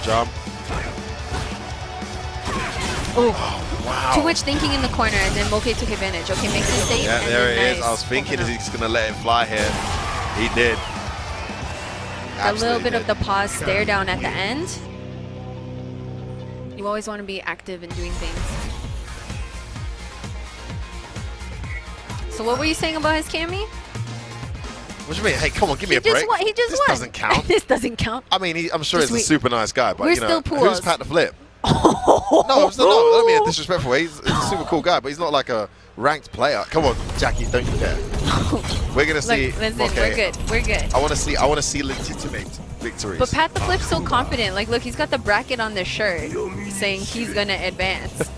jump. Oh, wow. Too much thinking in the corner, and then Moke took advantage. Okay, makes it safe. Yeah, and there then it is. nice. I was thinking he's going to let it fly here. He did. A little bit of the pause stare down at the end. You always want to be active in doing things. So what were you saying about his Cammy? What do you mean? Hey, come on, give me a break. He just this won. Doesn't count. This doesn't count. I mean, I'm sure Just he's a super nice guy, but We're you know, still pools. who's Pat the Flip? No, I don't mean a disrespectful way. He's a super cool guy, but he's not like a ranked player. Come on, Jackie, don't you dare. We're gonna see. Look, listen, okay, we're good. We're good. I want to see legitimate victories. But Pat the Flip's so confident. Like, look, he's got the bracket on the shirt saying he's gonna advance.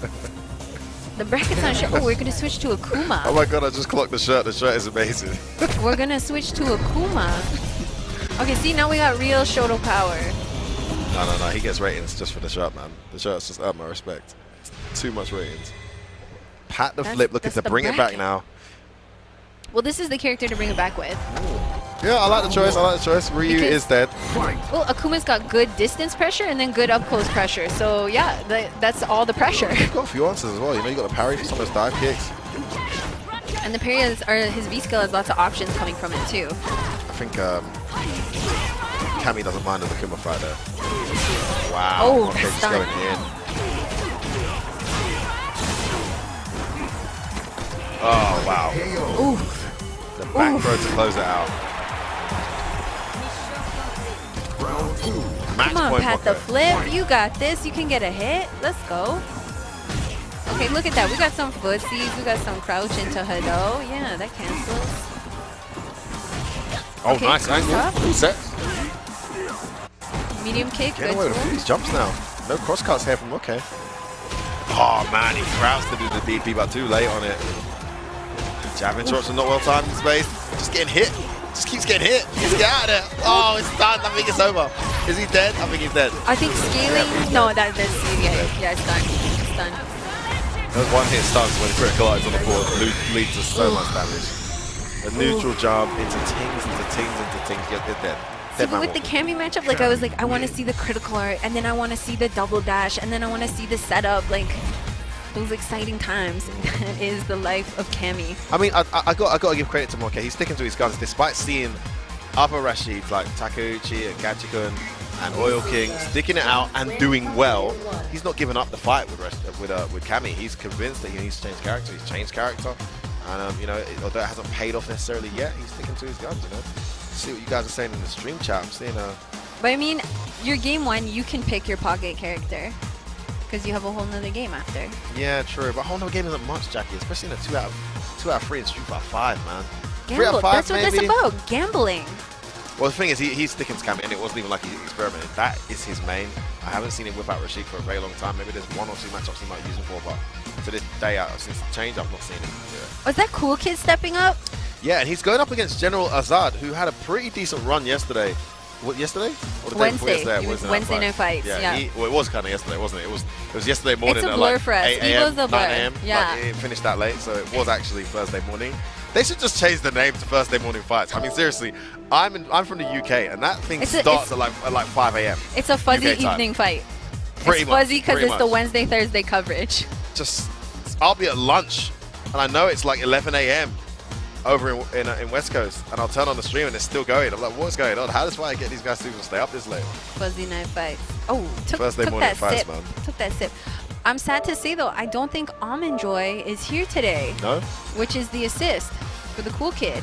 The bracket's on the shirt. Oh, we're gonna switch to Akuma. Oh my god, I just clocked the shirt. The shirt is amazing. We're gonna switch to Akuma. Okay, see, now we got real Shoto power. No. He gets ratings just for the shirt, man. The shirt's just up my respect. It's too much ratings. Pat the Flip looking to bring it back now. Well, this is the character to bring it back with. Yeah, I like the choice. Ryu is dead. Well, Akuma's got good distance pressure and then good up close pressure. So yeah, that's all the pressure. You've got a few answers as well. You know, you got the parry for some of those dive kicks. And the parry his V skill has lots of options coming from it too. I think Cammy doesn't mind the Akuma fight there. Wow. Oh, okay, just stun. going in. Oh wow. Ooh. The back throw to close it out. Match Come on, point Pat the Moko. Flip. You got this. You can get a hit. Let's go. Okay, look at that. We got some footsies. We got some crouch into Hado. Yeah, that cancels. Oh, Okay, nice comes angle. up. Full set. Medium kick. Get Good away with tool. these jumps now. No cross cuts here from okay. Oh man, he crouched to do the DP, but too late on it. Jab interruption not well timed in space. Just getting hit. Just keeps getting hit. Just get out of there. Oh, it's done. I think it's over. Is he dead? I think he's dead. I think scaling. No, that's yeah, it's done. It's done. Those one-hit stuns when critical eyes on the board lead to so much damage. A neutral jump into tings. You're dead. See, but with the Cammy matchup, like I was like, I want to see the critical art, and then I want to see the double dash, and then I want to see the setup, like those exciting times. That is the life of Cammy. I mean, I got to give credit to Moke. He's sticking to his guns despite seeing other Rashids like Takeuchi and Gachikun and Oil King sticking it out and doing well. He's not giving up the fight with Cammy. He's convinced that he needs to change character. He's changed character, and you know, although it hasn't paid off necessarily yet, he's sticking to his guns. You know, see what you guys are saying in the stream chat. I'm seeing But I mean, your game one, you can pick your pocket character because you have a whole nother game after. Yeah, true. But a whole nother game isn't much, Jackie. Especially in a 2 out of 3 and Street Fighter 5, man. 3 out of 5, That's what maybe? that's about. Gambling. Well, the thing is, he's sticking to Cammy, and it wasn't even like he experimented. That is his main. I haven't seen him whip out Rashid for a very long time. Maybe there's 1 or 2 matchups he might use him for, but to this day, since the change, I've not seen him do it. Was that Cool Kid stepping up? Yeah, and he's going up against General Azad, who had a pretty decent run yesterday. What, yesterday? Or the day before Wednesday. yesterday? It was Wednesday night fights. Yeah. Well, it was kind of yesterday, wasn't it? It was yesterday morning It's a at blur like for us. 8 Evo's a.m., a blur. 9 a.m. Yeah. Like, it finished that late, so it was actually Thursday morning. They should just change the name to Thursday morning fights. I mean, seriously, I'm from the UK, and that thing starts at like 5 a.m. It's a fuzzy UK time. evening fight. Pretty it's much, fuzzy because pretty it's the much. Wednesday, Thursday coverage. Just, I'll be at lunch, and I know it's like 11 a.m. over in West Coast, and I'll turn on the stream and it's still going. I'm like, what's going on? How does I get these guys to even stay up this late? Fuzzy night fights. Oh, took Thursday morning that fights, sip. man. Took that sip. I'm sad to say though, I don't think Almond Joy is here today. No? Which is the assist for the Cool Kid.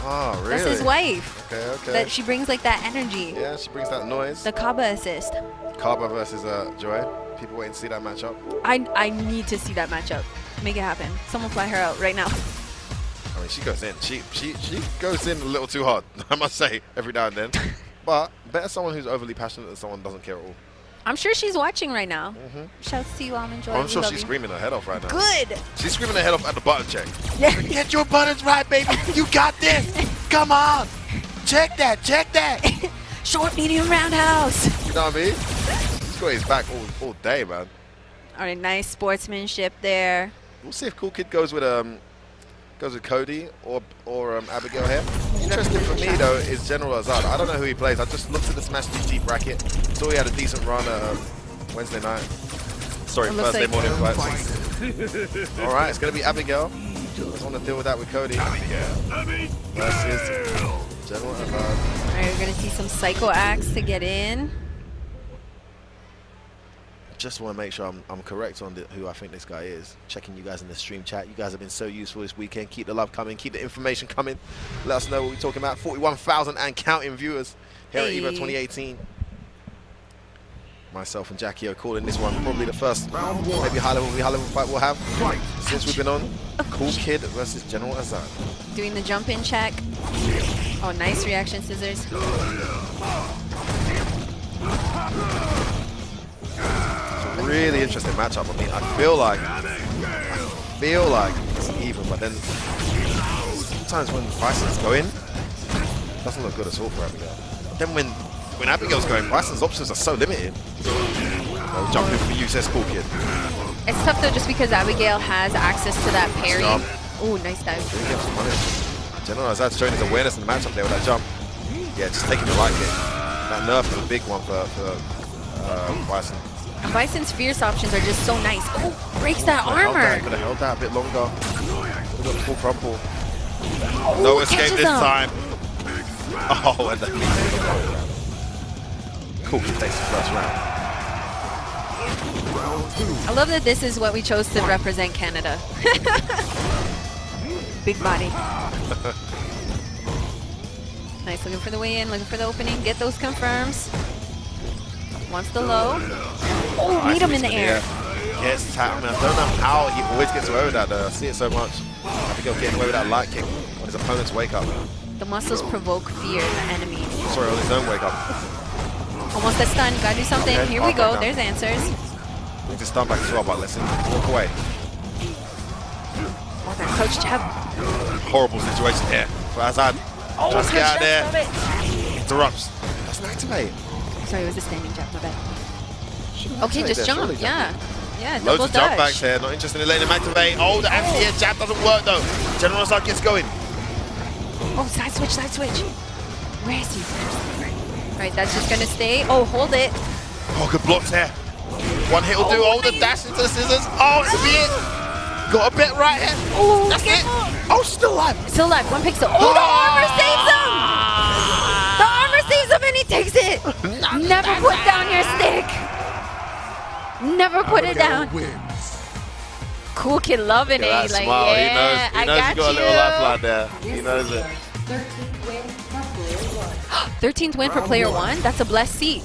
Oh, really? That's his wife. Okay. That she brings like that energy. Yeah, she brings that noise. The Kaba assist. Kaba versus Joy. People waiting to see that matchup. I need to see that matchup. Make it happen. Someone fly her out right now. I mean, she goes in. She goes in a little too hard, I must say, every now and then. But better someone who's overly passionate than someone who doesn't care at all. I'm sure she's watching right now. Shouts to you, Almond Joy. I'm sure We she's love you. screaming her head off right now. Good. She's screaming her head off at the button check. Yeah. Get your buttons right, baby. You got this. Come on. Check that. Short, medium, roundhouse. You know what I mean? He's got his back all day, man. All right, nice sportsmanship there. We'll see if Cool Kid goes with Cody or Abigail here. You interesting for me though is General Azad. I don't know who he plays. I just looked at the Smash GG bracket. Saw he had a decent run Wednesday night. Sorry, Thursday morning fights. All right, it's gonna be Abigail. Just want to deal with that with Cody. Versus General Azad. All right, we're gonna see some Psycho Axe to get in. Just want to make sure I'm correct on who I think this guy is. Checking you guys in the stream chat. You guys have been so useful this weekend. Keep the love coming. Keep the information coming. Let us know what we're talking about. 41,000 and counting viewers here at EVO 2018. Myself and Jackie are calling this one probably the first maybe high level fight we'll have since we've been on. Cool Kid versus General Azad. Doing the jump in check. Oh, nice reaction, Scissors. Really interesting matchup. I mean, I feel like it's even, but then sometimes when Bison's going, it doesn't look good at all for Abigail. But then when Abigail's going, Bison's options are so limited. No jumping for you, says Cool Kid. It's tough though, just because Abigail has access to that parry. Oh, nice dive. General Azad's showing his awareness in the matchup there with that jump. Yeah, just taking the light kick. That nerf is a big one for Bison. And Bison's fierce options are just so nice. Oh, breaks that armor. Could have held that a bit longer. Could have full crumple. No escape this time. Oh, and then Cool Kid takes the first round. I love that this is what we chose to represent Canada. Big body. Nice, looking for the way in, looking for the opening. Get those confirms. Wants the low. Oh, meet him in the air. Gets tapped. I don't know how he always gets away with that though. I see it so much. Abigail getting away with that light kick on his opponent's wake up. The muscles provoke fear in the enemy. Sorry, on his own wake up. Almost a stun. Gotta do something. Okay, here we go. down. There's answers. Needs to stun back as well, but listen, walk away. Oh, that crouch jab. Horrible situation here for Azad. Oh, just get out there. Interrupts. Doesn't activate. Sorry, it was a standing jab. My bad. Okay, just jump. Yeah. Yeah, Loads double of jump dodge. backs here. Not interested in letting him activate. Oh, the anti-air jab doesn't work though. General Azad gets going. Oh, side switch, side switch. Where is he? Right, that's just gonna stay. Oh, hold it. Oh, good blocks here. One hit will do. Oh, the dash into the scissors. Oh, it's be it. Got a bit right here. Oh, that's it. Oh, still alive. Still alive. One pixel. Oh, the armor saves him. The armor saves him and he takes it. Never put down your stick. Never put it down. Cool Kid loving it. That's Like, smart. yeah, He knows you got a little lifeline there. He knows it. 13th win for player one? That's a blessed seat.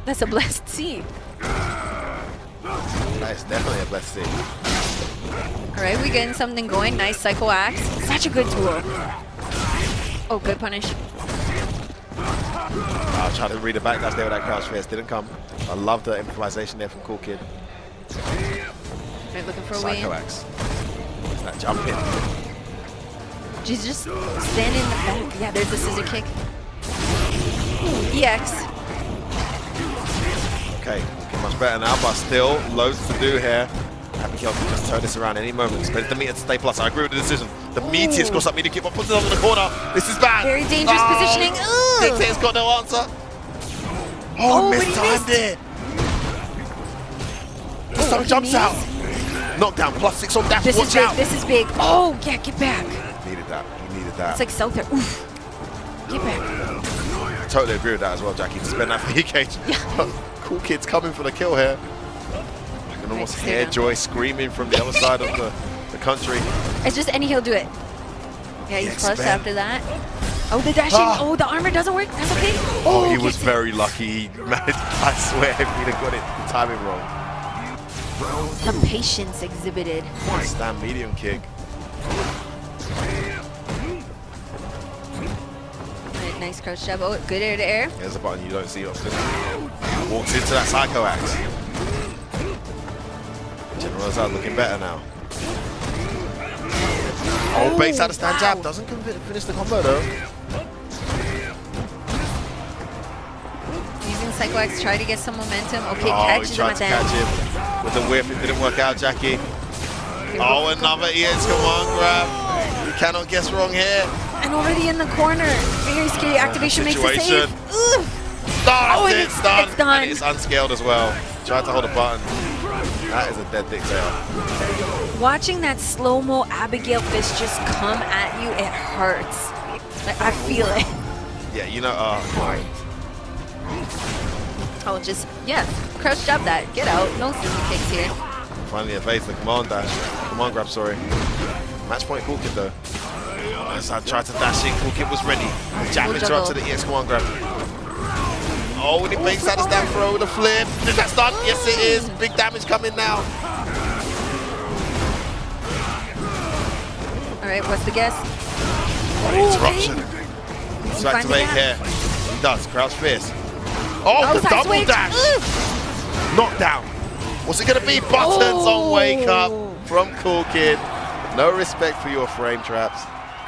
That's a blessed seat. That's definitely a blessed seat. All right, we getting something going. Nice Psycho Axe. Such a good tool. Oh, good punish. I tried to read the backdash there with that crouch fierce. Didn't come. I love the improvisation there from Cool Kid. Right, looking for a Psycho win. Axe. It's that jump in. She's just standing in the back. Yeah, there's the scissor kick. EX. Okay, looking much better now, but still loads to do here. Abigail can just turn this around any moment. Expect the meter to stay plus. I agree with the decision. The meteor's cross up meter keep up, puts it on the corner. This is bad. Very dangerous positioning. Dictator's got no answer. Oh, mistimed it. This time jumps out. Knockdown, +6 on dash. This Watch is big. out. This is big. Oh, yeah, get back. Needed that. He needed that. It's like south there. Oof. Get back. I totally agree with that as well, Jackie. To spend that for EK. Yeah. Cool Kid's coming for the kill here. I can almost hear Joy screaming from the other side of the country. It's just any he'll do it. Yeah, he's Yes, clutched man. after that. Oh, the dashing. Oh, the armor doesn't work. That's okay. Oh, he was gets it. very lucky. He managed, I swear, if he'd have got it, the timing wrong. The patience exhibited. Stand medium kick. Right, nice crouch jab. Oh, good air to air. There's a button you don't see often. Walks into that Psycho Axe. General Azad looking better now. Oh, base out of stand jab. Doesn't finish the combo though. Using Psycho Axe, try to get some momentum. Okay, Oh, catches he him tried at to the catch end. him with the whiff. It didn't work out, Jackie. Oh, another EX. Come on, grab. You cannot guess wrong here. And already in the corner. Very scary. Activation makes it situation. safe. Ugh. Oh, and it's done. it's done. And it's unscaled as well. Tried to hold a button. That is a dead dictator. Watching that slow-mo Abigail fist just come at you, it hurts. Like, I feel it. Yeah, you know, Oh, just, yeah, crouch jab that. Get out. No sneaky kicks here. finally evades the command dash. Command grab, sorry. Match point Cool Kid though. As I tried to dash in, Cool Kid was ready. Jab interrupted the EX command grab. Oh, and he makes that as down throw with a flip. Is that done? Yes, it is. Big damage coming now. All right, what's the guess? Interruption. To activate here. He does. Crouch fierce. Oh, the double switch. dash. Knockdown. What's it going to be? Buttons on wake up from Cool Kid. No respect for your frame traps.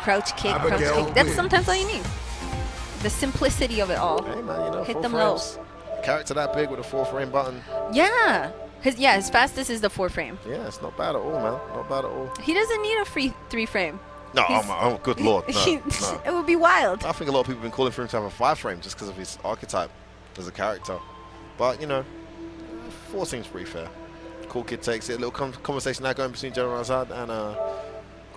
Crouch kick, crouch kick. That's sometimes all you need. The simplicity of it all. Hey man, you know, hit 4 them frames. low. Character that big with a 4 frame button. Yeah. His fastest is the 4 frame. Yeah, it's not bad at all, man. Not bad at all. He doesn't need a free 3 frame. No, oh good lord, no, no. It would be wild. I think a lot of people have been calling for him to have a 5 frame just because of his archetype as a character. But, you know, 4 seems pretty fair. Cool Kid takes it. A little conversation now going between General Azad and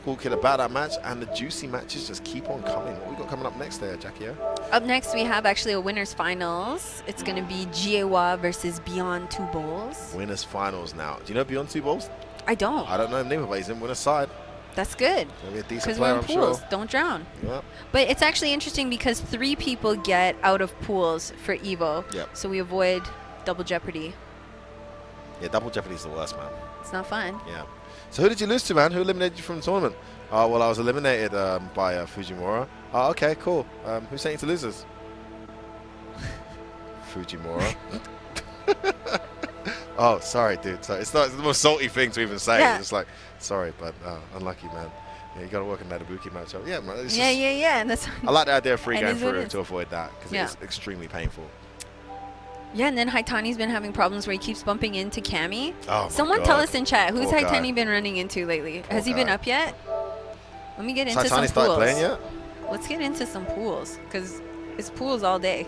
Cool Kid about that match. And the juicy matches just keep on coming. What we got coming up next there, Jackie? Up next, we have actually a winners finals. It's going to be GAWA versus Beyond 2 Bowls. Winners finals now. Do you know Beyond 2 Bowls? I don't. I don't know him name, but he's in winner's side. That's good. Gonna be a decent Because player, we're in I'm pools. sure. Don't drown. Yep. But it's actually interesting because 3 people get out of pools for EVO. Yep. So we avoid double jeopardy. Yeah, double jeopardy's the worst, man. It's not fun. Yeah. So who did you lose to, man? Who eliminated you from the tournament? Well, I was eliminated by Fujimura. Oh, okay, cool. Who sent you to losers? Fujimura. Oh, sorry, dude. Sorry. It's the most salty thing to even say. Yeah. It's just like, sorry, but unlucky, man. Yeah, you got to work in that Ibuki matchup. Yeah, man. It's Yeah, just, yeah, yeah. And that's I like the idea of free It going is what through it is. to avoid that because Yeah. it's extremely painful. Yeah, and then Haitani's been having problems where he keeps bumping into Cammy. Oh, my Someone God. tell us in chat, who's Poor Haitani guy. been running into lately? Has he guy. been up yet? Let me get Has into some Titani started pools. playing yet? Let's get into some pools, because it's pools all day.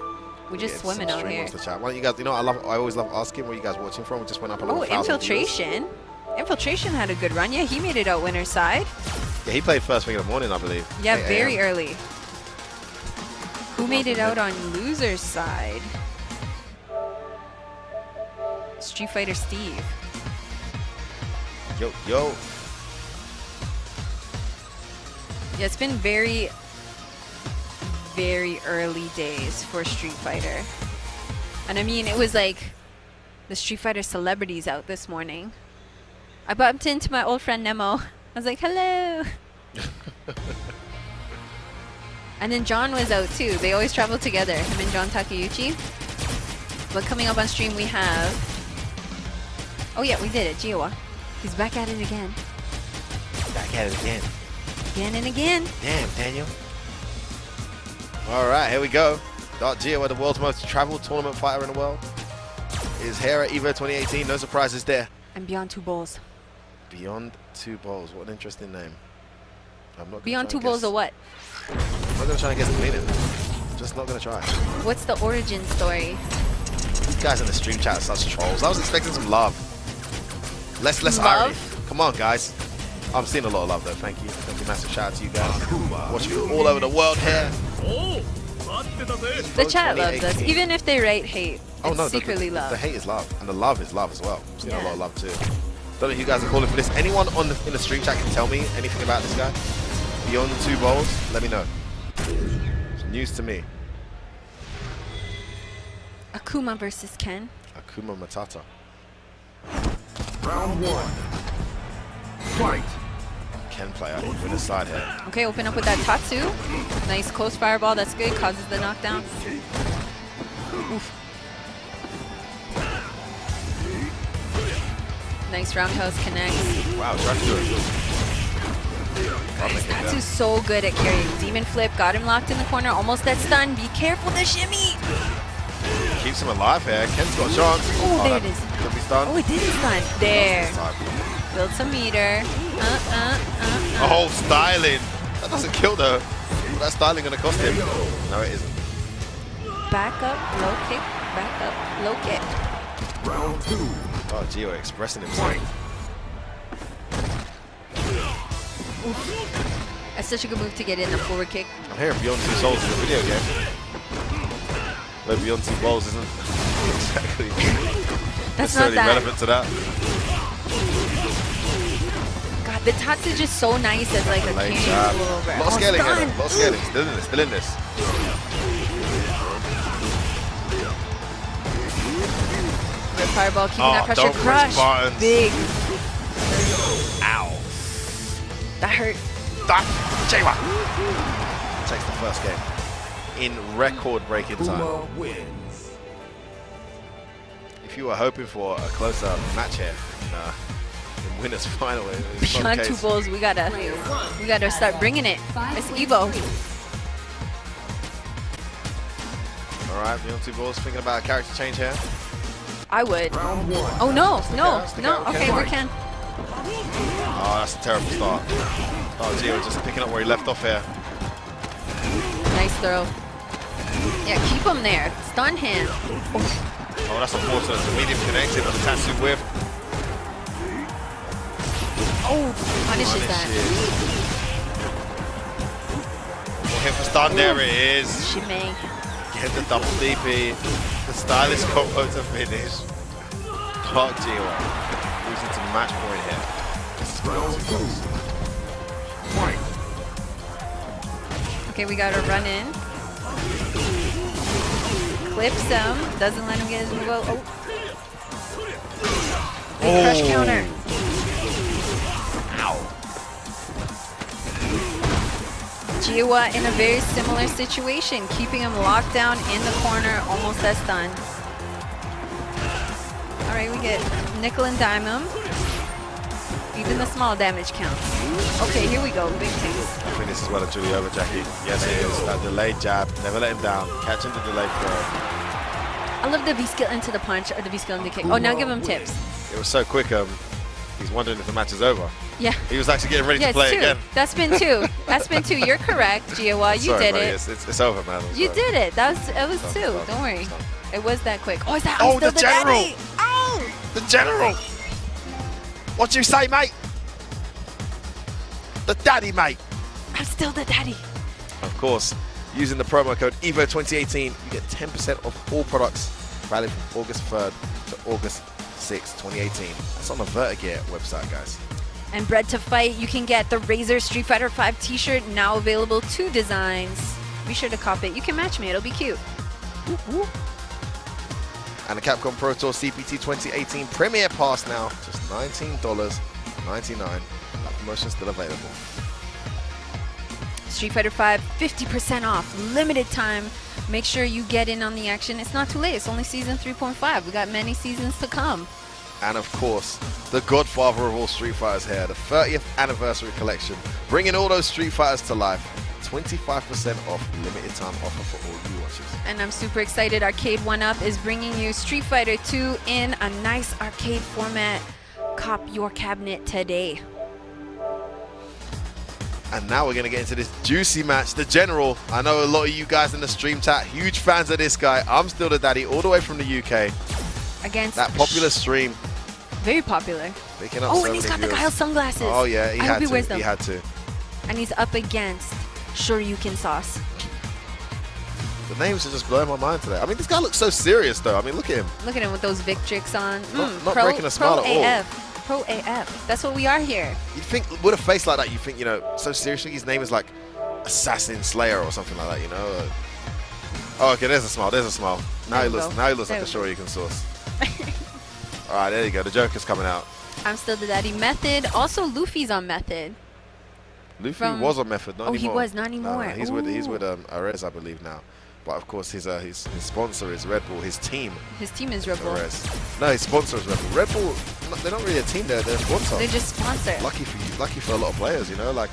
We're just Yeah, swimming some out stream here. wants to chat. Why don't you guys, you know, I always love asking where you guys watching from. We just went up a little Oh, 1,000 viewers. Infiltration. Infiltration had a good run. Yeah, he made it out winner's side. Yeah, he played first thing in the morning, I believe. Yeah, 8 very a.m. early. Who made it out on loser's side? Street Fighter Steve. Yo, yo. Yeah, it's been very, very early days for Street Fighter. And I mean, it was like the Street Fighter celebrities out this morning. I bumped into my old friend Nemo. I was like, hello. And then John was out too. They always travel together, him and John Takeuchi. But coming up on stream, we have... Oh yeah, we did it, GAWA. He's back at it again. Back at it again. Again and again. Damn, Daniel. All right, here we go. Dark Geo, the world's most traveled tournament fighter in the world, is here at EVO 2018. No surprises there. And Beyond 2 Bowls. Beyond 2 Bowls. What an interesting name. I'm not gonna Beyond try 2 and Bowls guess. or what? I'm not going to try and guess the meaning. Just not going to try. What's the origin story? These guys in the stream chat are such trolls. I was expecting some love. Less Love? irony. Come on, guys. I'm seeing a lot of love, though. Thank you. Thank you. Massive shout out to you guys. Watching from all over the world here. The chat loves us, 2018. even if they write hate. Oh It's no, secretly the love. hate is love, and the love is love as well. I'm seeing a Yeah. lot of love too. Don't know if you guys are calling for this. Anyone in the stream chat can tell me anything about this guy? Beyond 2 Bowls, let me know. It's news to me. Akuma versus Ken. Akuma Matata. Round 1. Fight. Ken player, winner's side here. Okay, open up with that Tatsu. Nice close fireball. That's good. Causes the knockdown. Oof. Nice roundhouse connects. Wow, trying to do it. Guys, Tatsu's so good at carrying. Demon flip. Got him locked in the corner. Almost that stun. Be careful the shimmy. Keeps him alive here. Ken's got a chance. Oh, there that it is. Could be stunned. Oh, it did stun. There. Side. Build some meter. Oh, styling. That doesn't kill though. That styling going to cost him? No, it isn't. Back up, low kick. Back up, low kick. Round 2. Oh, Gio expressing himself. That's such a good move to get in a forward kick. I'm hearing Beyond Two Souls in the video game. But Beyond Two Balls isn't exactly That's not necessarily that. relevant to that. God, the Tots is just so nice as like a Late king jab. over. A lot of scaling here. stun. A lot of scaling. Still in this. Still in this. Red fireball, keeping that pressure. don't press Crush. buttons. Big. Ow. That hurt. Chewa takes the first game in record-breaking time. Puma wins. If you were hoping for a closer match here in winners final, it's not Beyond the two case. bulls, we gotta start bringing it. It's Evo. All right, Beyond Two Balls thinking about a character change here. I would. Round 1. Oh no, no, Stick no. out, Okay, we can. Oh, that's a terrible start. Oh, Gio just picking up where he left off here. Nice throw. Yeah, keep him there. Stun him. Oh, that's unfortunate. The medium connected on the Tatsu whip. Oh, punishes that. We'll hit for stun. There it is. Shimei. Get the double DP. The stylish combo to finish. Dark Gio losing to match point here. This is Round 2. Fight. Okay, we gotta run in. Clips him. Doesn't let him get his move out. Oh. Big crush counter. Ow. Jiwa in a very similar situation, keeping him locked down in the corner, almost as stunned. All right, we get nickel and dime him. Even the small damage counts. Okay, here we go. Big things. I think this is well and truly over, Jackie. Yes, it is. That delayed jab. Never let him down. Catching the delayed throw. I love the V-skill into the punch or the V-skill into the kick. Oh, now give him tips. It was so quick. He's wondering if the match is over. Yeah. He was actually getting ready Yeah, to play it's 2. again. That's been 2. That's been 2. You're correct, Jiwa. You Sorry, did buddy. it. It's over, man. I'm You sorry. did it. It was Stop, 2. stop, Don't worry. stop. It was that quick. Oh, is that? Oh, I'm still the general. daddy. Oh. The general. What you say, mate? The daddy, mate. I'm still the daddy. Of course, using the promo code EVO2018, you get 10% off all products valid from August 3rd to August 6th, 2018. That's on the Vertigear website, guys. And Bred to Fight, you can get the Razer Street Fighter 5 t-shirt, now available 2 designs. Be sure to cop it. You can match me. It'll be cute. And the Capcom Pro Tour CPT 2018 Premier Pass now, just $19.99. That promotion's still available. Street Fighter 5, 50% off. Limited time. Make sure you get in on the action. It's not too late. It's only season 3.5. We got many seasons to come. And of course, the godfather of all Street Fighters here, the 30th anniversary collection, bringing all those Street Fighters to life. 25% off, limited time offer for all you watchers. And I'm super excited. Arcade 1UP is bringing you Street Fighter 2 in a nice arcade format. Cop your cabinet today. And now we're going to get into this juicy match. The General, I know a lot of you guys in the stream chat, huge fans of this guy. I'm still the daddy, all the way from the UK. Against That popular stream. very popular. Picking up Oh, so and he's many got the viewers. Guile sunglasses. Oh yeah, he I had hope he to. wears them. He had to. And he's up against Shoryuken Sauce. The names are just blowing my mind today. I mean, this guy looks so serious though. I mean, look at him. Look at him with those Victrix on. Not breaking a smile pro at all. AF. Pro AF. That's what we are here. You'd think with a face like that, you think, you know, so seriously, his name is like Assassin Slayer or something like that, you know. Oh, okay, there's a smile. There's a smile. Now he There we looks. go. Now he looks like There a Shoryuken Sauce. All right, there you go. The Joker's coming out. I'm still the daddy. Method. Also, Luffy's on Method. Luffy From- was on Method, not Oh, anymore. he was, not No, anymore. he's with Arez, I believe now. But of course, his sponsor is Red Bull. His team His team is Red Bull. Arez. No, his sponsor is Red Bull. Red Bull, they're not really a team. They're a sponsor. They're just sponsored. Lucky for you. Lucky for a lot of players, you know, like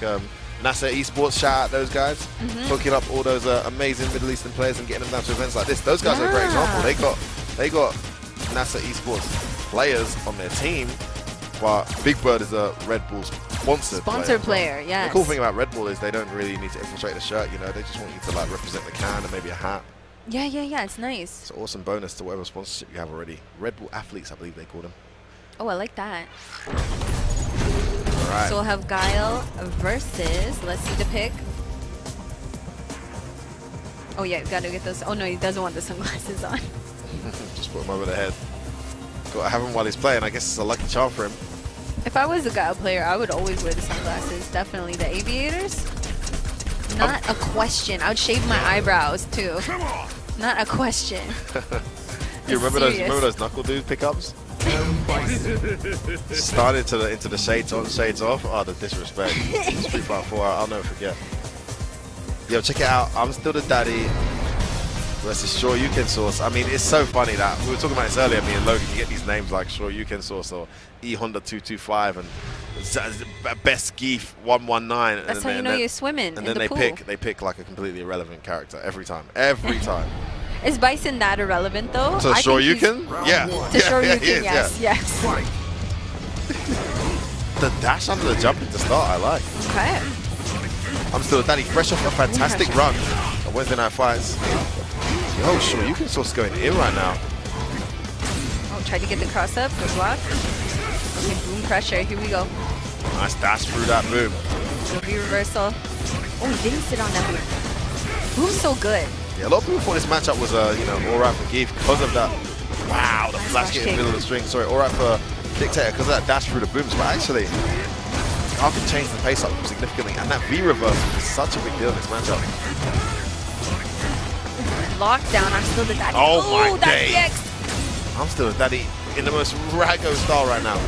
NASA Esports. Shout out those guys, hooking up all those amazing Middle Eastern players and getting them down to events like this. Those guys are a great example. They got NASA Esports players on their team but Big Bird is a Red Bull sponsored player, yes. The cool thing about Red Bull is they don't really need to infiltrate the shirt, you know, they just want you to like represent the can and maybe a hat. Yeah, it's nice. It's an awesome bonus to whatever sponsorship you have already. Red Bull athletes, I believe they call them. Oh, I like that. All right. So we'll have Guile versus, let's see the pick. Oh yeah, gotta get those. Oh no, he doesn't want the sunglasses on. Just put him over the head. Gotta have him while he's playing. I guess it's a lucky charm for him. If I was a Guile player, I would always wear the sunglasses. Definitely the aviators. Not a question. I would shave my eyebrows too. Not a question. You remember those knuckle dude pickups? Started into the shades on, shades off. Oh, the disrespect. Street Fighter 4, I'll never forget. Yo, check it out. I'm still the daddy versus Sure You Can Source. I mean, it's so funny that we were talking about this earlier. Me and Logan, you get these names like Sure You Can Source or E Honda 225 and Best Geef 119. That's how you know you're swimming. And in then the pool. they pick like a completely irrelevant character every time. Every time. Is Bison that irrelevant though? So Sure You Can? Yeah. To Sure You Can, yes. yes. The dash under the jump to start, I like. Okay. I'm still a daddy, fresh off a fantastic run at Wednesday Night Fights. Yo, Sure You Can Source going in right now. Oh, tried to get the cross up, good block. Okay, boom pressure, here we go. Nice dash through that boom. V reversal. Oh, he didn't sit on that boom. Boom's so good. Yeah, a lot of people thought this matchup was, you know, alright for Geef because of that. Wow, the flash kick in the middle of the string. Sorry, alright for Dictator because of that dash through the booms. But actually, I can change the pace up significantly. And that V reversal is such a big deal in this matchup. Lockdown, I'm still the daddy. Oh my that's days. the X. I'm still a daddy in the most rago style right now.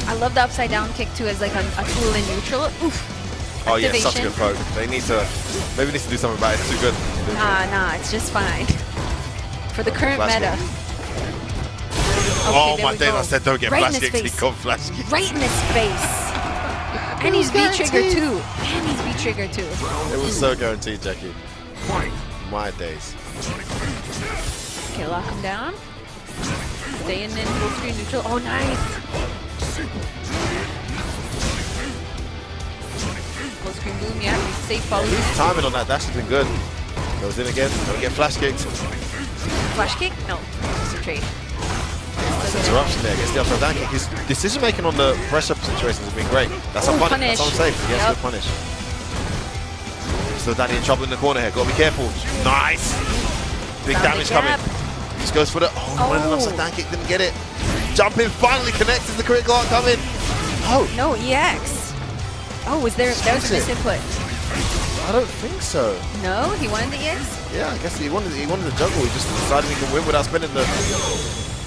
I love the upside down kick too as like a tool in neutral. Oof. Oh yeah, Activation. such a good poke. They need to, maybe need to do something about it. It's too good. Nah, it's just fine. For the current Flash meta. kick. Okay, Oh there my we days, go. I said don't get Right flash in his kicks. He face. got flash kicks. Right in his face. And he's V-trigger too. And he's V-trigger too. It was so guaranteed, Jackie. My days. Okay, lock him down. Stay in full screen neutral. Oh, nice. Full screen boom, yeah. He's safe following it. Timing on that dash has been good. Goes in again. Don't get flash kicked. Flash kick? No. Just a trade. Interruption there. Gets the upside down kick. His decision making on the press up situations has been great. That's a punish. That's unsafe. Yes, good punish. Still Danny in trouble in the corner here. Gotta be careful. Nice. Big Found damage the coming. gap. Just goes for the. Oh, went an upside down kick. Didn't get it. Jumping finally connects. Is the critical arc coming? Oh. No, EX. Oh, that was a misinput. I don't think so. No, he wanted the EX? Yeah, I guess he wanted the juggle. He just decided he could win without spending the.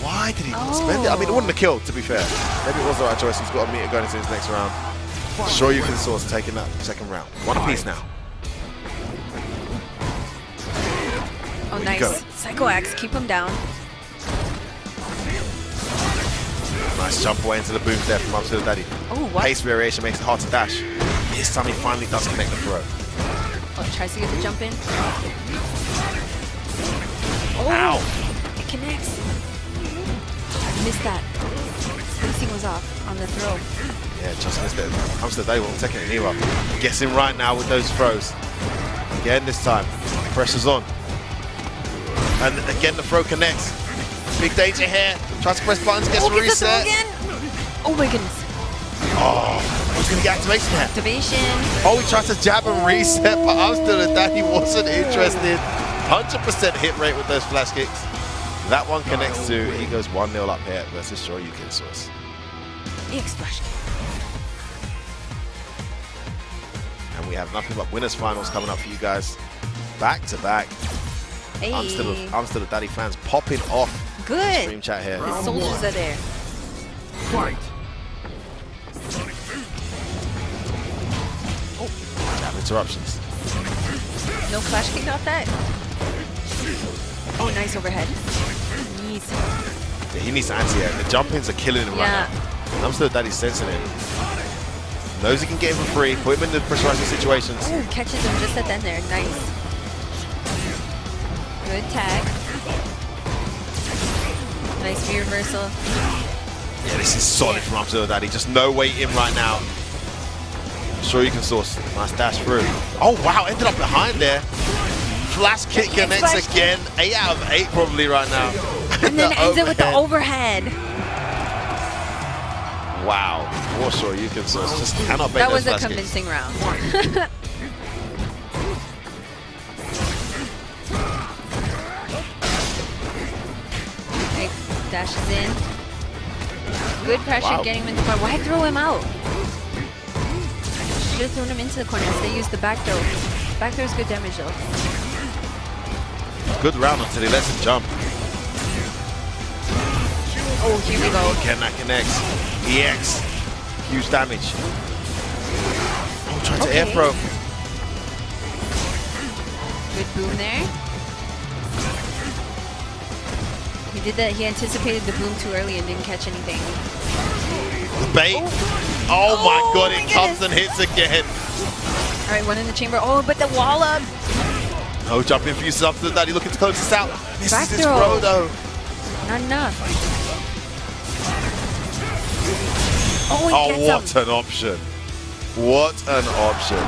Why did he not spend it? I mean, it wouldn't have killed, to be fair. Maybe it was the right choice. He's got a meter going into his next round. Sure You Can Source taking that second round. One apiece now. Oh, nice. Psycho Axe, keep him down. Nice jump away into the booms there from up to the daddy. Oh, what? Pace variation makes it hard to dash. This time he finally does connect the throw. Oh, tries to get the jump in. Oh, Ow! it connects. Missed that. Spacing was off on the throw. Yeah, just missed it. Comes to the daddy, won't take it anywhere. Guessing right now with those throws. Again this time. Pressure's on. And again the throw connects. Big danger here. Tries to press buttons, gets Gets the throw reset. again. Oh my goodness. Oh, he's going to get activation here. Activation. Oh, he tried to jab and reset, but I'm still at that. He wasn't interested. 100% hit rate with those flash kicks. That one connects to, he goes 1-0 up here versus Sure You Can Source. EX flash kick. And we have nothing but winners finals coming up for you guys. Back to back. Hey. I'm still a daddy fans popping off Good. stream chat here. The soldiers are there. Fight. Jab interruptions. No flash kick off that. Oh, nice overhead. Nice. Yeah, he needs to anti-air. The jump-ins are killing him right now. And I'm still a daddy sensing it. Knows he can get him for free, put him in the pressurizing situations. Oh, catches him just at the end there. Nice. Good tag. Nice Nice reversal. Yeah, this is solid from I'm Still the Daddy. Just no weight in right now. Sure you can source. Nice dash through. Oh wow, ended up behind there. Flash kick connects again. 8 out of 8 probably right now. And then ends it with the overhead. Wow. More sure you can source. Just cannot bait That those was a flash convincing round. Okay, dashes in. Good pressure getting him into the corner. Why throw him out? Should have thrown him into the corner. They used the back throw. Back throw is good damage though. Good round until he lets him jump. Oh, here we go. Again, that connects. EX. Huge damage. Oh, trying to air throw. Good boom there. He did that. He anticipated the boom too early and didn't catch anything. The bait. Oh my god, it comes and hits again. All right, one in the chamber. Oh, but the wall up. No jumping for you, Something Daddy looking to close this out. This Back is his throw. throw though. Not enough. Oh, he Oh, gets what him. an option. What an option.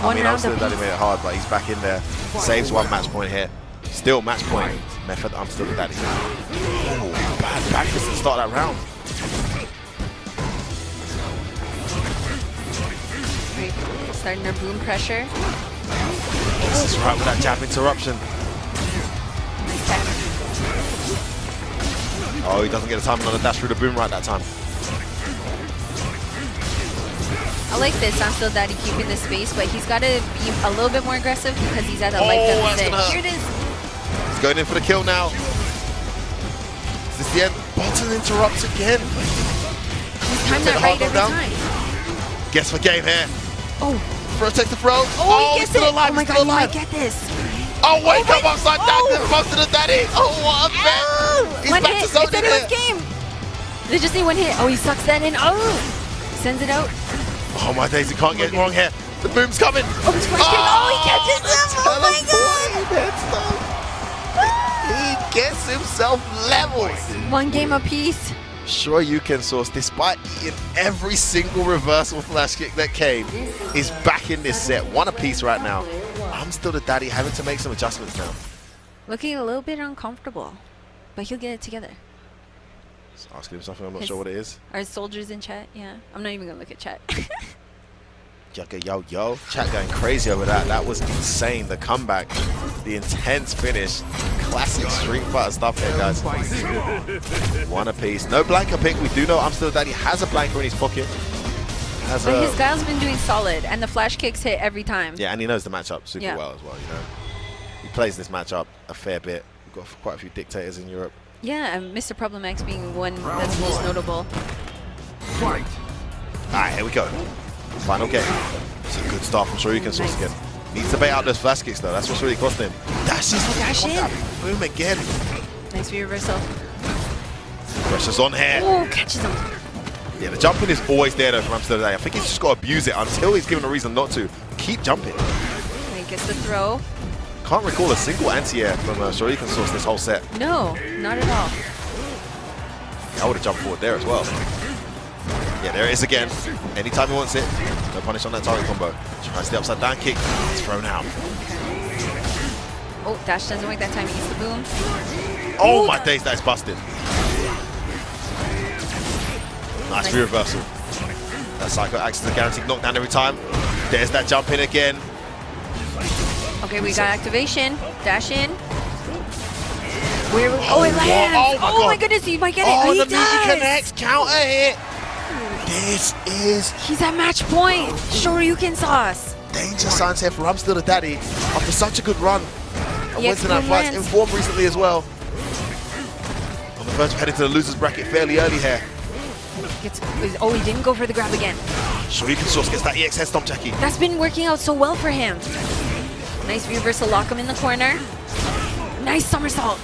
One I mean, round obviously Daddy made it hard, but he's back in there. Saves 1 match point here. Still match point. Method, I'm Still the Daddy. Oh, bad back fist to start that round. Great. Starting their boom pressure. This is right with that jab interruption. Nice tap. Oh, he doesn't get a timing on the dash through the boom right that time. I like this. I'm Still Daddy keeping the space, but he's got to be a little bit more aggressive because he's at a life that's deficit. gonna hurt. Here it is. He's going in for the kill now. Is this the end? Button interrupts again. He's timed that right every time. Guess for game here. Oh. Protect the throw. Oh, he he's gets still it. alive. Oh my He's god, still he alive. might get this. Oh, wake Oh up my- upside down. oh. Most of the Daddy. Oh, what a bet. He's One back hit. to I zone said in it was here. game. They just need one hit. Oh, he sucks that in. Oh. Sends it out. Oh my days, he can't get it wrong here. The boom's coming. Oh, it's flash kick. Oh, he catches him. Oh my god. He gets himself leveled. One game apiece. Sure you can source, despite eating every single reversal flash kick that came, is back in this set. 1 apiece right now. I'm Still the Daddy, having to make some adjustments now. Looking a little bit uncomfortable, but he'll get it together. Just asking him something, I'm not sure what it is. Our soldiers in chat, yeah. I'm not even gonna look at chat. Yo, yo. Chat going crazy over that. That was insane. The comeback, the intense finish. Classic Street Fighter stuff here, guys. 1 apiece. No blanker pick. We do know I'm Still the Daddy has a blanker in his pocket. But his guy's been doing solid, and the flash kicks hit every time. Yeah, and he knows the matchup super well as well, you know. He plays this matchup a fair bit. We've got quite a few dictators in Europe. Yeah, and Mr. Problem X being one that's most notable. Fight. Alright, here we go. Final game. It's a good start from Sure You Can source again. Needs to bait out those flash kicks though. That's what's really costing him. Dash in. Boom again. Nice reversal. Pressure's on here. Oh, catches him. Yeah, the jumping is always there though from Amsterdam. I think he's just got to abuse it until he's given a reason not to. Keep jumping. Okay, gets the throw. Can't recall a single anti-air from Sure You Can source this whole set. No, not at all. I would have jumped forward there as well. Yeah, there it is again. Anytime he wants it. No punish on that target combo. Tries the upside down kick. It's thrown out. Oh, dash doesn't work that time. He gets the boom. Oh my days, that's busted. Nice reversal. That Psycho acts as a guaranteed knockdown every time. There's that jump in again. Okay, we got activation. Dash in. Where? Oh, it Oh, lands. my Oh my God. goodness, he might get it. Oh, He the meaty does. connects. Counter hit. This is He's at match point. Shoryuken sauce. danger signs here for I'm Still the Daddy. After such a good run. And Yes, Wednesday Night good Fights lands. informed recently as well. On the verge of heading to the losers bracket fairly early here. Oh, he didn't go for the grab again. Sure You Can source gets that EX head stomp, Jackie. That's been working out so well for him. Nice reversal, lock him in the corner. Nice somersault.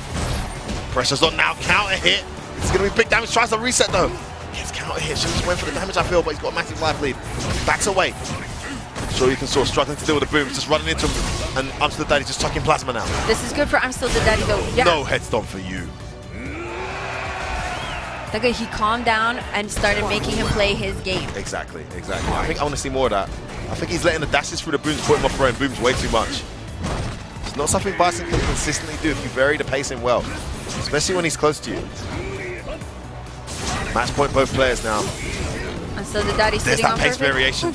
Pressure's on now, counter hit. It's gonna be big damage, tries to reset though. Gets counter hit, should just went for the damage I feel, but he's got a massive life lead. Backs away. Sure You Can source, struggling to deal with the boom, just running into him, and I'm Still the Daddy just chucking plasma now. This is good for I'm Still the Daddy though. Yeah. No head stomp for you. Like he calmed down and started making him play his game. Exactly. I think I want to see more of that. I think he's letting the dashes through the booms put him off throwing booms way too much. It's not something Bison can consistently do if you vary the pacing well, especially when he's close to you. Match point both players now. And so the daddy's There's sitting that on pace perfect. variation.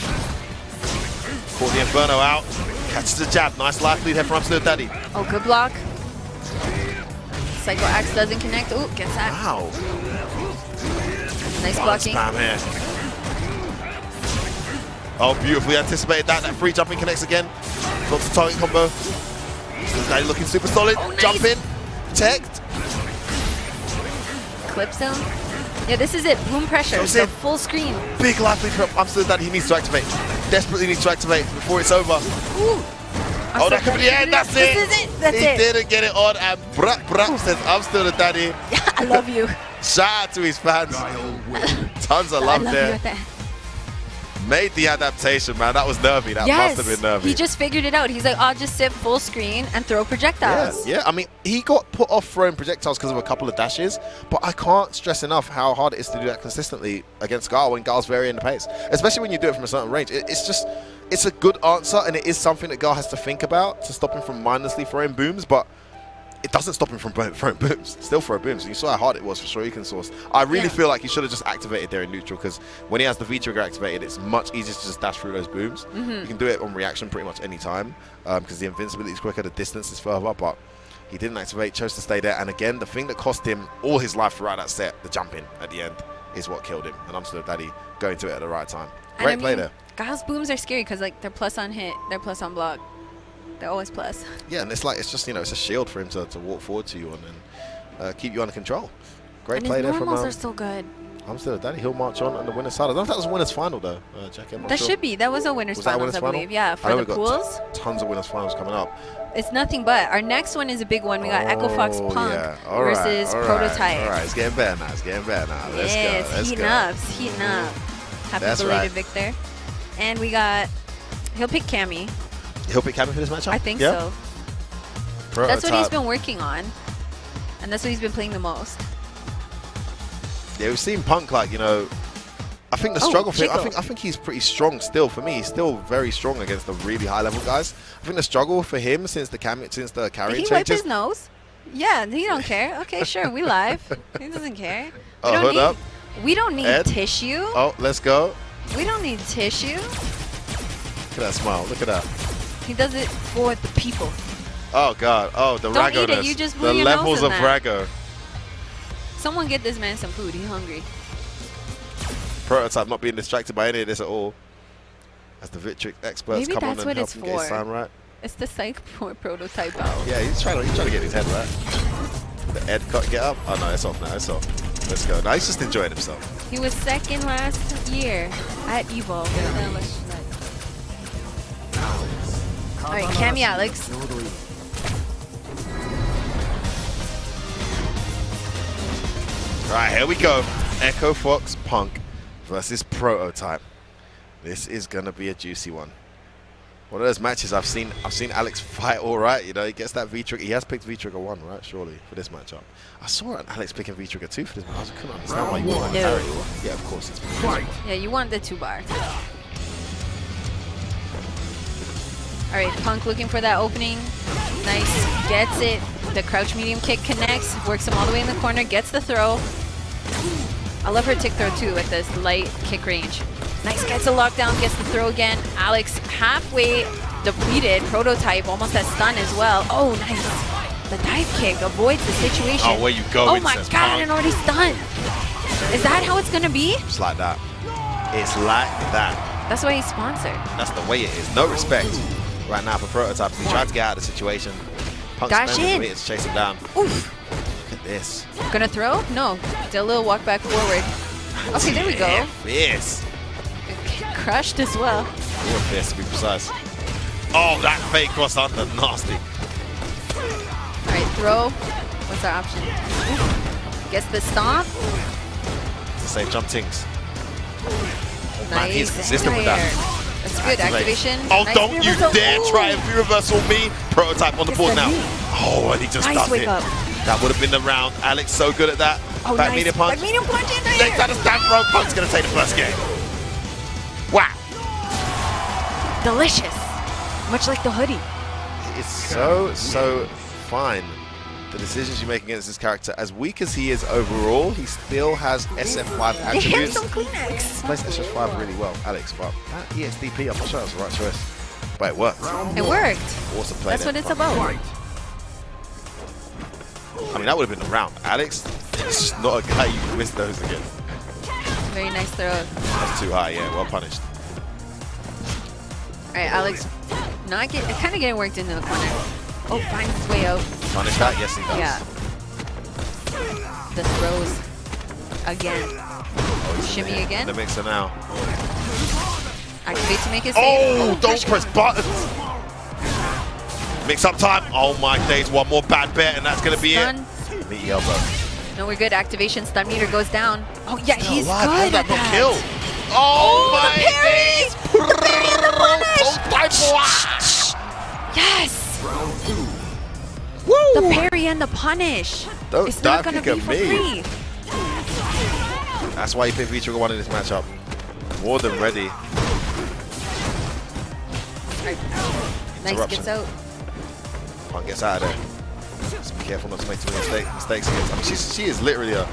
Caught the Inferno out. Catches the jab. Nice life lead here from Absolute Daddy. Oh, good block. Psycho Axe doesn't connect. Ooh, gets that. Wow. Nice blocking. Spam here. Oh, beautifully anticipated that. That free jumping connects again. Got the target combo. Absolute Daddy looking super solid. Oh, nice. Jump in. Protect. Clips him. Yeah, this is it. Boom pressure. That's So it. full screen. Big life lead from Absolute Daddy. He needs to activate. Desperately needs to activate before it's over. Ooh. Oh, that could be the end. That's it. This is it. That's he it. didn't get it on, and Brat says, "I'm still the daddy." Yeah, I love you. Shout out to his fans. Guile wins. Tons of I love love you there. with that. Made the adaptation, man. That was nervy. That must have been nervy. He just figured it out. He's like, I'll just sit full screen and throw projectiles. Yeah. I mean, he got put off throwing projectiles because of a couple of dashes, but I can't stress enough how hard it is to do that consistently against Guile when Guile's varying the pace, especially when you do it from a certain range. It's a good answer, and it is something that Guile has to think about to stop him from mindlessly throwing booms, but it doesn't stop him from throwing booms. Still throw booms. And you saw how hard it was for sure. You can source. I really feel like he should have just activated there in neutral, because when he has the V trigger activated, it's much easier to just dash through those booms. You can do it on reaction pretty much any time because the invincibility is quicker, the distance is further, but he didn't activate, chose to stay there. And again, the thing that cost him all his life throughout that set, the jumping at the end, is what killed him. And I'm still Daddy going to it at the right time. Great play there. Guile's booms are scary because like they're plus on hit, they're plus on block. They're always plus. Yeah, and it's just, it's a shield for him to walk forward to you on and keep you under control. Great And play his there from normals are so good. I'm still Daddy. He'll march on the winner's side. I don't know if that was a winner's final though. Jackie, I'm not That sure. should be. That was a winner's Was that a finals, winner's I final? believe. Yeah, I for know the we've got pools. tons of winners finals coming up. It's nothing but. Our next one is a big one. We got Echo Fox Oh, Punk yeah. All right, versus all right, Prototype. All right, it's getting better now. Let's go. Let's heating go. up. It's heating up. Happy That's belated right. Victor. And we got, he'll pick Cammy. He'll pick Cammy for this matchup? I think Yeah? so. Prototype. That's what he's been working on. And that's what he's been playing the most. Yeah, we've seen Punk I think the Oh, struggle thing, Chico. I think he's pretty strong still. For me, he's still very strong against the really high level guys. I think the struggle for him since the carrying Did he changes. wipe his nose? Yeah, he don't care. Okay, sure, we live. He doesn't care. Oh, hood up. We don't need Ed. tissue. Oh, let's go. We don't need tissue. Look at that smile. Look at that. He does it for the people. Oh God. Oh, the Don't eat it, ragoness. you just blew The your nose levels in of that. rago. Someone get this man some food. He's hungry. Prototype not being distracted by any of this at all. As the Victric experts Maybe come on that's and what help it's him get his for. time right. It's the psych for Prototype out. Yeah, he's trying to get his head right. The Ed cut get up. Oh no, it's off now. It's off. Let's go. Now he's just enjoying himself. He was second last year at Evo. All right, Cammy Alex. All right, here we go. Echo Fox Punk versus Prototype. This is gonna be a juicy one. One of those matches I've seen Alex fight all right. He gets that V-Trigger. He has picked V-Trigger 1, right? Surely, for this matchup. I saw Alex picking V-Trigger 2 for this match. I couldn't understand why you wouldn't No. carry it. Yeah, of course. It's Fight. Yeah, you want the 2-bar. All right, Punk looking for that opening. Nice, gets it. The crouch medium kick connects, works him all the way in the corner, gets the throw. I love her tick throw too at this light kick range. Nice, gets a lockdown, gets the throw again. Alex halfway depleted. Prototype almost has stun as well. Oh, nice. The dive kick avoids the situation. Oh, where you go? Oh my God, and already stunned. Is that how it's gonna be? It's like that. It's like that. That's why he's sponsored. That's the way it is. No respect right now for Prototype. He tried to get out of the situation. Punk's Dash spending in. meters to chase him down. Oof. Look at this. Gonna throw? No. Did a little walk back forward. Okay, there we go. Yes. Crushed as well. Real fierce to be precise. Oh, that fake cross under, nasty. All right, throw. What's our option? Oof. Gets the stomp. It's the same jump things. Nice. Man, he's consistent with that. That's good. Activation. Oh, Nice don't you reversal. dare Ooh. try and free reversal me. Prototype on the Gets board the now. knee. Oh, and he just Nice does wake it. up. That would have been the round. Alex so good at that. Oh, Back nice. medium punch. Back medium punch in there. Next time the stand throw, Punk's going to take the first game. Wow. Delicious. Much like the hoodie. It's so fine. The decisions you make against this character, as weak as he is overall, he still has SF5 They hit attributes. some Kleenex. He plays SF5 really well, Alex, but that ESDP, I'm not sure that's the right choice. But it worked. It worked. Awesome play. That's there, what it's Punk. about. Fight. I mean, that would have been the round. Alex is just not a guy you can miss those against. Very nice throw. That's too high, yeah, well punished. All right, Alex, kind of getting worked into the corner. Oh, finds his way out. Punish that? Yes, he does. Yeah. The throws again. Shimmy again. In the mixer now. Activate to make it safe. Oh, don't press buttons. Mix up time. Oh my days, one more bad bet and that's going to be Stun. it. Meaty elbow. No, we're good. Activation. Stun meter goes down. Oh, yeah, Still he's alive. How good did that at not that. kill? Oh, the my parry! days. The parry and the punish! Don't die for Yes! Round 2. Woo! The parry and the punish. Don't It's not dive going to kick be at for me. free. That's why you picked V-Trigger 1 in this matchup. More than ready. Nice, Interruption. gets out. Punk gets out of there. Just be careful not to make too many mistakes against. I mean, she is literally a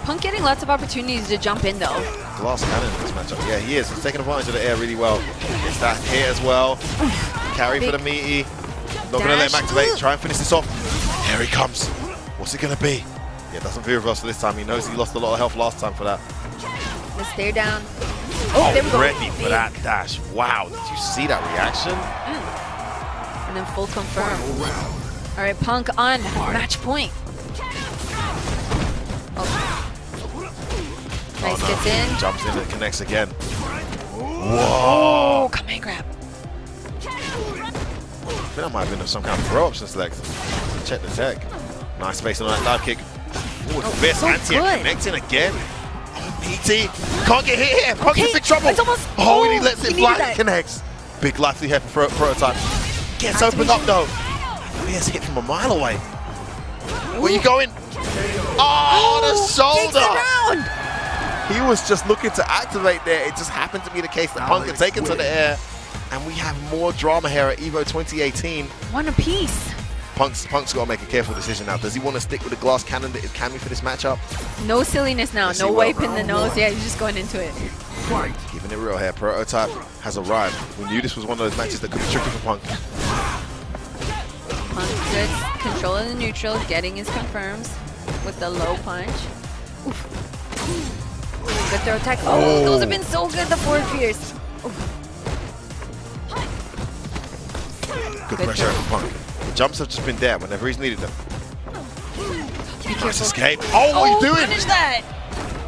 Punk getting lots of opportunities to jump in, though. glass cannon in this matchup. Yeah, he is. He's taking advantage of the air really well. Gets that hit as well. Carry for the meaty. Not going to let him Dash. activate. Try and finish this off. Here he comes. What's it going to be? Yeah, doesn't feel reversal this time. He knows he lost a lot of health last time for that. Let's stare down. Oh, there we go. Ready for Big. that dash. Wow, did you see that reaction? And then full confirm. Final round. All right, Punk on match point. Oh. Nice, Oh, no. gets in. Jumps in and connects again. Oh, come and grab. I think that might have been some kind of throw option select. Check the tech. Nice space on that dive kick. Forward fist, so anti-air good. connecting again. PT can't get hit here. Punk's in Okay, big trouble. it's almost- Oh, and he oh, lets it he fly needed and that. connects. Big lively here for Prototype. Gets opened up though. Fierce hit from a mile away. Where you going? Oh, the Takes shoulder. it round. He was just looking to activate there. It just happened to be the case that Punk had taken to the air. And we have more drama here at EVO 2018. One apiece. Punk's got to make a careful decision now. Does he want to stick with the glass cannon that is Cammy for this matchup? No silliness now. Yes, he No will. wipe in the nose. Yeah, he's just going into it. Fight. Keeping it real here. Prototype has arrived. We knew this was one of those matches that could be tricky for Punk. Punk good. Controlling the neutral. Getting his confirms with the low punch. Oof. Good throw attack. Oh, those have been so good. The forward fierce. Good Good pressure throw. from Punk. The jumps have just been there whenever he's needed them. Be Nice careful. escape. Oh, what are you doing? Punish that.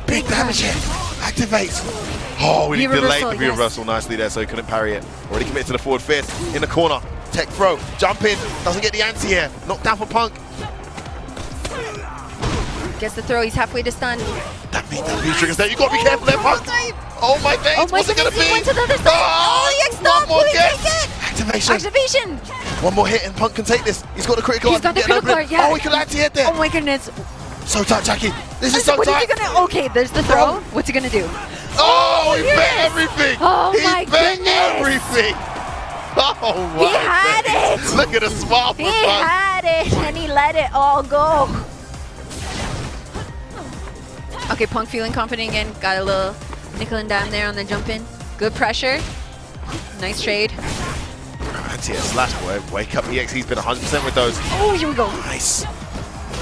Big damage here. Activates. Oh, he delayed reversal, the yes. reversal nicely there so he couldn't parry it. Already committed to the forward fist. In the corner. Tech throw. Jump in. Doesn't get the anti here. Knocked down for Punk. Gets the throw. He's halfway to stun. That V-trigger's there. You got to be careful there, Punk. Oh my days. Oh my What's it going to goodness, be? he went to the other side. Oh, he one stopped. more Will he guess. take it? Activation. Activation. One more hit and Punk can take this. He's got the critical. He's got the Get an critical, opening. yeah. Oh, he can anti-hit there. Oh my goodness. So tight, Jackie. This is so What is tight. he gonna? Okay, there's the throw. What's he gonna do? Oh, he yes. bet everything. Oh he my bet goodness. everything. Oh my He had days. it. Look at the smile He from Punk. had it and he let it all go. Okay, Punk feeling confident again. Got a little nickel and dime there on the jump in. Good pressure. Nice trade. Anti-air slash boy. Wake up EX. He's been 100% with those. Oh, here we go. Nice.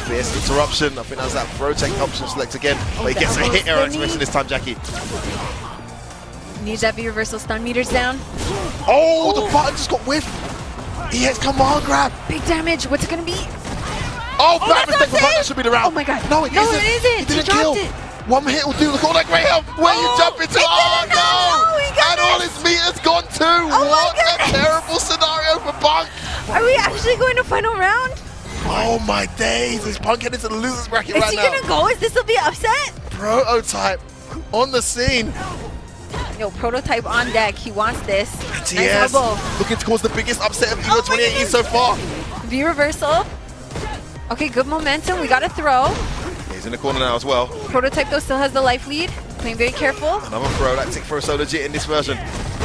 Fierce interruption. I think that was that throw tech option select again. Oh, But he gets a that hit error was the expression knee. this time, Jackie. Needs that V reversal. Stun meters down. Oh, the button just got whiffed. EX command grab. Big damage. What's it gonna be? Oh, bad that's mistake not for Punk. That safe. should be the round. Oh my god. No, it No, isn't. it isn't. He didn't He dropped kill. it. One hit will do. Look at all that great health. Where you Oh, jump into. it Oh, didn't. Oh, he no. got And all it. his meters gone too. my What a goodness. terrible scenario for Punk. Are we actually going to final round? Oh my days. Is Punk heading to the losers bracket Is right he now? gonna go? Is this will be an upset? Prototype on the scene. Yo, Prototype on deck. He wants this. Nice TS elbow. looking to cause the biggest upset of EVO Oh my 2018 goodness. so far. V reversal. Okay, good momentum. We got a throw. He's He's in the corner now as well. Prototype, though, still has the life lead. Playing very careful. Another throw. That tick throw so legit in this version.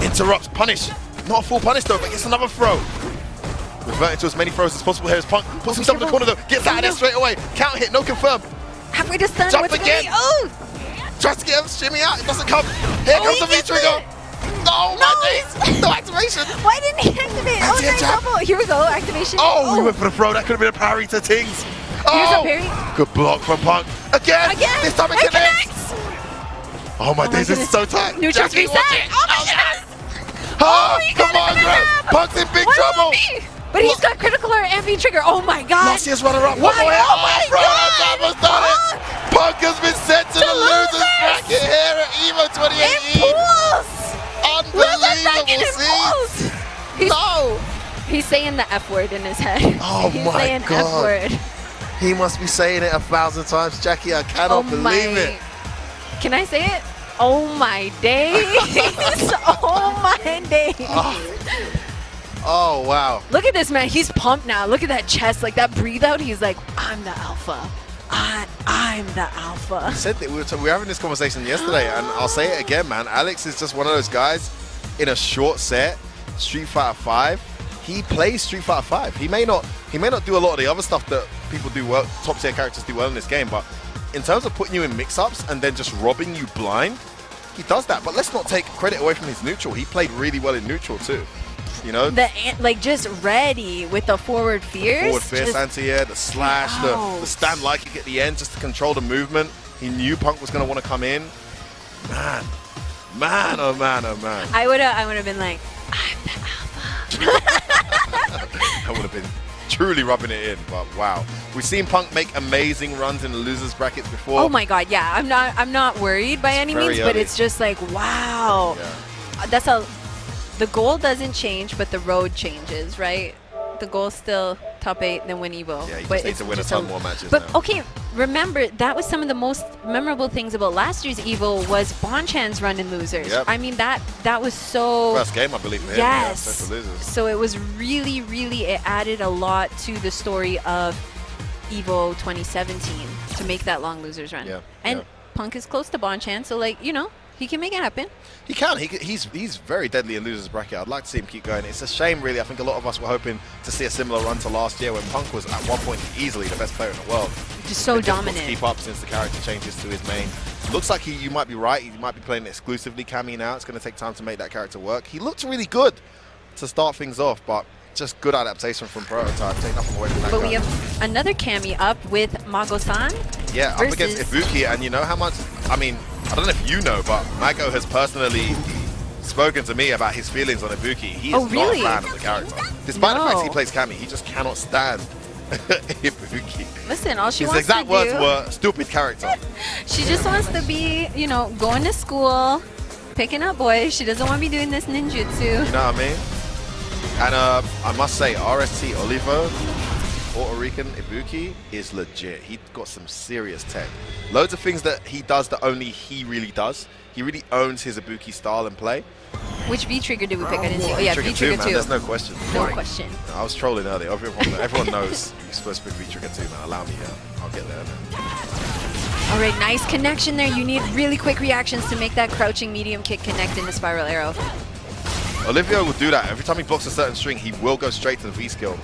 Interrupts, punish. Not a full punish though, but gets another throw. Reverting to as many throws as possible here as Punk puts himself in the corner though. Gets out of there straight away. Count hit, no confirm. Halfway to stun. Jump What's again. Oh! Tries to get him, shimmy out. It doesn't come. Here comes the V-trigger. No, my days. No activation. Why didn't he activate? Oh, nice elbow. Here we go. Activation. Oh, we went for the throw. That could have been a parry to Tings. Here's a Oh, parry. good block from Punk. Again. This time it connects. Oh my days, this is so tight. Neutral Jackie, reset. watch it. Oh my goodness. Oh, he come got on, it. Graham. Punk's in big trouble. But he's got critical alert and V-trigger. Oh my god. Last year's runner-up. Why? One more hit. Oh my god. Almost done it. Punk has been sent to the losers bracket here at EVO 2018. Pools. Unbelievable. See? No. He's saying the F word in his head. Oh he's my saying God. F word. He must be saying it 1,000 times. Jackie, I cannot believe it. Can I say it? Oh my days. Oh my days. Oh, wow. Look at this man. He's pumped now. Look at that chest. Like that breathe out. He's like, I'm the alpha. I'm the alpha. I said that we were having this conversation yesterday, and I'll say it again, man. Alex is just one of those guys in a short set, Street Fighter 5. He plays Street Fighter 5. He may not do a lot of the other stuff that people do well, top tier characters do well in this game, but in terms of putting you in mix-ups and then just robbing you blind, he does that. But let's not take credit away from his neutral. He played really well in neutral too. You know, like just ready with the forward fierce. Forward fierce anti-air, the slash, the stand like kick at the end just to control the movement. He knew Punk was going to want to come in. Man, oh man, oh man. I would have been like, I'm the alpha. I would have been truly rubbing it in, but wow. We've seen Punk make amazing runs in the losers brackets before. Oh my god, yeah. I'm not worried by any means, but it's just like, wow. Yeah. The goal doesn't change, but the road changes, right? The goal's still top 8, then win Evo. Yeah, you but just need to win a ton more matches But now. okay, remember, that was some of the most memorable things about last year's Evo was Bonchan's run in losers. Yep. I mean, that was so... First game, I believe, for him. Yes. Yeah, for losers. So it was really, it added a lot to the story of Evo 2017 to make that long losers run. Yeah. And yeah. Punk is close to Bonchan, so like, you know, he can make it happen. He can. He's very deadly in losers bracket. I'd like to see him keep going. It's a shame, really. I think a lot of us were hoping to see a similar run to last year when Punk was at one point easily the best player in the world. Just so dominant. To keep up since the character changes to his main. Looks like you might be right. He might be playing exclusively Cammy now. It's going to take time to make that character work. He looked really good to start things off, but just good adaptation from Prototype. Take nothing away from that But guy. we have another Cammy up with Mago-san. Yeah, up against Ibuki, and you know how much, I mean, I don't know if you know, but Mago has personally spoken to me about his feelings on Ibuki. He is really? not a fan of the character. Despite the fact No. he plays Cammy, he just cannot stand Ibuki. Listen, all she His wants to exact words do, were, stupid character. she just wants to be, you know, going to school, picking up boys. She doesn't want to be doing this ninjutsu. You know what I mean? And I must say, RST Olivo, Puerto Rican Ibuki, is legit. He got some serious tech. Loads of things that he does that only he really does. He really owns his Ibuki style and play. Which V-trigger did we pick? I didn't see. Oh yeah, V-trigger V-trigger 2, man. 2. There's no question. No question. I was trolling earlier. Everyone knows you're supposed to pick V-trigger 2, man. Allow me here. I'll get there, man. All right, nice connection there. You need really quick reactions to make that crouching medium kick connect in the spiral arrow. Olivia will do that. Every time he blocks a certain string, he will go straight to the V skill.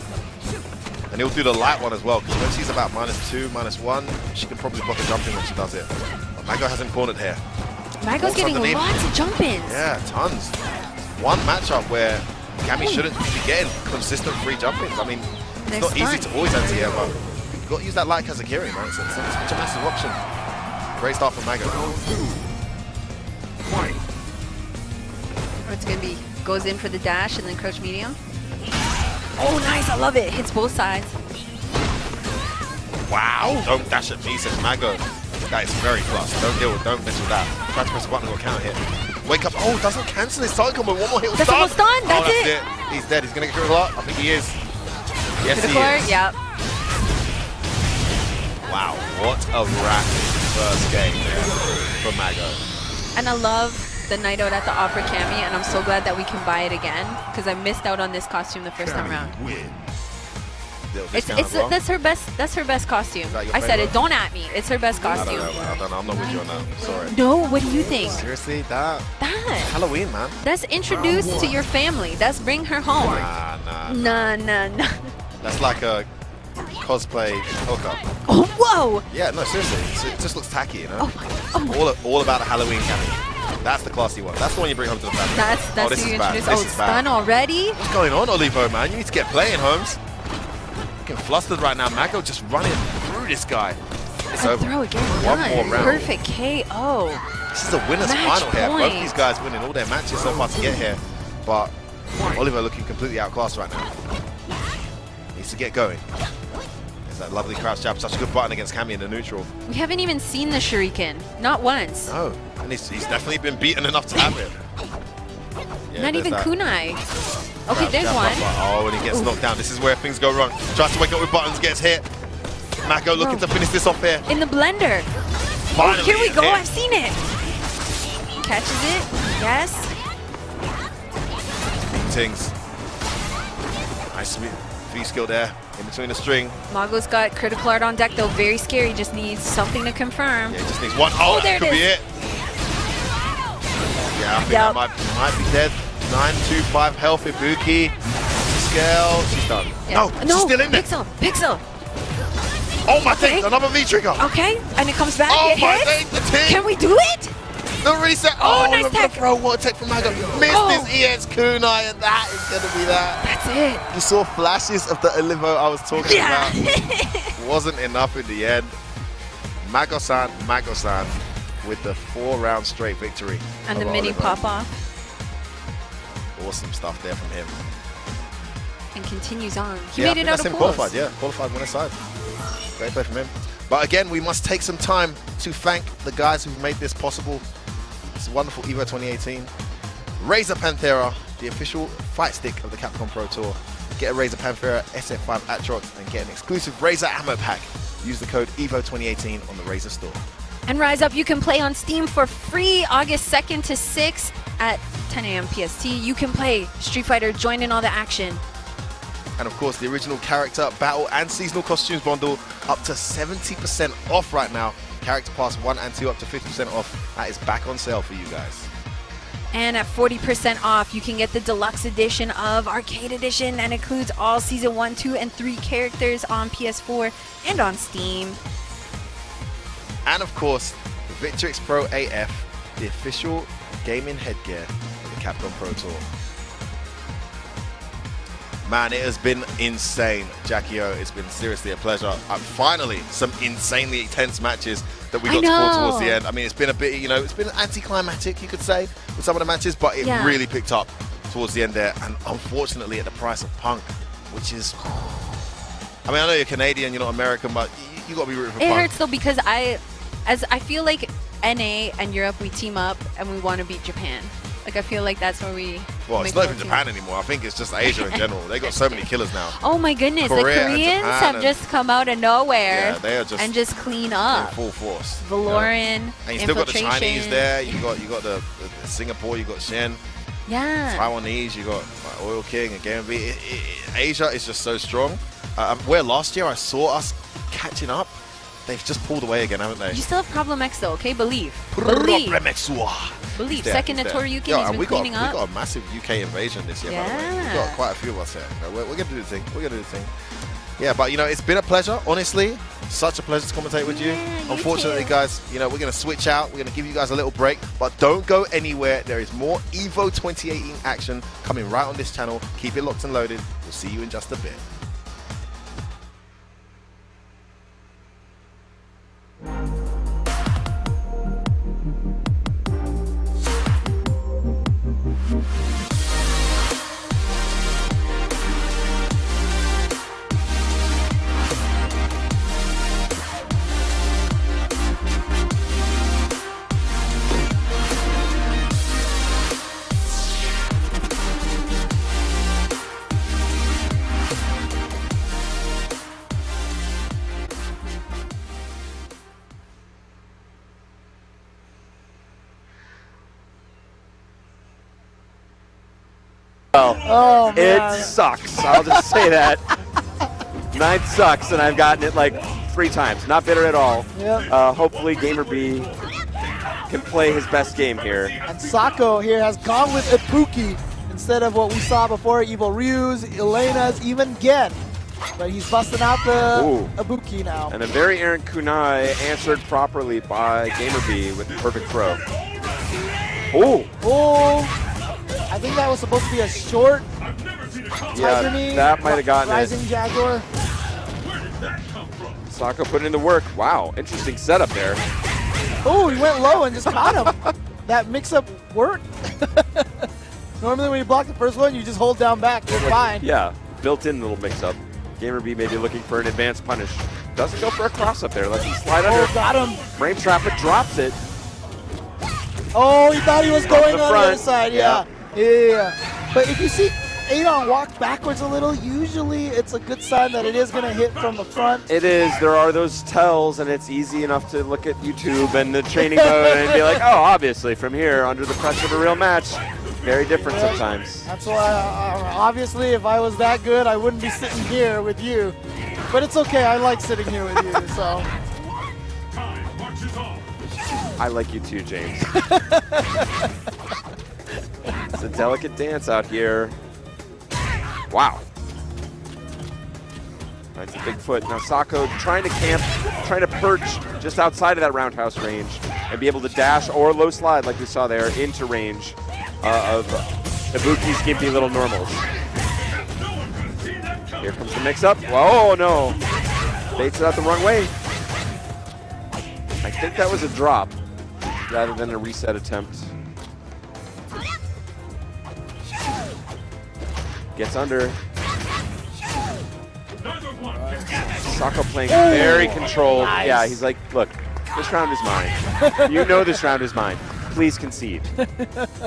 And he'll do the light one as well, because when she's about -2, -1, she can probably block a jump in when she does it. But Mago hasn't cornered here. Mago's getting underneath. lots of jump-ins. Yeah, tons. One matchup where Cammy shouldn't be getting consistent free jump-ins. I mean, it's not easy to always anti-air, but you've got to use that light Kazakiri, man. It's such a massive option. Great start from Mago. It's going to be, goes in for the dash and then crouch medium. Oh, nice. I love it. Hits both sides. Wow. Don't dash at me, says Mago. That is very plus. Don't mess with that. Try to press the button and go counter hit. Wake up. Oh, doesn't cancel his side combo. One more hit will That's stun. almost done. That's That's it. He's dead. He's going to get critical up. I think he is. Yes, To the he core? is. Yep. Wow. What a rapid first game there for Mago. And I love the night out at the Opera Cammy, and I'm so glad that we can buy it again, because I missed out on this costume the first time around. little discount as well. That's her best costume. Is that your I said it. favorite? Don't at me. It's her best I costume. don't know. I'm not with you on that. Sorry. No, what do you think? Seriously, that That. Halloween, man. That's introduced to your family. That's bring her home. Nah. That's like a cosplay hookup. Oh, whoa. Yeah, no, seriously. It just looks tacky, you know? Oh my. All about the Halloween cameo. That's the classy one. That's the one you bring home to the family. That's this who you is bad. introduced. This Oh, is it's bad. done already? What's going on, Olivo, man? You need to get playing, Holmes. Looking flustered right now. Mago just running through this guy. It's over. Throw again. One Done. more round. Perfect KO. This is a winner's Match final here. Both point. these guys winning all their matches so far to get here. But Oliver looking completely outclassed right now. Needs to get going. There's that lovely crouch jab. Such a good button against Cammy in the neutral. We haven't even seen the shuriken. Not once. No. And he's definitely been beaten enough to have it. Yeah, Not there's even that kunai. Okay, crouch there's jab one. buffer. Oh, and he gets knocked down. This is where things go wrong. Tries to wake up with buttons, gets hit. Mako looking to finish this off here. In the blender. Finally, Oh, here we go. hit. I've seen it. Catches it. Yes. Tings. Nice V skill there in between the string. Mago's got critical art on deck though. Very scary. Just needs something to confirm. Yeah, he just needs one. Oh, there that could it be is. it. Yeah, I think that might be dead. 925 health, Ibuki. Scale. She's done. Yeah. No, she's still in there. Pixel. Oh my thing, another V trigger. Okay, and it comes back. Oh it my hits. thing, the ting. Can we do it? The reset. Oh, nice the tech. throw. What a tech from Mago. Missed Oh. his EX kunai, and that is going to be that. That's it. You saw flashes of the Olivo I was talking Yeah. about. Wasn't enough in the end. Mago-san with the 4-round straight victory. And the over mini Olivo. pop off Awesome stuff there from him. and continues on. He Yeah, I made it think out that's of him pools. qualified. Yeah, qualified winner side. Great play from him. But again, we must take some time to thank the guys who've made this possible. This wonderful EVO 2018. Razer Panthera, the official fight stick of the Capcom Pro Tour. Get a Razer Panthera SF5 Atrox and get an exclusive Razer ammo pack. Use the code EVO2018 on the Razer store. And Rise Up, you can play on Steam for free August 2nd to 6th at 10 a.m. PST. You can play Street Fighter, join in all the action. And of course, the original character, battle, and seasonal costumes bundle up to 70% off right now. Character Pass 1 and 2 up to 50% off. That is back on sale for you guys. And at 40% off, you can get the deluxe edition of Arcade Edition and includes all Season 1, 2, and 3 characters on PS4 and on Steam. And of course, the Victrix Pro AF, the official gaming headgear of the Capcom Pro Tour. Man, it has been insane, Jackie O. It's been seriously a pleasure. Finally, some insanely intense matches that we got to call towards the end. I mean, it's been a bit, you know, it's been anticlimactic, you could say, with some of the matches, but it really picked up towards the end there. And unfortunately, at the price of Punk, which is, I mean, I know you're Canadian, you're not American, but you got to be rooting for Punk. It hurts though because I feel like NA and Europe, we team up and we want to beat Japan. Like, I feel like that's where we. Well, it's not even Japan anymmore. I think it's just Asia in general. They got so many killers now. Oh my goodness, Korea the and Koreans Japan have just come out of nowhere Yeah, they are just and just clean in up. full force. Valoran, And you still got the Infiltration. Chinese there. You got the Singapore. You got Shen. Yeah. Taiwanese. You got Oil King and Game V. Asia is just so strong. Where last year I saw us catching up, they've just pulled away again, haven't they? You still have Problem X though, okay? Believe. Believe. He's there, Second he's to there. Toryuki, Yeah, he's and been cleaning up. We got a massive UK invasion this year, by the way. We've got quite a few of us here. We're going to do the thing. We're going to do the thing. Yeah, but, you know, it's been a pleasure, honestly. Such a pleasure to commentate with you. you Unfortunately, too. guys, you know, we're going to switch out. We're going to give you guys a little break, but don't go anywhere. There is more EVO 2018 action coming right on this channel. Keep it locked and loaded. We'll see you in just a bit. It sucks. I'll just say that. Ninth sucks, and I've gotten it like 3 times. Not bitter at all. Yep. Hopefully Gamer B can play his best game here. And Sako here has gone with Ibuki instead of what we saw before, Evil Ryu's, Elena's, even Gen. But he's busting out the Ooh. Ibuki now. And a very errant kunai answered properly by Gamer B with the perfect throw. Ooh. Oh, I think that was supposed to be a short Yeah, Tiger knee. that might have gotten Rising it. Jaguar. Sako putting in the work. Wow, interesting setup there. Oh, he went low and just caught him. That mix-up worked. Normally when you block the first one, you just hold down back. You're fine. Yeah, built-in little mix-up. Gamer B may be looking for an advanced punish. Doesn't go for a cross up there. Lets him slide under. Oh, got him. Frame trap it, drops it. Oh, he thought he was going the on the front. other side. Yeah. But if you see Adon walk backwards a little, usually it's a good sign that it is going to hit from the front. It is. There are those tells, and it's easy enough to look at YouTube and the training mode and be like, oh, obviously from here, under the pressure of a real match, very different sometimes. That's why, obviously, if I was that good, I wouldn't be sitting here with you. But it's okay. I like sitting here with you, so. I like you too, James. It's a delicate dance out here. Wow. That's a big foot. Now Sako trying to camp, trying to perch just outside of that roundhouse range and be able to dash or low slide like we saw there into range of Ibuki's gimpy little normals. Here comes the mix-up. Whoa, no. Baits it out the wrong way. I think that was a drop rather than a reset attempt. Gets under. Sako playing very controlled. Nice. Yeah, he's like, look, this round is mine. You know this round is mine. Please concede.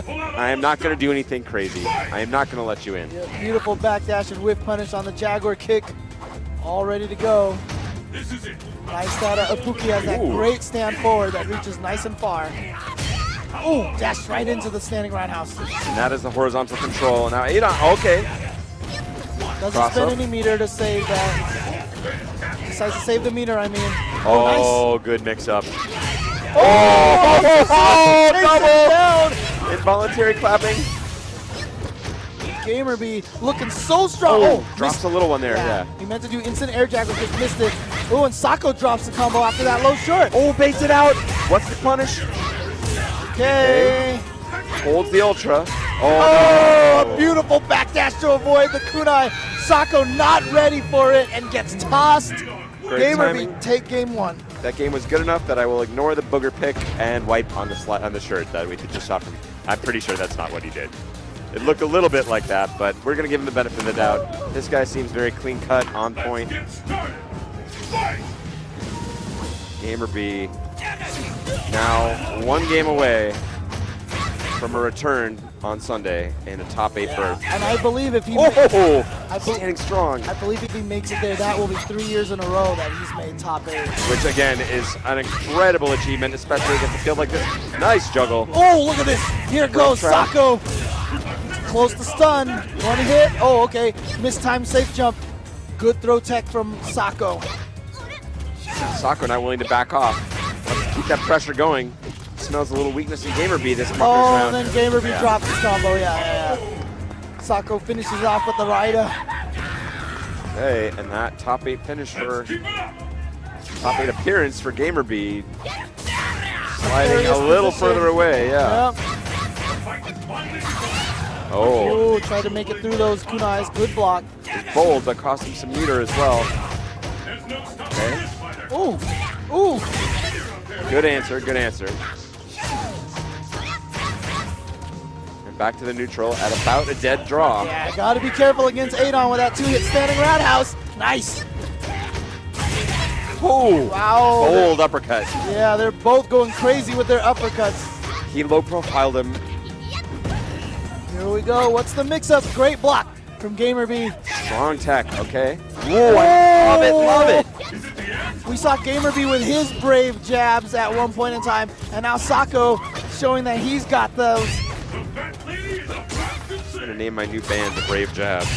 I am not going to do anything crazy. I am not going to let you in. Yeah, beautiful backdash and whip punish on the Jaguar kick. All ready to go. Nice that Ibuki has that great stand forward that reaches nice and far. Oh, dashed right into the standing roundhouse. And that is the horizontal control. Now Adon, okay. Doesn't Cross spend up. any meter to save that. Decides to save the meter, I mean. Oh, good mix-up. Oh, double! Involuntary clapping. Gamer B looking so strong. Oh, drops missed. a little one there, yeah. He meant to do instant air jack, but just missed it. Oh, and Sako drops the combo after that low short. Oh, baits it out. What's the punish? Okay. Holds the ultra. Oh, No. a beautiful backdash to avoid the kunai. Sako not ready for it and gets tossed. Great Gamer B timing. take game one. That game was good enough that I will ignore the booger pick and wipe on the shirt that we just saw from. I'm pretty sure that's not what he did. It looked a little bit like that, but we're going to give him the benefit of the doubt. This guy seems very clean cut, on point. Gamer B now 1 game away from a return on Sunday in a top 8 berth. And I believe if he Standing strong. I believe if he makes it there, that will be 3 years in a row that he's made top 8. Which again is an incredible achievement, especially against a field like this. Nice juggle. Oh, look at this. Here goes trap. Sako. Close to stun. One hit. Oh, okay. Mistimed safe jump. Good throw tech from Sako. Sako not willing to back off. Wants to keep that pressure going. Smells a little weakness in Gamer B this Oh, round. and then Gamer B drops his combo. Yeah. Sako finishes off with the rider. Okay, and that top 8 finish for top 8 appearance for Gamer B. Sliding a little further away, yeah. Yep. Oh, Ooh, tried to make it through those kunais. Good block. bold, but cost him some meter as well. Okay, Ooh. Ooh. good answer, good answer. And back to the neutral at about a dead draw. Yeah, gotta be careful against Adon with that 2-hit standing roundhouse. Nice. Ooh, Wow. bold uppercut. Yeah, they're both going crazy with their uppercuts. He low profiled him. Here we go. What's the mix-up? Great block from Gamer B. Strong tech, okay. Whoa, I love it. We saw Gamer B with his brave jabs at one point in time, and now Sako showing that he's got those. I'm gonna name my new band the Brave Jabs.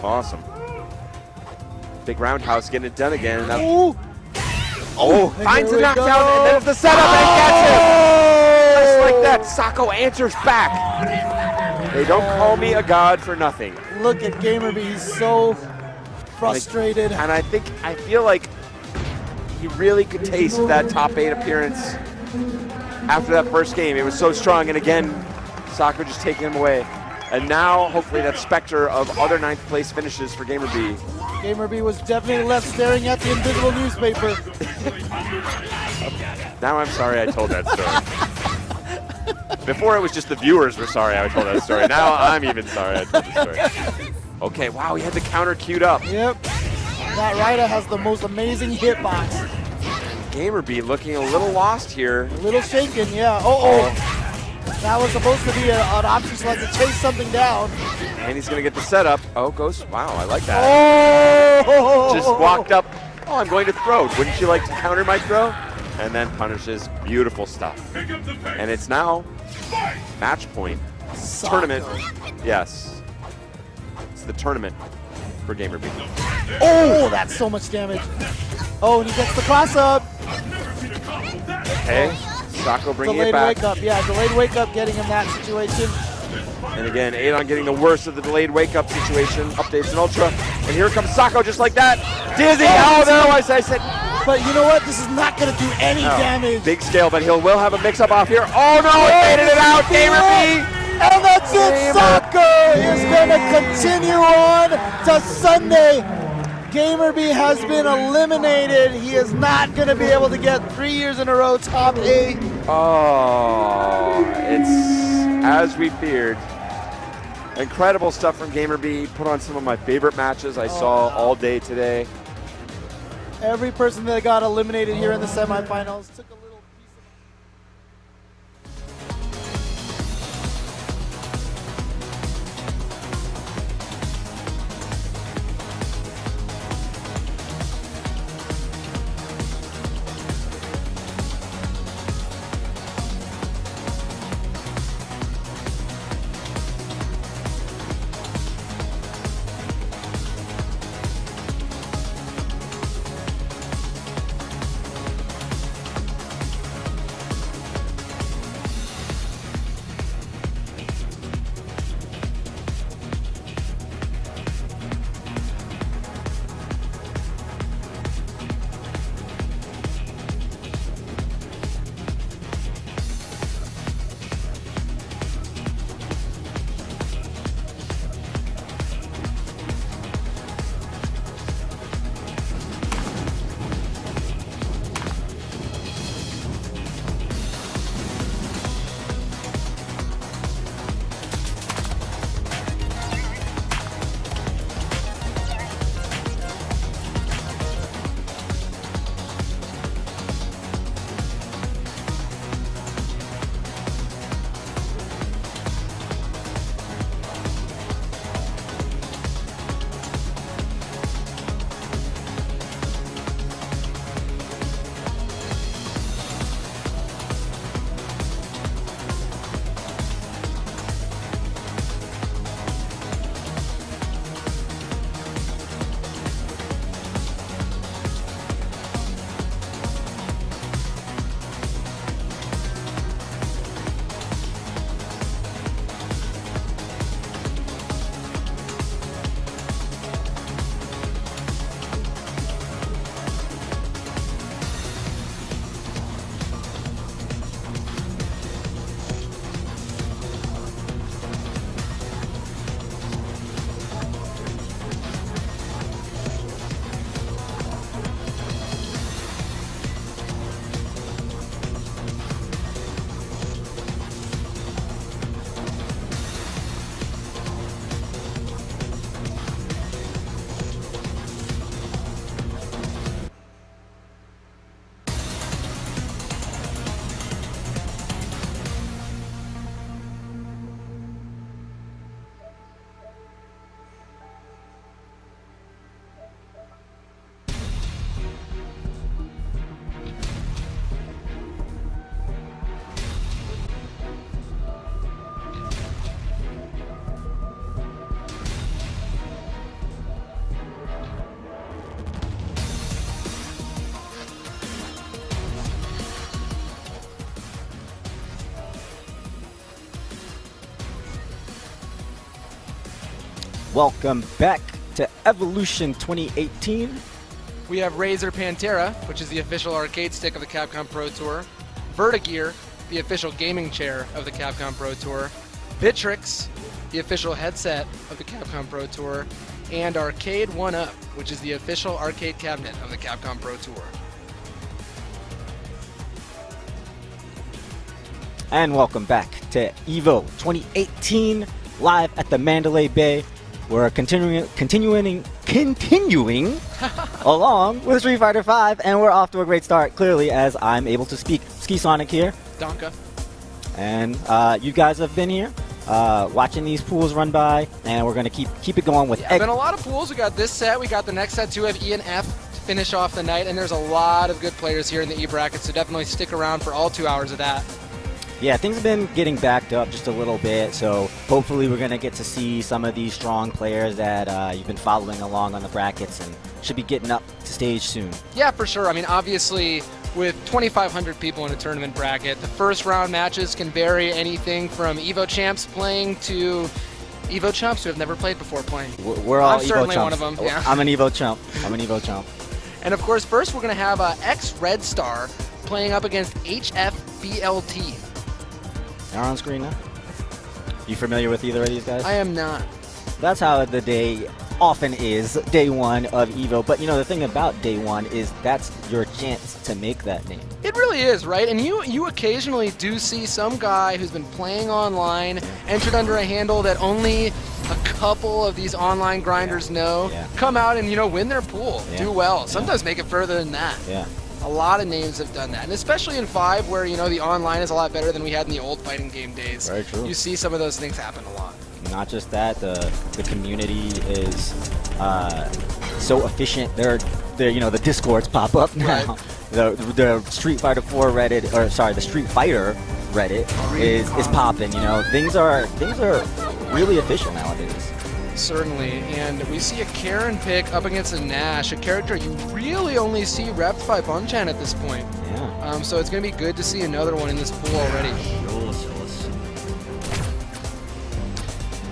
Awesome. Big roundhouse getting it done again. Now, Ooh. oh, And finds here the we knockdown, go. and there's the setup, and it gets him! Just like that, Sako answers back. They don't call me a god for nothing. Look at Gamerby. He's so frustrated. And I feel like he really could taste that top 8 appearance after that first game. It was so strong, and again, Sako just taking him away. And now, hopefully, that specter of other 9th place finishes for GamerB. Gamerby was definitely left staring at the invisible newspaper. Now I'm sorry I told that story. Before it was just the viewers were sorry I told that story. Now I'm even sorry I told the story. Okay, wow, he had the counter queued up. Yep. That Ryder has the most amazing hitbox. GamerB looking a little lost here. A little shaken, yeah. Oh. That was supposed to be an option select to chase something down. And he's going to get the setup. Oh, goes, wow, I like that. Oh! Just walked up. Oh, I'm going to throw. Wouldn't you like to counter my throw? And then punishes. Beautiful stuff. And it's now match point. Tournament. Yes. It's the tournament for GamerB. Oh, that's so much damage. Oh, and he gets the cross up. Okay. Sako bringing Delayed it back. wake up. Yeah, delayed wake up getting him that situation. And again, Adon getting the worst of the delayed wake up situation. Updates in Ultra. And here comes Sako just like that. Dizzy. Oh, no, I said. But you know what? This is not going to do any damage. Big scale, but will have a mix-up off here. Oh, no, it faded it out. GamerB. And that's it. Sako is going to continue on to Sunday. GamerB has been eliminated. He is not going to be able to get 3 years in a row top 8. Oh, it's as we feared. Incredible stuff from GamerB. Put on some of my favorite matches I saw all day today. Every person that got eliminated here in the semifinals took a little piece of welcome back to Evolution 2018. We have Razer Pantera, which is the official arcade stick of the Capcom Pro Tour, Vertigear, the official gaming chair of the Capcom Pro Tour, Bitrix, the official headset of the Capcom Pro Tour, and Arcade 1-Up, which is the official arcade cabinet of the Capcom Pro Tour. And welcome back to EVO 2018, live at the Mandalay Bay. We're continuing along with Street Fighter V, and we're off to a great start, clearly, as I'm able to speak. Ski Sonic here. Donka. And you guys have been here, watching these pools run by, and we're going to keep it going with... Yeah, been a lot of pools. We got this set. We got the next set, too, of E and F to finish off the night, and there's a lot of good players here in the E bracket, so definitely stick around for all 2 hours of that. Yeah, things have been getting backed up just a little bit, so hopefully we're going to get to see some of these strong players that you've been following along on the brackets and should be getting up to stage soon. Yeah, for sure. I mean, obviously, with 2,500 people in a tournament bracket, the first round matches can vary anything from EVO champs playing to EVO chumps who have never played before playing. We're all I'm EVO certainly chumps. one of them, yeah. I'm an EVO chump. I'm an EVO chump. And of course, first we're going to have X-Red Star playing up against HFBLT. They're on screen now. You familiar with either of these guys? I am not. That's how the day often is, day one of EVO. But you know, the thing about day one is that's your chance to make that name. It really is, right? And you occasionally do see some guy who's been playing online, entered under a handle that only a couple of these online grinders know, come out and, you know, win their pool, do well. Sometimes make it further than that. Yeah. A lot of names have done that, and especially in 5, where, you know, the online is a lot better than we had in the old fighting game days. Very true. You see some of those things happen a lot. Not just that, the community is so efficient. They're you know, the Discords pop up now. Right. The Street Fighter 4 Reddit, or sorry, the Street Fighter Reddit is popping. You know, things are really efficient nowadays. Certainly, and we see a Karen pick up against a Nash, a character you really only see repped by Bunchan at this point. Yeah. So it's going to be good to see another one in this pool already.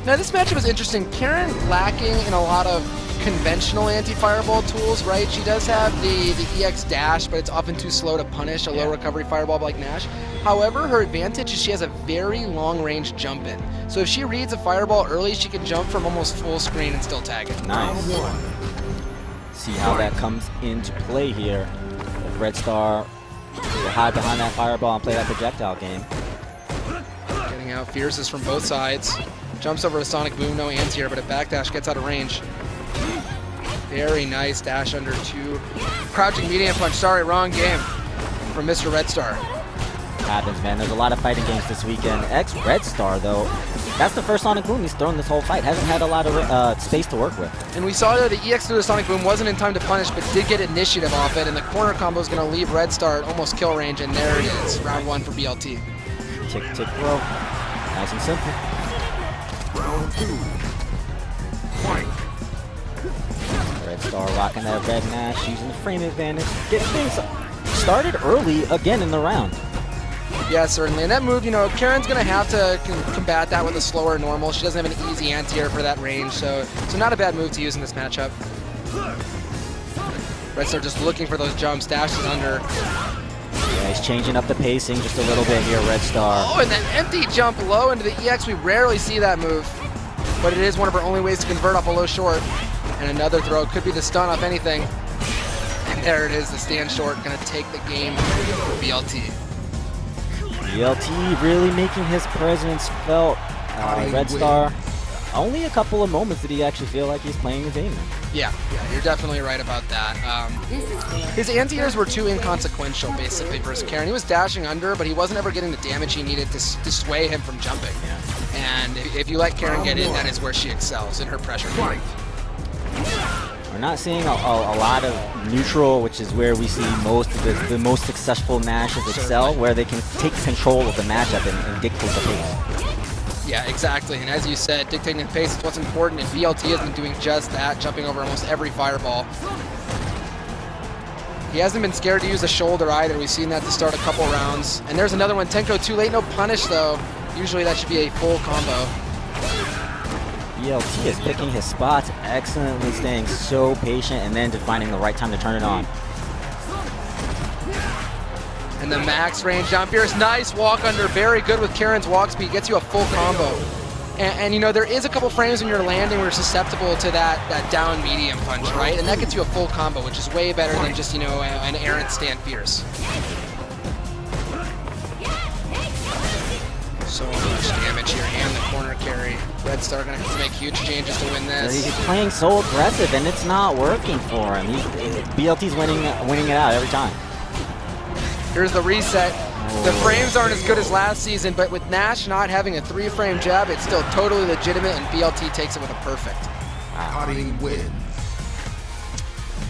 Now this matchup is interesting. Karen lacking in a lot of conventional anti-fireball tools, right? She does have the EX dash, but it's often too slow to punish a low recovery fireball like Nash. However, her advantage is she has a very long-range jump in. So if she reads a fireball early, she can jump from almost full screen and still tag it. Nice. See how that comes into play here. If Red Star will hide behind that fireball and play that projectile game. Getting out fierces from both sides. Jumps over a Sonic Boom, no anti-air, but a backdash gets out of range. Very nice dash under 2. Crouching medium punch, sorry, wrong game from Mr. Red Star. Happens, man. There's a lot of fighting games this weekend. Red Star, though, that's the first Sonic Boom he's thrown this whole fight. Hasn't had a lot of space to work with. And we saw that the EX through the Sonic Boom wasn't in time to punish, but did get initiative off it, and the corner combo is going to leave Red Star at almost kill range, and there it is, round 1 for BLT. Tick, tick, bro. Nice and simple. Round 2. Fight. Red Star rocking that red Nash, using the frame advantage. Getting things started early again in the round. Yeah, certainly. And that move, you know, Karen's going to have to combat that with a slower normal. She doesn't have an easy anti-air for that range, so not a bad move to use in this matchup. Red Star just looking for those jumps, dashes under. Yeah, he's changing up the pacing just a little bit here, Red Star. Oh, and that empty jump low into the EX, we rarely see that move. But it is one of her only ways to convert off a low short. And another throw, could be the stun off anything. And there it is, the stand short, going to take the game for BLT. BLT really making his presence felt. Red Star, only a couple of moments did he actually feel like he's playing his aim. Yeah, you're definitely right about that. His anti-airs were too inconsequential, basically, versus Karen. He was dashing under, but he wasn't ever getting the damage he needed to sway him from jumping. Yeah. And if you let Karen get in, that is where she excels, in her pressure. We're not seeing a lot of neutral, which is where we see most of the most successful Nashes excel, where they can take control of the matchup and dictate the pace. Yeah, exactly. And as you said, dictating the pace is what's important, and BLT has been doing just that, jumping over almost every fireball. He hasn't been scared to use the shoulder either. We've seen that to start a couple rounds. And there's another one. Tenko too late, no punish though. Usually that should be a full combo. BLT is picking his spots excellently, staying so patient, and then finding the right time to turn it on. And the max range down Fierce. Nice walk under. Very good with Karen's walk speed. Gets you a full combo. And you know, there is a couple frames when you're landing where you're susceptible to that down medium punch, right? And that gets you a full combo, which is way better than just, you know, an errant stand Fierce. So much damage here, and the corner carry. Red Star gonna have to make huge changes to win this. He's playing so aggressive, and it's not working for him. BLT's winning it out every time. Here's the reset. The frames aren't as good as last season, but with Nash not having a 3-frame jab, it's still totally legitimate, and BLT takes it with a perfect. Cutting wins.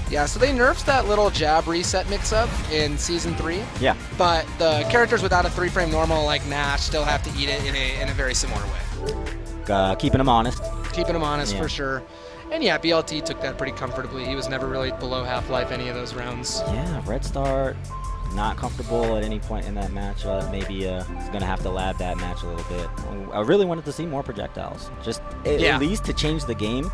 Yeah, so they nerfed that little jab reset mix-up in Season 3. Yeah. But the characters without a 3-frame normal like Nash still have to eat it in a very similar way. Keeping him honest. Keeping him honest, for sure. And yeah, BLT took that pretty comfortably. He was never really below half-life any of those rounds. Yeah, Red Star not comfortable at any point in that matchup. Maybe he's going to have to lab that match a little bit. I really wanted to see more projectiles, just at least to change the game,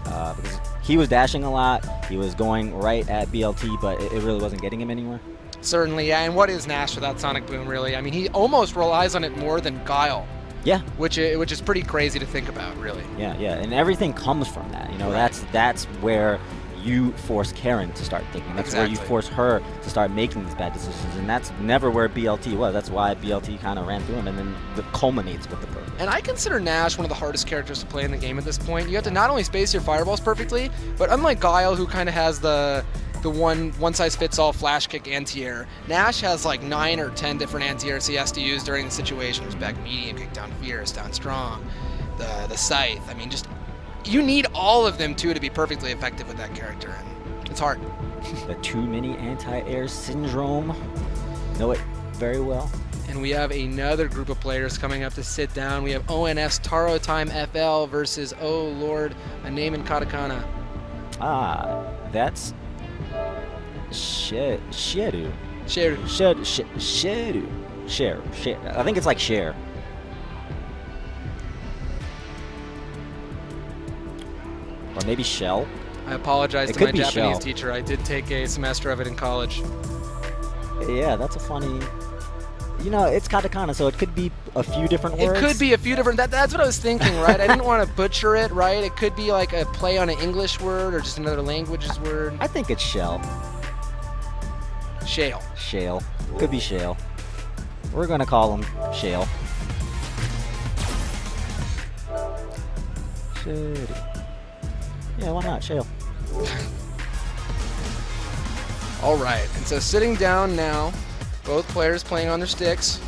because he was dashing a lot. He was going right at BLT, but it really wasn't getting him anywhere. Certainly, yeah. And what is Nash without Sonic Boom, really? I mean, he almost relies on it more than Guile. Yeah. Which is pretty crazy to think about, really. Yeah, yeah. And everything comes from that. You know, that's where you force Karen to start thinking. That's where you force her to start making these bad decisions, and that's never where BLT was. That's why BLT kind of ran through him, and then it culminates with the perfect. And I consider Nash one of the hardest characters to play in the game at this point. You have to not only space your fireballs perfectly, but unlike Guile, who kind of has the one-size-fits-all flash kick anti-air, Nash has like 9 or 10 different anti-airs he has to use during the situation. There's back medium, kick down fierce, down strong, the scythe. I mean, just you need all of them too to be perfectly effective with that character, and it's hard. The too many anti-air syndrome. Know it very well. And we have another group of players coming up to sit down. We have ONS Taro Time FL versus, oh lord, a name in katakana. That's Sheru. Sheru. Sheru. I think it's like share. Or maybe Shell. I apologize It to could my be Japanese Shell. teacher. I did take a semester of it in college. Yeah, that's a funny. You know, it's katakana, so it could be a few different words. It could be a few different. That's what I was thinking, right? I didn't want to butcher it, right? It could be like a play on an English word or just another language's word. I think it's Shell. Shale. Shale. Could be Shale. We're gonna call him Shale. Shale. Yeah, why not? Shale. All right, and so sitting down now, both players playing on their sticks.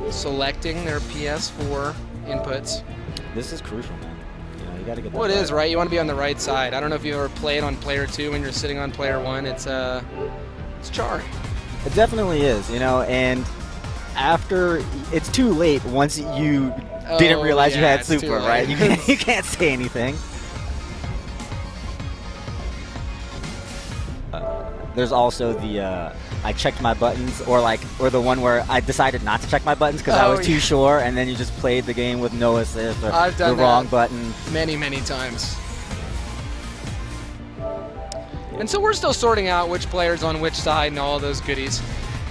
Selecting their PS4 inputs. This is crucial, man. You know, you gotta get that Well, it right. is, right? You want to be on the right side. I don't know if you ever played on player 2 when you're sitting on player 1. It's jarring. It definitely is, you know, and after it's too late once you didn't realize you had it's too super, late. right? You can't say anything. There's also the I checked my buttons, or the one where I decided not to check my buttons because I was too sure, and then you just played the game with no assist or I've done the wrong that button. many, many times. And so we're still sorting out which player's on which side and all of those goodies.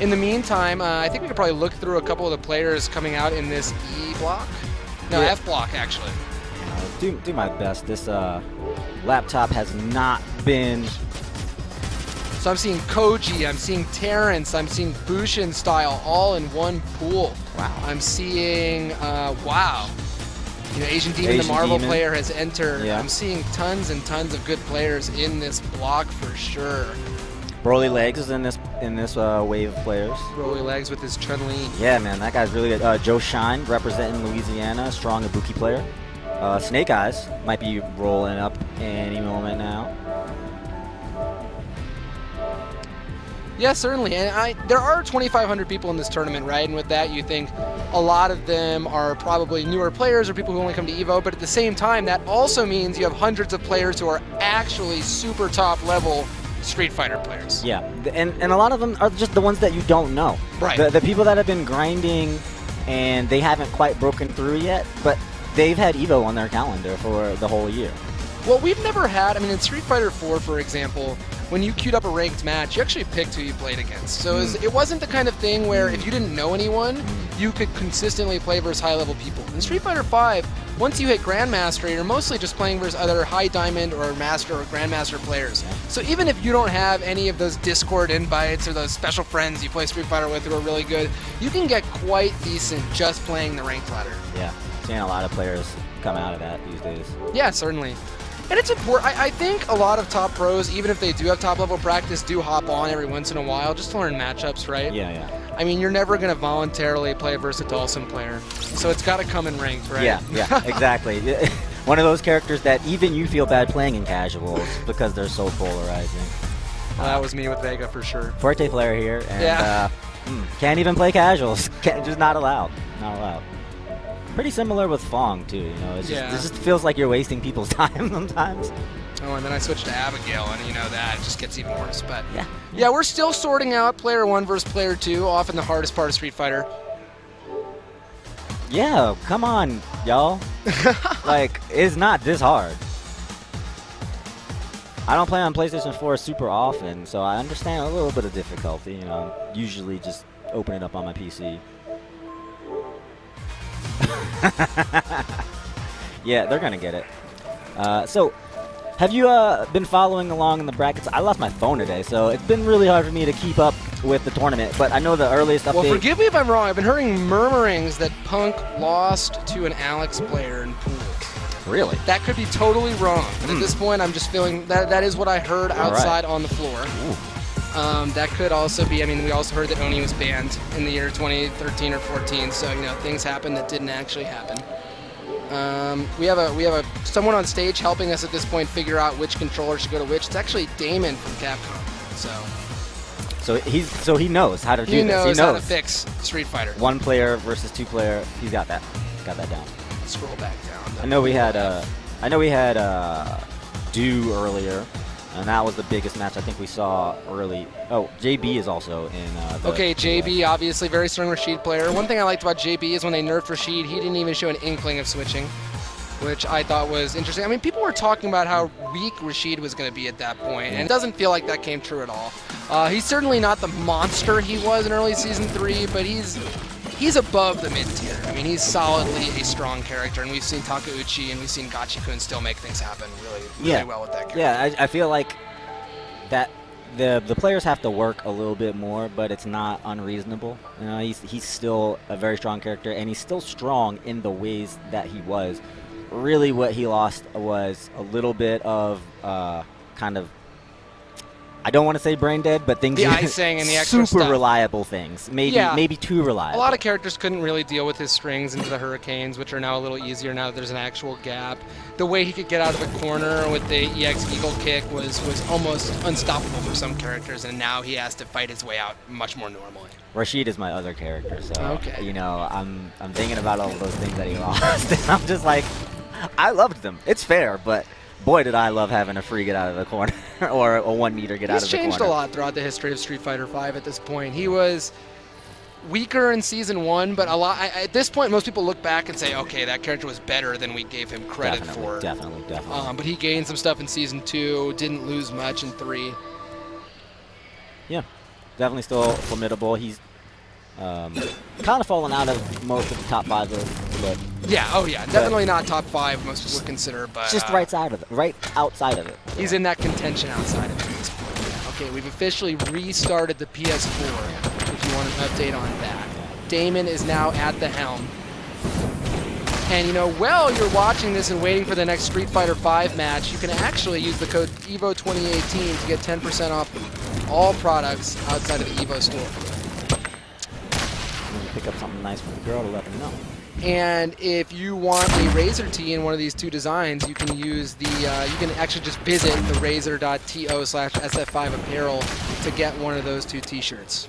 In the meantime, I think we could probably look through a couple of the players coming out in this E block. No, Yeah. F block, actually. Do my best. This laptop has not been. So I'm seeing Koji, I'm seeing Terrence, I'm seeing Bushin style all in one pool. Wow. I'm seeing, wow. You know, Asian Demon, the Asian Marvel Demon. player, has entered. Yeah. I'm seeing tons and tons of good players in this block for sure. Broly Legs is in this wave of players. Broly Legs with his Chun-Li. Yeah, man, that guy's really good. Joe Shine representing Louisiana, strong Ibuki player. Snake Eyes might be rolling up any moment now. Yeah, certainly. And there are 2,500 people in this tournament, right? And with that, you think a lot of them are probably newer players or people who only come to EVO. But at the same time, that also means you have hundreds of players who are actually super top level Street Fighter players. Yeah, and a lot of them are just the ones that you don't know. Right. The people that have been grinding and they haven't quite broken through yet, but they've had Evo on their calendar for the whole year. Well, we've never had, I mean, in Street Fighter 4, for example, when you queued up a ranked match, you actually picked who you played against. So it wasn't the kind of thing where if you didn't know anyone, you could consistently play versus high-level people. In Street Fighter 5, once you hit Grandmaster, you're mostly just playing versus other high diamond or master or grandmaster players. So even if you don't have any of those Discord invites or those special friends you play Street Fighter with who are really good, you can get quite decent just playing the ranked ladder. Yeah, seeing a lot of players come out of that these days. Yeah, certainly. And it's important. I think a lot of top pros, even if they do have top-level practice, do hop on every once in a while just to learn matchups, right? Yeah. I mean, you're never going to voluntarily play versus a Dawson player, so it's got to come in ranked, right? Yeah, exactly. One of those characters that even you feel bad playing in casuals because they're so polarizing. Well, that was me with Vega for sure. Forte player here, and can't even play casuals. Just not allowed. Not allowed. Pretty similar with Fong too, you know. It just feels like you're wasting people's time sometimes. Oh, and then I switched to Abigail, and you know that it just gets even worse. But yeah, we're still sorting out player 1 versus player 2, often the hardest part of Street Fighter. Yeah, come on, y'all. Like, it's not this hard. I don't play on PlayStation 4 super often, so I understand a little bit of difficulty. You know, usually just open it up on my PC. Yeah, they're gonna get it. So, have you been following along in the brackets? I lost my phone today, so it's been really hard for me to keep up with the tournament. But I know the earliest update. Well, forgive me if I'm wrong. I've been hearing murmurings that Punk lost to an Alex player in pools. Really? That could be totally wrong. But at this point, I'm just feeling that is what I heard outside on the floor. That could also be, I mean, we also heard that Oni was banned in the year 2013 or 14, so, you know, things happened that didn't actually happen. We have someone on stage helping us at this point figure out which controller should go to which. It's actually Damon from Capcom. So he knows how to do this. He knows how to fix Street Fighter. 1 player versus 2 player. He's got that. Got that down. Scroll back down. I know we had Do earlier, and that was the biggest match I think we saw early. Oh, JB is also in. Okay, JB, obviously very strong Rashid player. One thing I liked about JB is when they nerfed Rashid, he didn't even show an inkling of switching, which I thought was interesting. I mean, people were talking about how weak Rashid was going to be at that point, and it doesn't feel like that came true at all. He's certainly not the monster he was in early Season 3, but he's above the mid-tier. I mean, he's solidly a strong character, and we've seen Takeuchi and we've seen Gachi-kun still make things happen really well with that character. Yeah, I feel like that the players have to work a little bit more, but it's not unreasonable. You know, he's still a very strong character, and he's still strong in the ways that he was. Really what he lost was a little bit of kind of, I don't want to say brain dead, but things the icing and the extra super stuff. Reliable things. Maybe too reliable. A lot of characters couldn't really deal with his strings into the hurricanes, which are now a little easier now that there's an actual gap. The way he could get out of the corner with the EX Eagle kick was almost unstoppable for some characters, and now he has to fight his way out much more normally. Rashid is my other character, so okay. You know, I'm thinking about all of those things that he lost, and I'm just like, I loved them. It's fair, but boy, did I love having a free get out of the corner or a 1 meter get out of the corner. He's changed a lot throughout the history of Street Fighter V at this point. He was weaker in Season 1, but at this point, most people look back and say, okay, that character was better than we gave him credit for. Definitely. But he gained some stuff in Season 2, didn't lose much in 3. Yeah, definitely still formidable. He's kind of fallen out of most of the top 5 lists, but definitely not top 5. Most people would consider, but just right outside of it. He's in that contention outside of it at this point. Yeah. Okay, we've officially restarted the PS4. If you want an update on that, Damon is now at the helm. And you know, while you're watching this and waiting for the next Street Fighter V match, you can actually use the code EVO2018 to get 10% off all products outside of the EVO store. Pick up something nice for the girl to let them know. And if you want a Razer tee in one of these 2 designs, you can use the, you can actually just visit the razer.to/SF5 apparel to get one of those 2 t-shirts.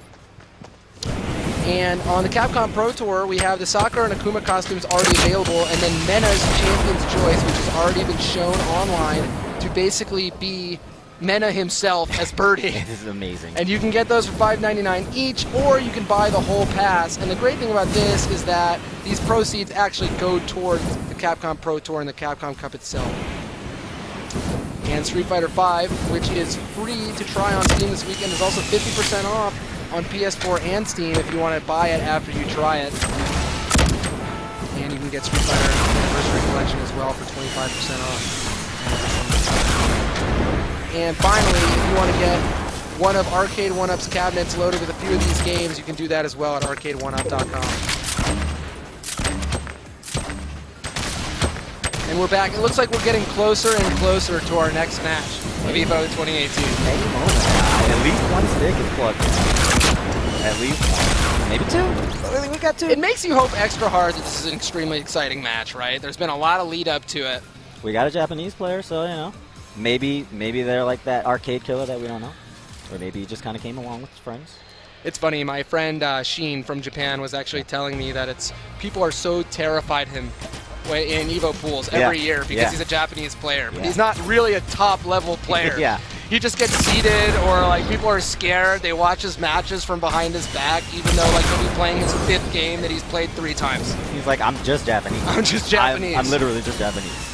And on the Capcom Pro Tour, we have the Sakura and Akuma costumes already available, and then Mena's Champion's Choice, which has already been shown online to basically be Mena himself as Birdie. This is amazing. And you can get those for $5.99 each, or you can buy the whole pass. And the great thing about this is that these proceeds actually go towards the Capcom Pro Tour and the Capcom Cup itself. And Street Fighter V, which is free to try on Steam this weekend, is also 50% off on PS4 and Steam if you want to buy it after you try it. And you can get Street Fighter Anniversary Collection as well for 25% off. And finally, if you want to get one of Arcade 1UP's cabinets loaded with a few of these games, you can do that as well at arcade1up.com. And we're back. It looks like we're getting closer and closer to our next match of EVO 2018. Any moment now. At least one stick is plugged in. At least one. Maybe two. We got two. It makes you hope extra hard that this is an extremely exciting match, right? There's been a lot of lead up to it. We got a Japanese player, so, you know. Maybe they're like that arcade killer that we don't know. Or maybe he just kind of came along with his friends. It's funny, my friend Sheen from Japan was actually telling me that people are so terrified him in EVO pools every year because he's a Japanese player, but he's not really a top-level player. He just gets seated, or like people are scared. They watch his matches from behind his back, even though like he'll be playing his 5th game that he's played 3 times. He's like, I'm just Japanese. I'm just Japanese. I'm literally just Japanese.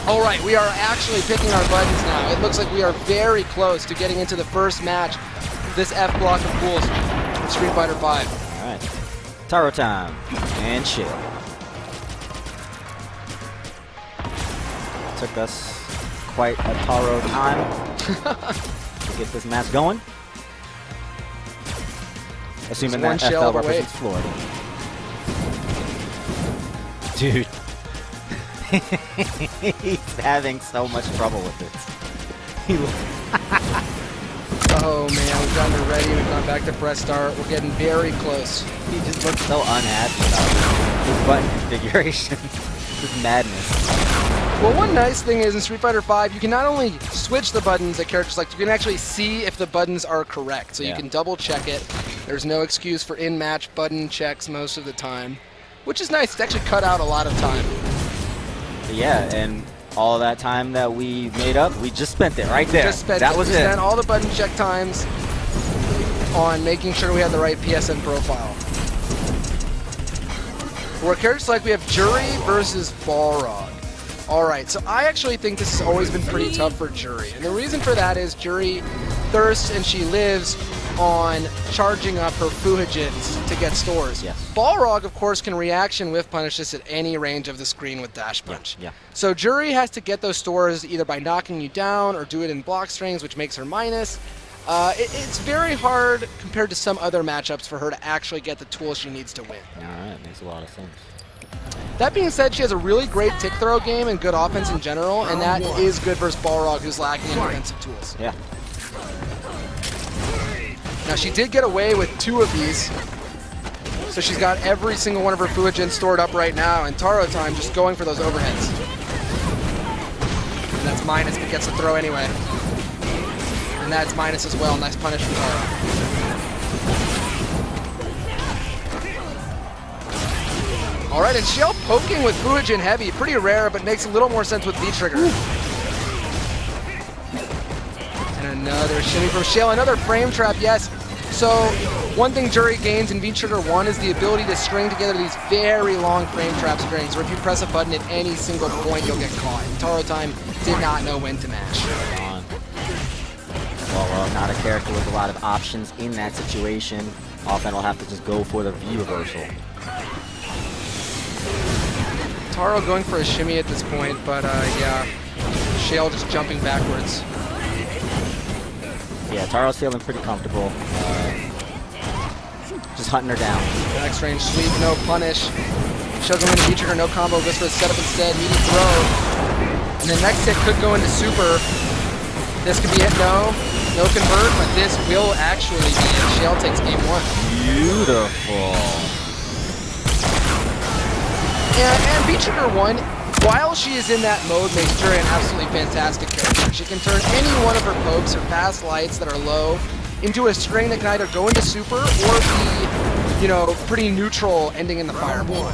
All right, we are actually picking our buttons now. It looks like we are very close to getting into the first match of this F block of pools of Street Fighter V. All right, Taro time and chill. Took us quite a Taro time to get this match going. Assuming that FL represents Florida. Dude. He's having so much trouble with this. Oh man, we've gotten her ready, we've gone back to press start, we're getting very close. He just looks so unhappy about his button configuration. This is madness. Well, one nice thing is in Street Fighter V, you can not only switch the buttons that characters select, you can actually see if the buttons are correct. So you can double check it. There's no excuse for in-match button checks most of the time, which is nice. It's actually cut out a lot of time. Yeah, and all of that time that we made up, we just spent it right there. That was it. We spent all the button check times on making sure we had the right PSN profile. For character select, we have Jury versus Balrog. Alright, so I actually think this has always been pretty tough for Jury. And the reason for that is Jury thirsts and she lives on charging up her Fuhijins to get stores. Yes. Balrog, of course, can reaction whiff punish this at any range of the screen with dash punch. Yeah. So Jury has to get those stores either by knocking you down or do it in block strings, which makes her minus. It's very hard compared to some other matchups for her to actually get the tools she needs to win. Alright, makes a lot of sense. That being said, she has a really great tick throw game and good offense in general, and that is good versus Balrog, who's lacking in defensive tools. Yeah. Now, she did get away with 2 of these, so she's got every single one of her Fuhijin stored up right now, and Taro time just going for those overheads. And that's minus, but gets the throw anyway. And that's minus as well. Nice punish from Taro. All right, and Shell poking with Fuhijin heavy, pretty rare, but makes a little more sense with V-Trigger. And another shimmy from Shell, another frame trap, yes. So one thing Jury gains in V-Trigger 1 is the ability to string together these very long frame trap strings, where if you press a button at any single point, you'll get caught. And Taro time did not know when to mash. Well, not a character with a lot of options in that situation. Often will have to just go for the V reversal. Taro going for a shimmy at this point, but yeah, Shale just jumping backwards. Yeah, Taro's feeling pretty comfortable. Just hunting her down. Next range sweep, no punish. Shale going into V-Trigger, no combo, goes for the setup instead, meaty throw. And the next hit could go into super. This could be it, no convert, but this will actually be it. Shale takes game 1. Beautiful. And V-Trigger 1, while she is in that mode, makes her an absolutely fantastic character. She can turn any one of her pokes or fast lights that are low into a string that can either go into super or be, you know, pretty neutral, ending in the fireball.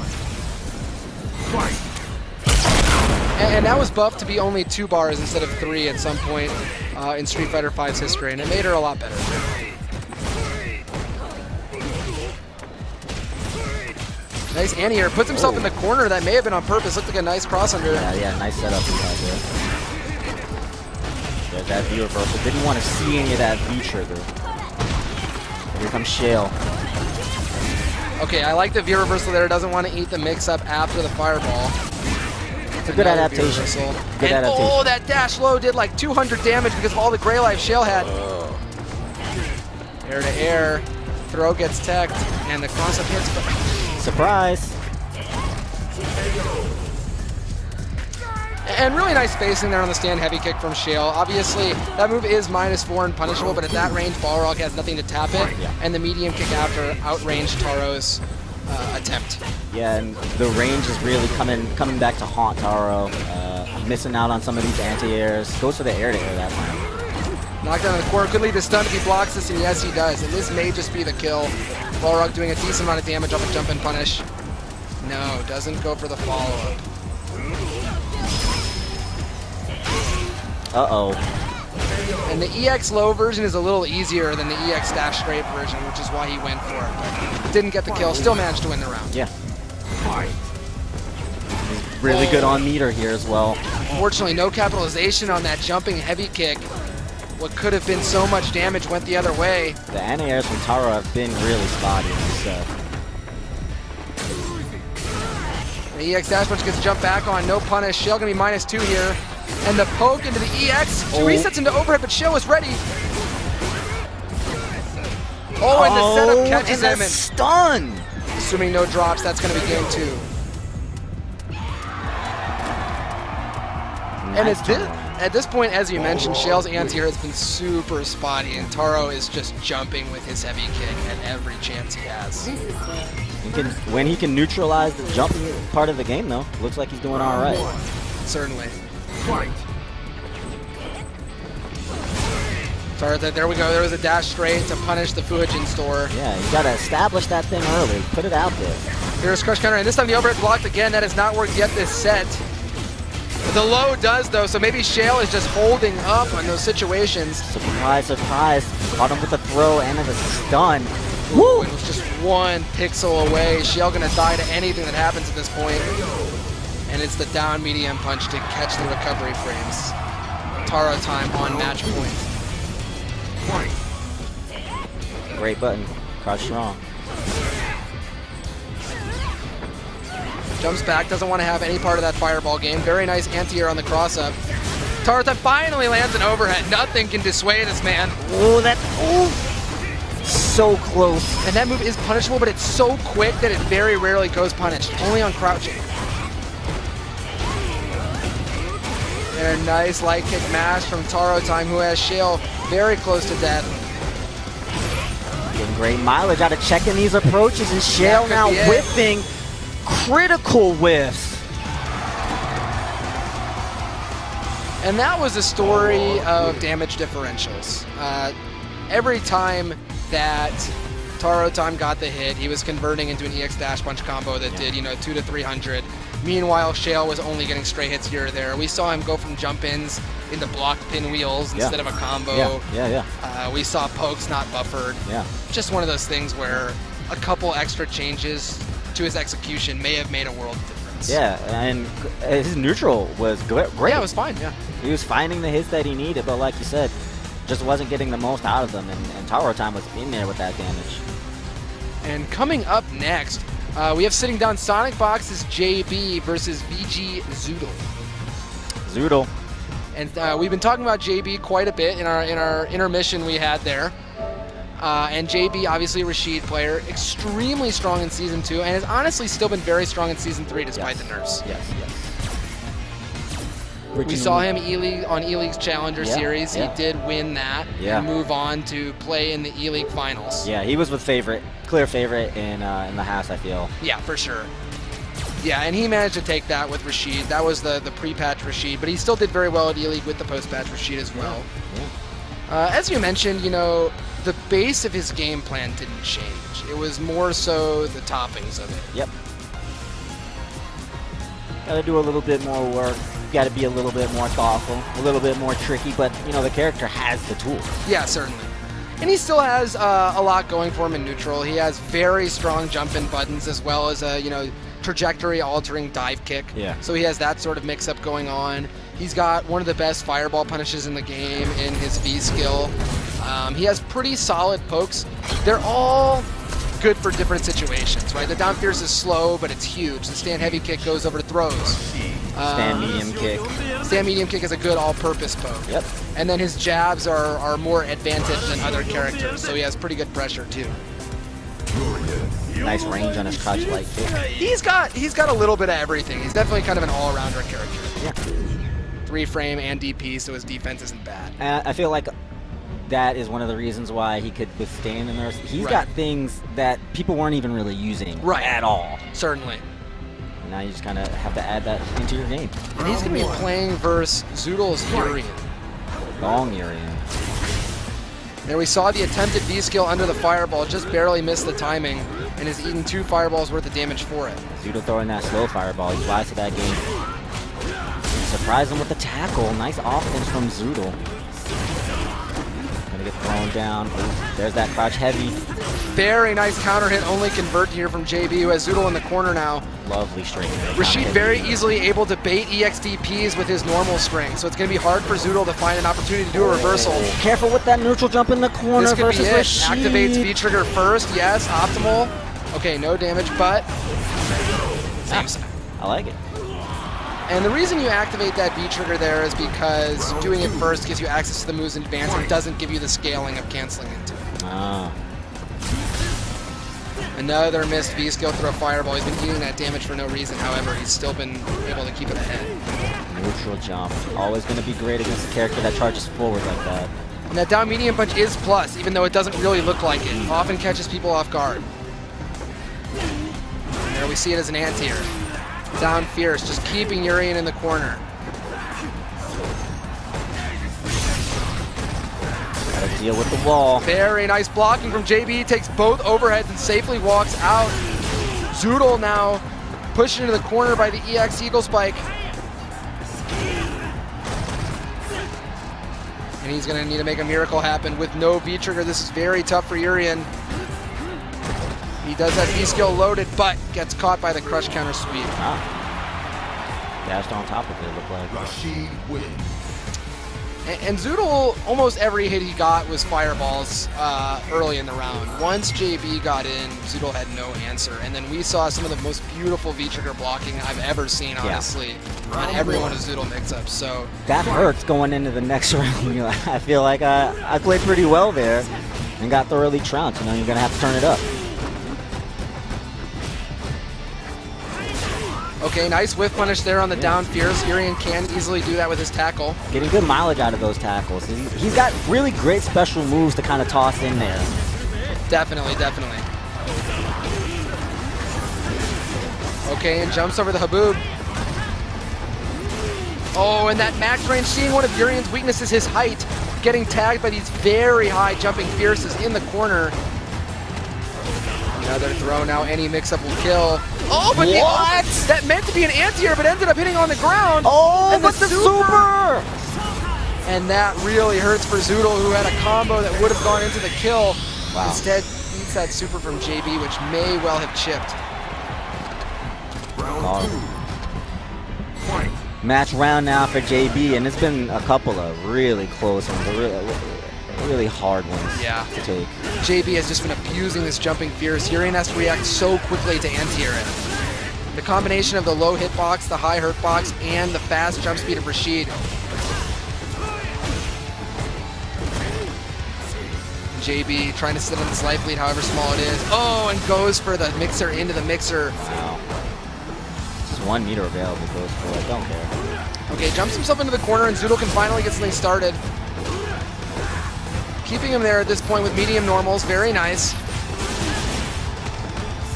And that was buffed to be only 2 bars instead of 3 at some point in Street Fighter V's history, and it made her a lot better. Nice anti-air. Puts himself in the corner. That may have been on purpose. Looked like a nice cross under. Yeah, nice setup he had there. There's that V reversal. Didn't want to see any of that V trigger. Here comes Shale. Okay, I like the V reversal there. Doesn't want to eat the mix-up after the fireball. It's a good adaptation. Good adaptation. Oh, that dash low did like 200 damage because of all the gray life Shale had. Air to air. Throw gets teched, and the cross-up hits. Surprise. And really nice spacing there on the stand heavy kick from Shale. Obviously, that move is -4 and punishable, but at that range, Balrog has nothing to tap it, and the medium kick after outranged Taro's attempt. Yeah, and the range is really coming back to haunt Taro. Missing out on some of these anti-airs. Goes for the air-to-air that time. Knockdown in the corner. Could lead to stun if he blocks this, and yes, he does. And this may just be the kill. Balrog doing a decent amount of damage off a jump and punish. No, doesn't go for the follow-up. Uh-oh. And the EX low version is a little easier than the EX dash straight version, which is why he went for it. But didn't get the kill, still managed to win the round. Yeah. Really good on meter here as well. Unfortunately, no capitalization on that jumping heavy kick. What could have been so much damage went the other way. The anti-airs from Taro have been really spotty in this set. The EX dash punch gets jumped back on, no punish. Shale gonna be -2 here. And the poke into the EX resets into overhead, but Shale is ready. Oh, and the setup catches him. And stun! Assuming no drops, that's gonna be game 2. And at this point, as you mentioned, Shale's anti-air has been super spotty, and Taro is just jumping with his heavy kick at every chance he has. When he can neutralize the jumping part of the game, though, looks like he's doing all right. Certainly. Taro, there we go. There was a dash straight to punish the Fuhijin store. Yeah, you gotta establish that thing early. Put it out there. Here's crush counter, and this time the overhead blocked again. That has not worked yet this set. The low does, though, so maybe Shale is just holding up on those situations. Surprise, surprise. Caught him with the throw and the stun. Woo! It was just 1 pixel away. Shale gonna die to anything that happens at this point. And it's the down medium punch to catch the recovery frames. Taro time on match point. Great button. Crouch strong. Jumps back, doesn't want to have any part of that fireball game. Very nice anti-air on the cross-up. Taro finally lands an overhead. Nothing can dissuade this man. Oh, so close. And that move is punishable, but it's so quick that it very rarely goes punished. Only on crouching. And a nice light kick mash from Taro time, who has Shale very close to death. Getting great mileage out of checking these approaches, and Shale now whiffing critical whiffs. And that was a story of damage differentials. Every time that Taro time got the hit, he was converting into an EX dash punch combo that did, 200 to 300. Meanwhile, Shale was only getting stray hits here or there. We saw him go from jump-ins into blocked pinwheels instead of a combo. We saw pokes not buffered. Just one of those things where a couple extra changes to his execution may have made a world of difference. Yeah, and his neutral was great. Yeah, it was fine, yeah. He was finding the hits that he needed, but like you said, just wasn't getting the most out of them, and Taro time was in there with that damage. And coming up next, we have sitting down Sonic Box's JB versus VG Zoodle. Zoodle. And we've been talking about JB quite a bit in our intermission we had there. And JB, obviously a Rashid player, extremely strong in Season 2, and has honestly still been very strong in Season 3 despite the nerfs. Yes. We saw him on E-League's Challenger Series. He did win that and move on to play in the E-League Finals. Yeah, he was with clear favorite in the house, I feel. Yeah, for sure. Yeah, and he managed to take that with Rashid. That was the pre-patch Rashid, but he still did very well at E-League with the post-patch Rashid as well. As you mentioned, the base of his game plan didn't change. It was more so the toppings of it. Yep. Gotta do a little bit more work. got to be a little bit more thoughtful, a little bit more tricky, but, you know, the character has the tools. Yeah, certainly. And he still has a lot going for him in neutral. He has very strong jump-in buttons as well as a, you know, trajectory-altering dive kick. Yeah. So he has that sort of mix-up going on. He's got one of the best fireball punishes in the game in his V skill. He has pretty solid pokes. They're all good for different situations, right? The down fierce is slow, but it's huge. The stand heavy kick goes over to throws. Stand medium kick. Stand medium kick is a good all-purpose poke. Yep. And then his jabs are more advantaged than other characters, so he has pretty good pressure too. Nice range on his crouch light kick. He's got a little bit of everything. He's definitely kind of an all-rounder character. Yeah. 3-frame and DP, so his defense isn't bad. I feel like that is one of the reasons why he could withstand in there. He's got things that people weren't even really using at all. Certainly. And now you just kind of have to add that into your game. And he's going to be playing versus Zoodle's Urian. Long Urian. There we saw the attempted V-skill under the fireball, just barely missed the timing, and has eaten 2 fireballs worth of damage for it. Zoodle throwing that slow fireball. He's wise to that game. Surprise him with the tackle. Nice offense from Zoodle. Gonna get thrown down. Ooh, there's that crouch heavy. Very nice counter hit, only convert here from JB, who has Zoodle in the corner now. Lovely string. Rashid very easily able to bait EXDPs with his normal string, so it's going to be hard for Zoodle to find an opportunity to do a reversal. Careful with that neutral jump in the corner. This could be versus it. Rashid. Activates V-trigger first, yes, optimal. Okay, no damage, but same side. I like it. And the reason you activate that V-trigger there is because doing it first gives you access to the moves in advance and doesn't give you the scaling of canceling into it. Ah. Another missed V-skill through a fireball. He's been eating that damage for no reason, however, he's still been able to keep it ahead. Neutral jump. Always going to be great against a character that charges forward like that. And that down medium punch is plus, even though it doesn't really look like it. Often catches people off guard. And there we see it as an anti-air. Down fierce, just keeping Urian in the corner. Gotta deal with the wall. Very nice blocking from JB. Takes both overheads and safely walks out. Zoodle now pushed into the corner by the EX Eagle Spike. And he's going to need to make a miracle happen with no V-trigger. This is very tough for Urian. He does have V-skill loaded, but gets caught by the crush counter sweep. Ah. Dashed on top of it, looked like. Rashid wins. And Zoodle, almost every hit he got was fireballs early in the round. Once JB got in, Zoodle had no answer. And then we saw some of the most beautiful V-trigger blocking I've ever seen, honestly, on every one of Zoodle mix-ups. So that hurts going into the next round. You know, I feel like I played pretty well there and got thoroughly trounced. You know, you're going to have to turn it up. okay, nice whiff punish there on the down fierce. Urian can easily do that with his tackle. Getting good mileage out of those tackles. He's got really great special moves to kind of toss in there. Definitely, definitely. Okay, and jumps over the Haboob. Oh, and that max range, seeing one of Urian's weaknesses, his height, getting tagged by these very high jumping fierces in the corner. Another throw now, any mix-up will kill. Oh, but what? That meant to be an anti-air, but ended up hitting on the ground. Oh, and but the super! And that really hurts for Zoodle, who had a combo that would have gone into the kill. Wow. Instead, eats that super from JB, which may well have chipped. Round 2. Fight. Match round now for JB, and it's been a couple of really close ones, really hard ones to take. JB has just been abusing this jumping fierce. Urian has to react so quickly to anti-air it. The combination of the low hitbox, the high hurtbox, and the fast jump speed of Rashid. JB trying to sit on this life lead, however small it is. Oh, and goes for the mixer into the mixer. Wow. Just 1 meter available, goes for it. Don't care. Okay, jumps himself into the corner, and Zoodle can finally get something started. Keeping him there at this point with medium normals, very nice.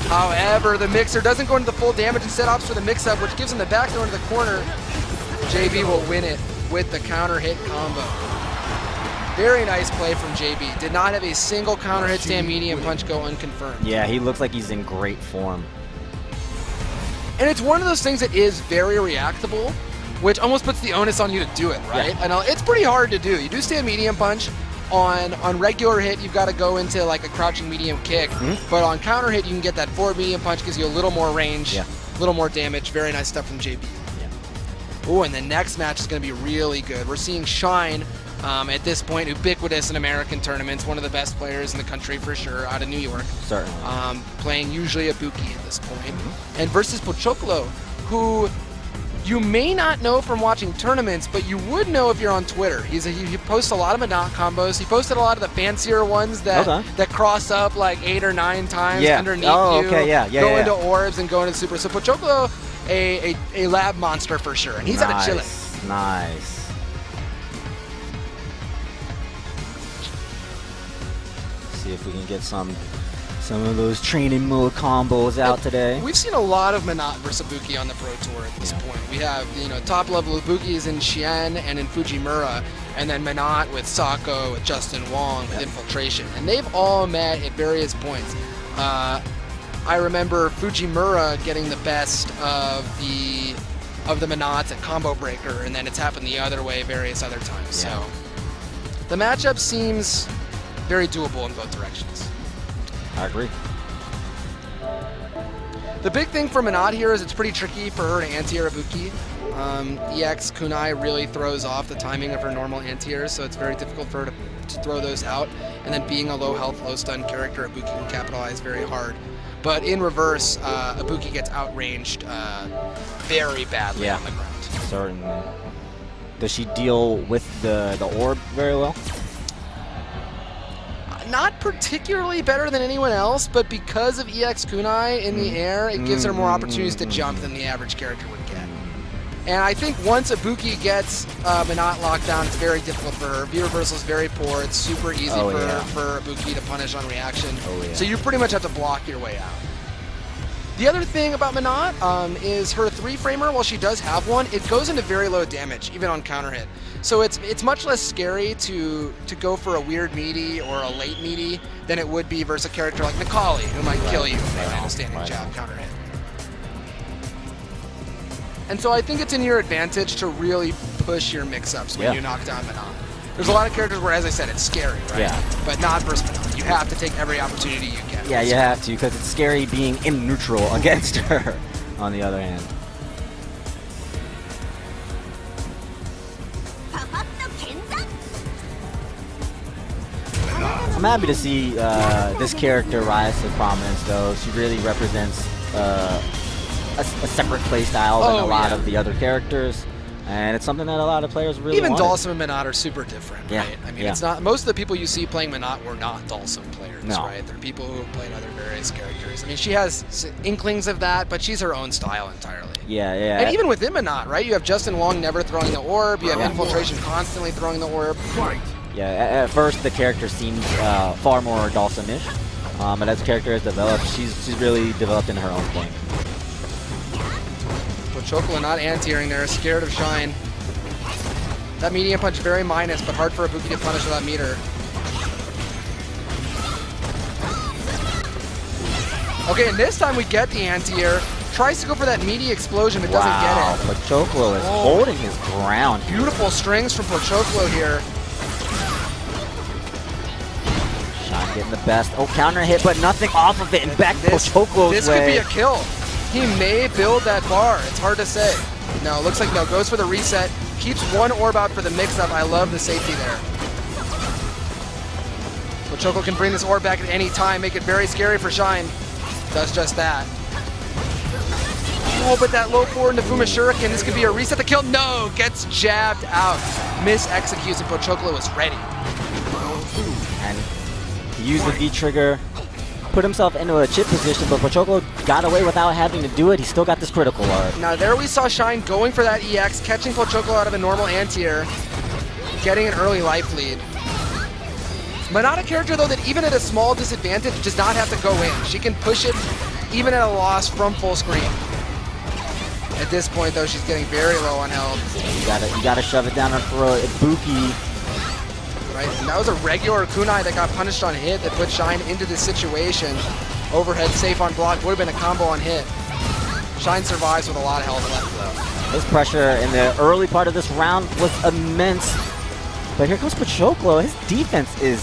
However, the mixer doesn't go into the full damage, instead opts for the mix-up, which gives him the back throw into the corner. JB will win it with the counter hit combo. Very nice play from JB. Did not have a single counter hit stand medium punch go unconfirmed. Yeah, he looks like he's in great form. And it's one of those things that is very reactable, which almost puts the onus on you to do it, right? And it's pretty hard to do. You do stand medium punch. On regular hit, you've got to go into like a crouching medium kick, but on counter hit, you can get that forward medium punch, gives you a little more range, a little more damage. Very nice stuff from JB. Oh, and the next match is going to be really good. We're seeing Shine at this point, ubiquitous in American tournaments, one of the best players in the country for sure, out of New York. Certainly. Playing usually Ibuki at this point. And versus Pochoclo, who you may not know from watching tournaments, but you would know if you're on Twitter. He posts a lot of Manat combos. He posted a lot of the fancier ones that cross up like 8 or 9 times underneath you, go into orbs and go into super. So Pochoclo, a lab monster for sure, and he's out of Chile. Nice. See if we can get some of those training mode combos out today. We've seen a lot of Manat versus Ibuki on the Pro Tour at this point. We have top level Ibukis in Xian and in Fujimura, and then Manat with Sako, with Justin Wong, with Infiltration, and they've all met at various points. I remember Fujimura getting the best of the Manats at Combo Breaker, and then it's happened the other way various other times. So the matchup seems very doable in both directions. I agree. The big thing for Manat here is it's pretty tricky for her to anti-air Ibuki. EX Kunai really throws off the timing of her normal anti-airs, so it's very difficult for her to throw those out. And then being a low health, low stun character, Ibuki can capitalize very hard. But in reverse, Ibuki gets outranged very badly on the ground. Certainly. Does she deal with the orb very well? Not particularly better than anyone else, but because of EX Kunai in the air, it gives her more opportunities to jump than the average character would get. And I think once Ibuki gets Manat locked down, it's very difficult for her. V-reversal is very poor. It's super easy for Ibuki to punish on reaction. So you pretty much have to block your way out. The other thing about Manat is her 3-framer, while she does have one, it goes into very low damage, even on counter hit. So it's much less scary to go for a weird meaty or a late meaty than it would be versus a character like Nikali, who might kill you if they land a standing jab counter hit. And so I think it's in your advantage to really push your mix-ups when you knock down Manat. There's a lot of characters where, as I said, it's scary, right? Yeah. But not versus Manat. You have to take every opportunity you get. Yeah, you have to, because it's scary being in neutral against her, on the other hand. I'm happy to see this character rise to prominence, though. She really represents a separate playstyle than a lot of the other characters. And it's something that a lot of players really Even wanted. Dhalsim and Manat are super different, right? I mean, it's not, most of the people you see playing Manat were not Dhalsim players, right? They're people who have played other various characters. I mean, she has inklings of that, but she's her own style entirely. And even within Manat, right? You have Justin Wong never throwing the orb. You have Infiltration constantly throwing the orb. Yeah, at first the character seems far more Dhalsim-ish, but as the character has developed, she's really developed in her own game. Pochoclo not anti-airing there, scared of Shine. That medium punch very minus, but hard for Ibuki to punish without meter. Okay, and this time we get the anti-air. Tries to go for that meaty explosion, but doesn't get it. Pochoclo is holding his ground. Beautiful strings from Pochoclo here. Shine getting the best. Oh, counter hit, but nothing off of it, and back Pochoclo's This way. could be a kill. He may build that bar. It's hard to say. No, looks like no. Goes for the reset. Keeps one orb out for the mix-up. I love the safety there. Pochoclo can bring this orb back at any time, make it very scary for Shine. Does just that. Oh, but that low forward Nafuma Shuriken. This could be a reset. The kill. No, gets jabbed out. Mis-executes, and Pochoclo is ready. And he used the V-trigger. Put himself into a chip position, but Pochoclo got away without having to do it. He still got this critical art. Now there we saw Shine going for that EX, catching Pochoclo out of a normal anti-air, getting an early life lead. But not a character, though, that even at a small disadvantage does not have to go in. She can push it even at a loss from full screen. At this point, though, she's getting very low on health. You gotta shove it down her throat. Ibuki. Right, and that was a regular kunai that got punished on hit that put Shine into this situation. Overhead safe on block, would have been a combo on hit. Shine survives with a lot of health left, though. His pressure in the early part of this round was immense. But here comes Pachoclo. His defense is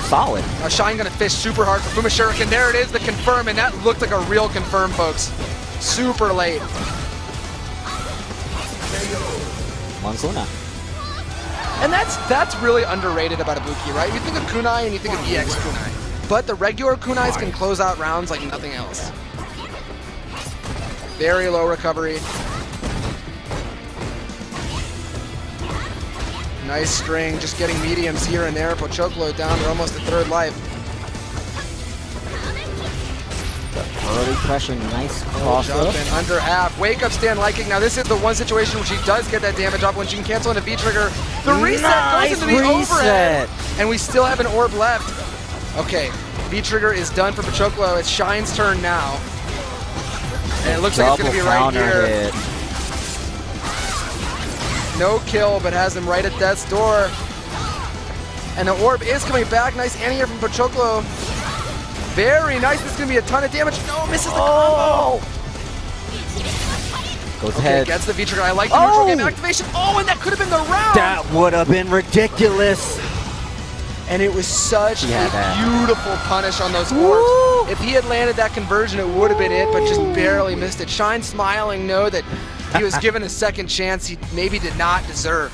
solid. Now Shine gonna fish super hard for Fuma Shuriken. There it is, the confirm, and that looked like a real confirm, folks. Super late. Monzuna. And that's really underrated about Ibuki, right? You think of Kunai and you think of EX Kunai. But the regular Kunais can close out rounds like nothing else. Very low recovery. Nice string, just getting mediums here and there. Pachoclo down to almost a third life. Early pressure, nice cross up. Jumping under half. Wake up stand liking. Now this is the one situation where she does get that damage off when she can cancel into V-trigger. The reset goes into the overhead. And we still have an orb left. Okay, V-trigger is done for Pachoclo. It's Shine's turn now. And it looks like it's going to be right here. Hit. No kill, but has him right at death's door. And the orb is coming back. Nice anti-air from Pachoclo. Very nice. This is going to be a ton of damage. No, misses the combo. Goes ahead. Gets the V-trigger. I like the neutral game activation. Oh, and that could have been the round. That would have been ridiculous. And it was such a beautiful punish on those orbs. If he had landed that conversion, it would have been it, but just barely missed it. Shine smiling, know that he was given a second chance he maybe did not deserve.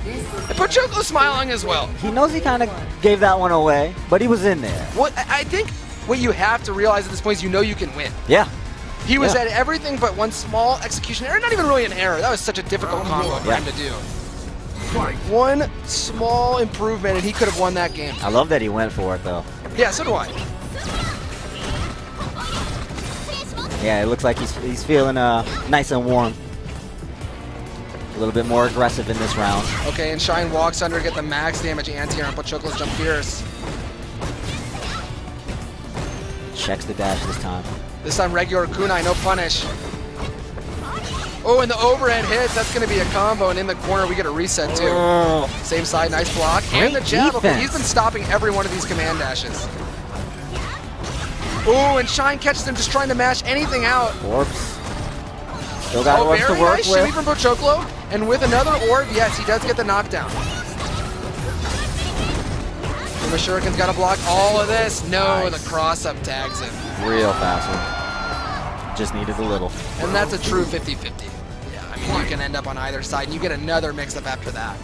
And Pachoclo smiling as well. He knows he kind of gave that one away, but he was in there. What I think what you have to realize at this point is you know you can win. Yeah. He was at everything but one small execution error. Not even really an error. That was such a difficult combo for him to do. One small improvement and he could have won that game. I love that he went for it though. Yeah, so do I. Yeah, it looks like he's feeling nice and warm. A little bit more aggressive in this round. Okay, and Shine walks under to get the max damage anti-air on Pachoclo's jump fierce. Checks the dash this time. This time regular kunai, no punish. Oh, and the overhead hits, that's gonna be a combo, and in the corner we get a reset too. Same side, nice block, and the jab. Okay, he's been stopping every one of these command dashes. Oh, and Shine catches him just trying to mash anything out. Orbs. Still got orbs to very work nice with. shimmy from Pachoclo, and with another orb, yes, he does get the knockdown. The Shuriken's got to block all of this. No, the cross-up tags him. Real fast one. Just needed a little. And that's a true 50-50. Yeah, I mean, you can end up on either side, and you get another mix-up after that.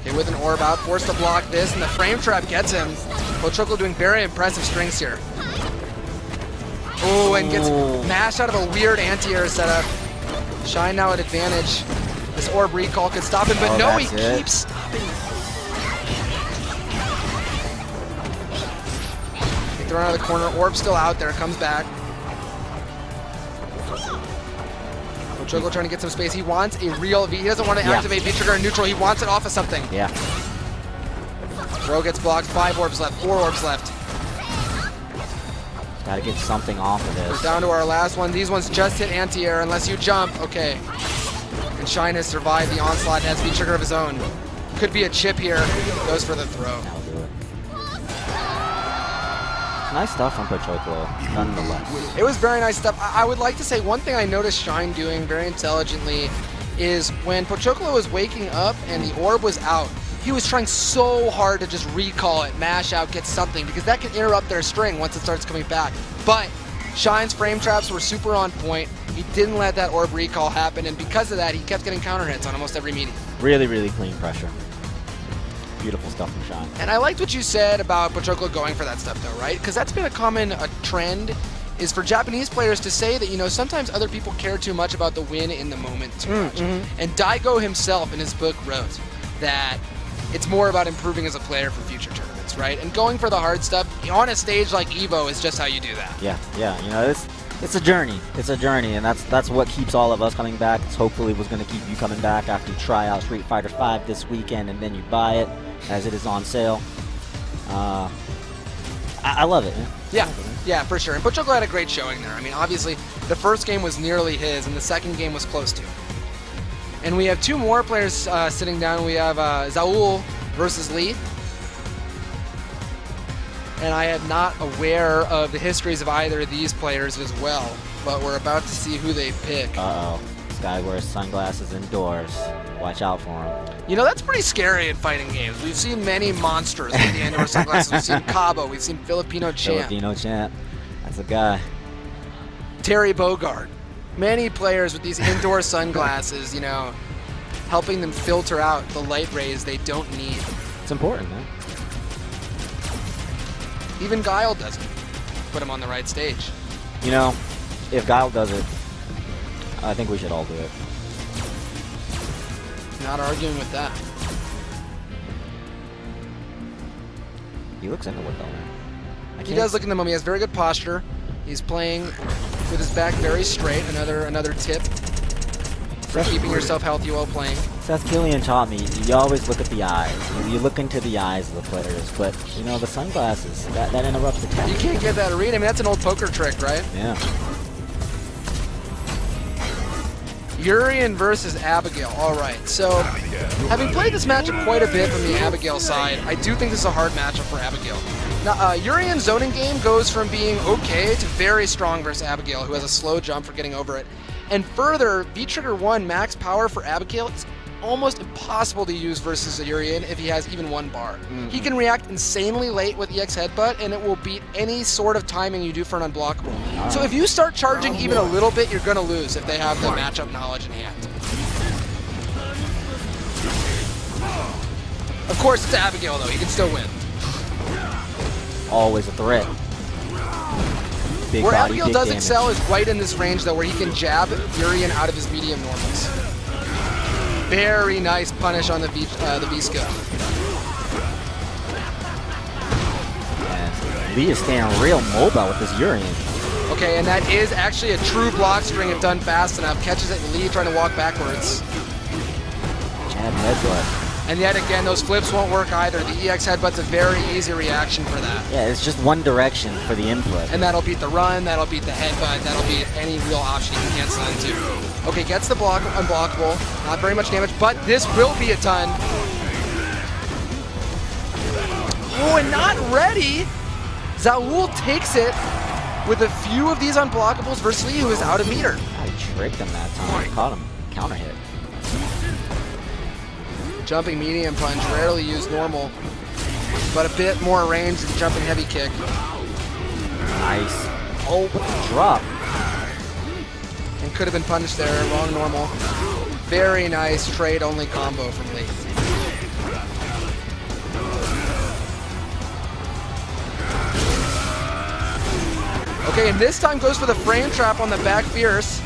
Okay, with an orb out, forced to block this, and the frame trap gets him. Pachoclo doing very impressive strings here. Oh, and gets mashed out of a weird anti-air setup. Shine now at advantage. This orb recall could stop him, but no, he keeps stopping. Okay, thrown out of the corner. Orb still out there. Comes back. Pachoclo trying to get some space. He wants a real V. He doesn't want to activate V-trigger in neutral. He wants it off of something. Yeah. Throw gets blocked. 5 orbs left. 4 orbs left. Got to get something off of this. We're down to our last one. These ones just hit anti-air unless you jump. Okay. And Shine has survived the onslaught and has V-trigger of his own. Could be a chip here. Goes for the throw. That'll do it. Nice stuff from Pachoclo, nonetheless. It was very nice stuff. I would like to say one thing I noticed Shine doing very intelligently is when Pachoclo was waking up and the orb was out, he was trying so hard to just recall it, mash out, get something, because that can interrupt their string once it starts coming back. But Shine's frame traps were super on point. He didn't let that orb recall happen, and because of that, he kept getting counter hits on almost every meeting. Really, really clean pressure. Beautiful stuff from Shine. And I liked what you said about Pachoclo going for that stuff, though, right? Because that's been a common trend, is for Japanese players to say that, you know, sometimes other people care too much about the win in the moment too much. And Daigo himself in his book wrote that it's more about improving as a player for future tournaments, right? And going for the hard stuff on a stage like EVO is just how you do that. Yeah. You know, it's a journey. It's a journey, and that's what keeps all of us coming back. It's hopefully what's going to keep you coming back after you try out Street Fighter V this weekend, and then you buy it as it is on sale. I love it. Man. Yeah, for sure. And Pachoclo had a great showing there. I mean, obviously, the first game was nearly his, and the second game was close to. And we have 2 more players sitting down. We have Zaul versus Lee. And I am not aware of the histories of either of these players as well. but we're about to see who they pick. Uh-oh. This guy wears sunglasses indoors. Watch out for him. You know, that's pretty scary in fighting games. We've seen many monsters with the indoor sunglasses. We've seen Cabo. We've seen Filipino Champ. Filipino Champ. That's the guy. Terry Bogard. Many players with these indoor sunglasses, you know, helping them filter out the light rays they don't need. It's important, man. Even Guile does it. Put him on the right stage. You know, if Guile does it, I think we should all do it. Not arguing with that. He looks into it, though, man. He does look into him. He has very good posture. He's playing with his back very straight. Another tip for keeping yourself healthy while playing. Seth Killian taught me, you always look at the eyes. You look into the eyes of the players, but, you know, the sunglasses, that interrupts the tech. You can't get that read. I mean, that's an old poker trick, right? Yeah. Urian versus Abigail. All right, so having played this matchup quite a bit from the Abigail side, I do think this is a hard matchup for Abigail. Now, Urian's zoning game goes from being okay to very strong versus Abigail, who has a slow jump for getting over it. And further, V-Trigger 1 max power for Abigail is almost impossible to use versus Urian if he has even 1 bar. He can react insanely late with EX Headbutt, and it will beat any sort of timing you do for an unblockable. So if you start charging even a little bit, you're going to lose if they have the matchup knowledge in hand. Of course, it's Abigail, though. He can still win. Always a threat. Big Where body, Abigail big does damage. excel is right in this range, though, where he can jab Urian out of his medium normals. Very nice punish on the V-skill. And Lee is staying real mobile with this Urian. Okay, and that is actually a true block string if done fast enough. Catches it and Lee trying to walk backwards. Jab headbutt. And yet again, those flips won't work either. The EX headbutt's a very easy reaction for that. Yeah, it's just one direction for the input. And that'll beat the run, that'll beat the headbutt, that'll beat any real option you can cancel into. Okay, gets the block, unblockable. Not very much damage, but this will be a ton. Oh, and not ready. Zaul takes it with a few of these unblockables versus Lee, who is out of meter. I tricked him that time. Caught him. Counter hit. Jumping medium punch, rarely used normal, but a bit more range than jumping heavy kick. Nice. Oh, what the drop? And could have been punished there, wrong normal. Very nice trade-only combo from Lee. Okay, and this time goes for the frame trap on the back fierce.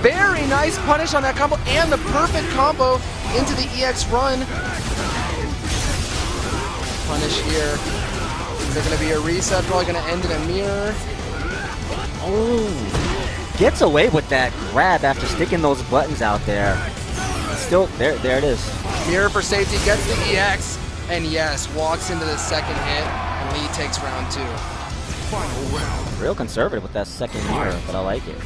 Very nice punish on that combo, and the perfect combo into the EX run. Punish here. Is there going to be a reset? Probably going to end in a mirror. Oh, gets away with that grab after sticking those buttons out there. Still, there it is. Mirror for safety, gets the EX, and yes, walks into the second hit, and Lee takes round 2. Final round. Real conservative with that second mirror, but I like it.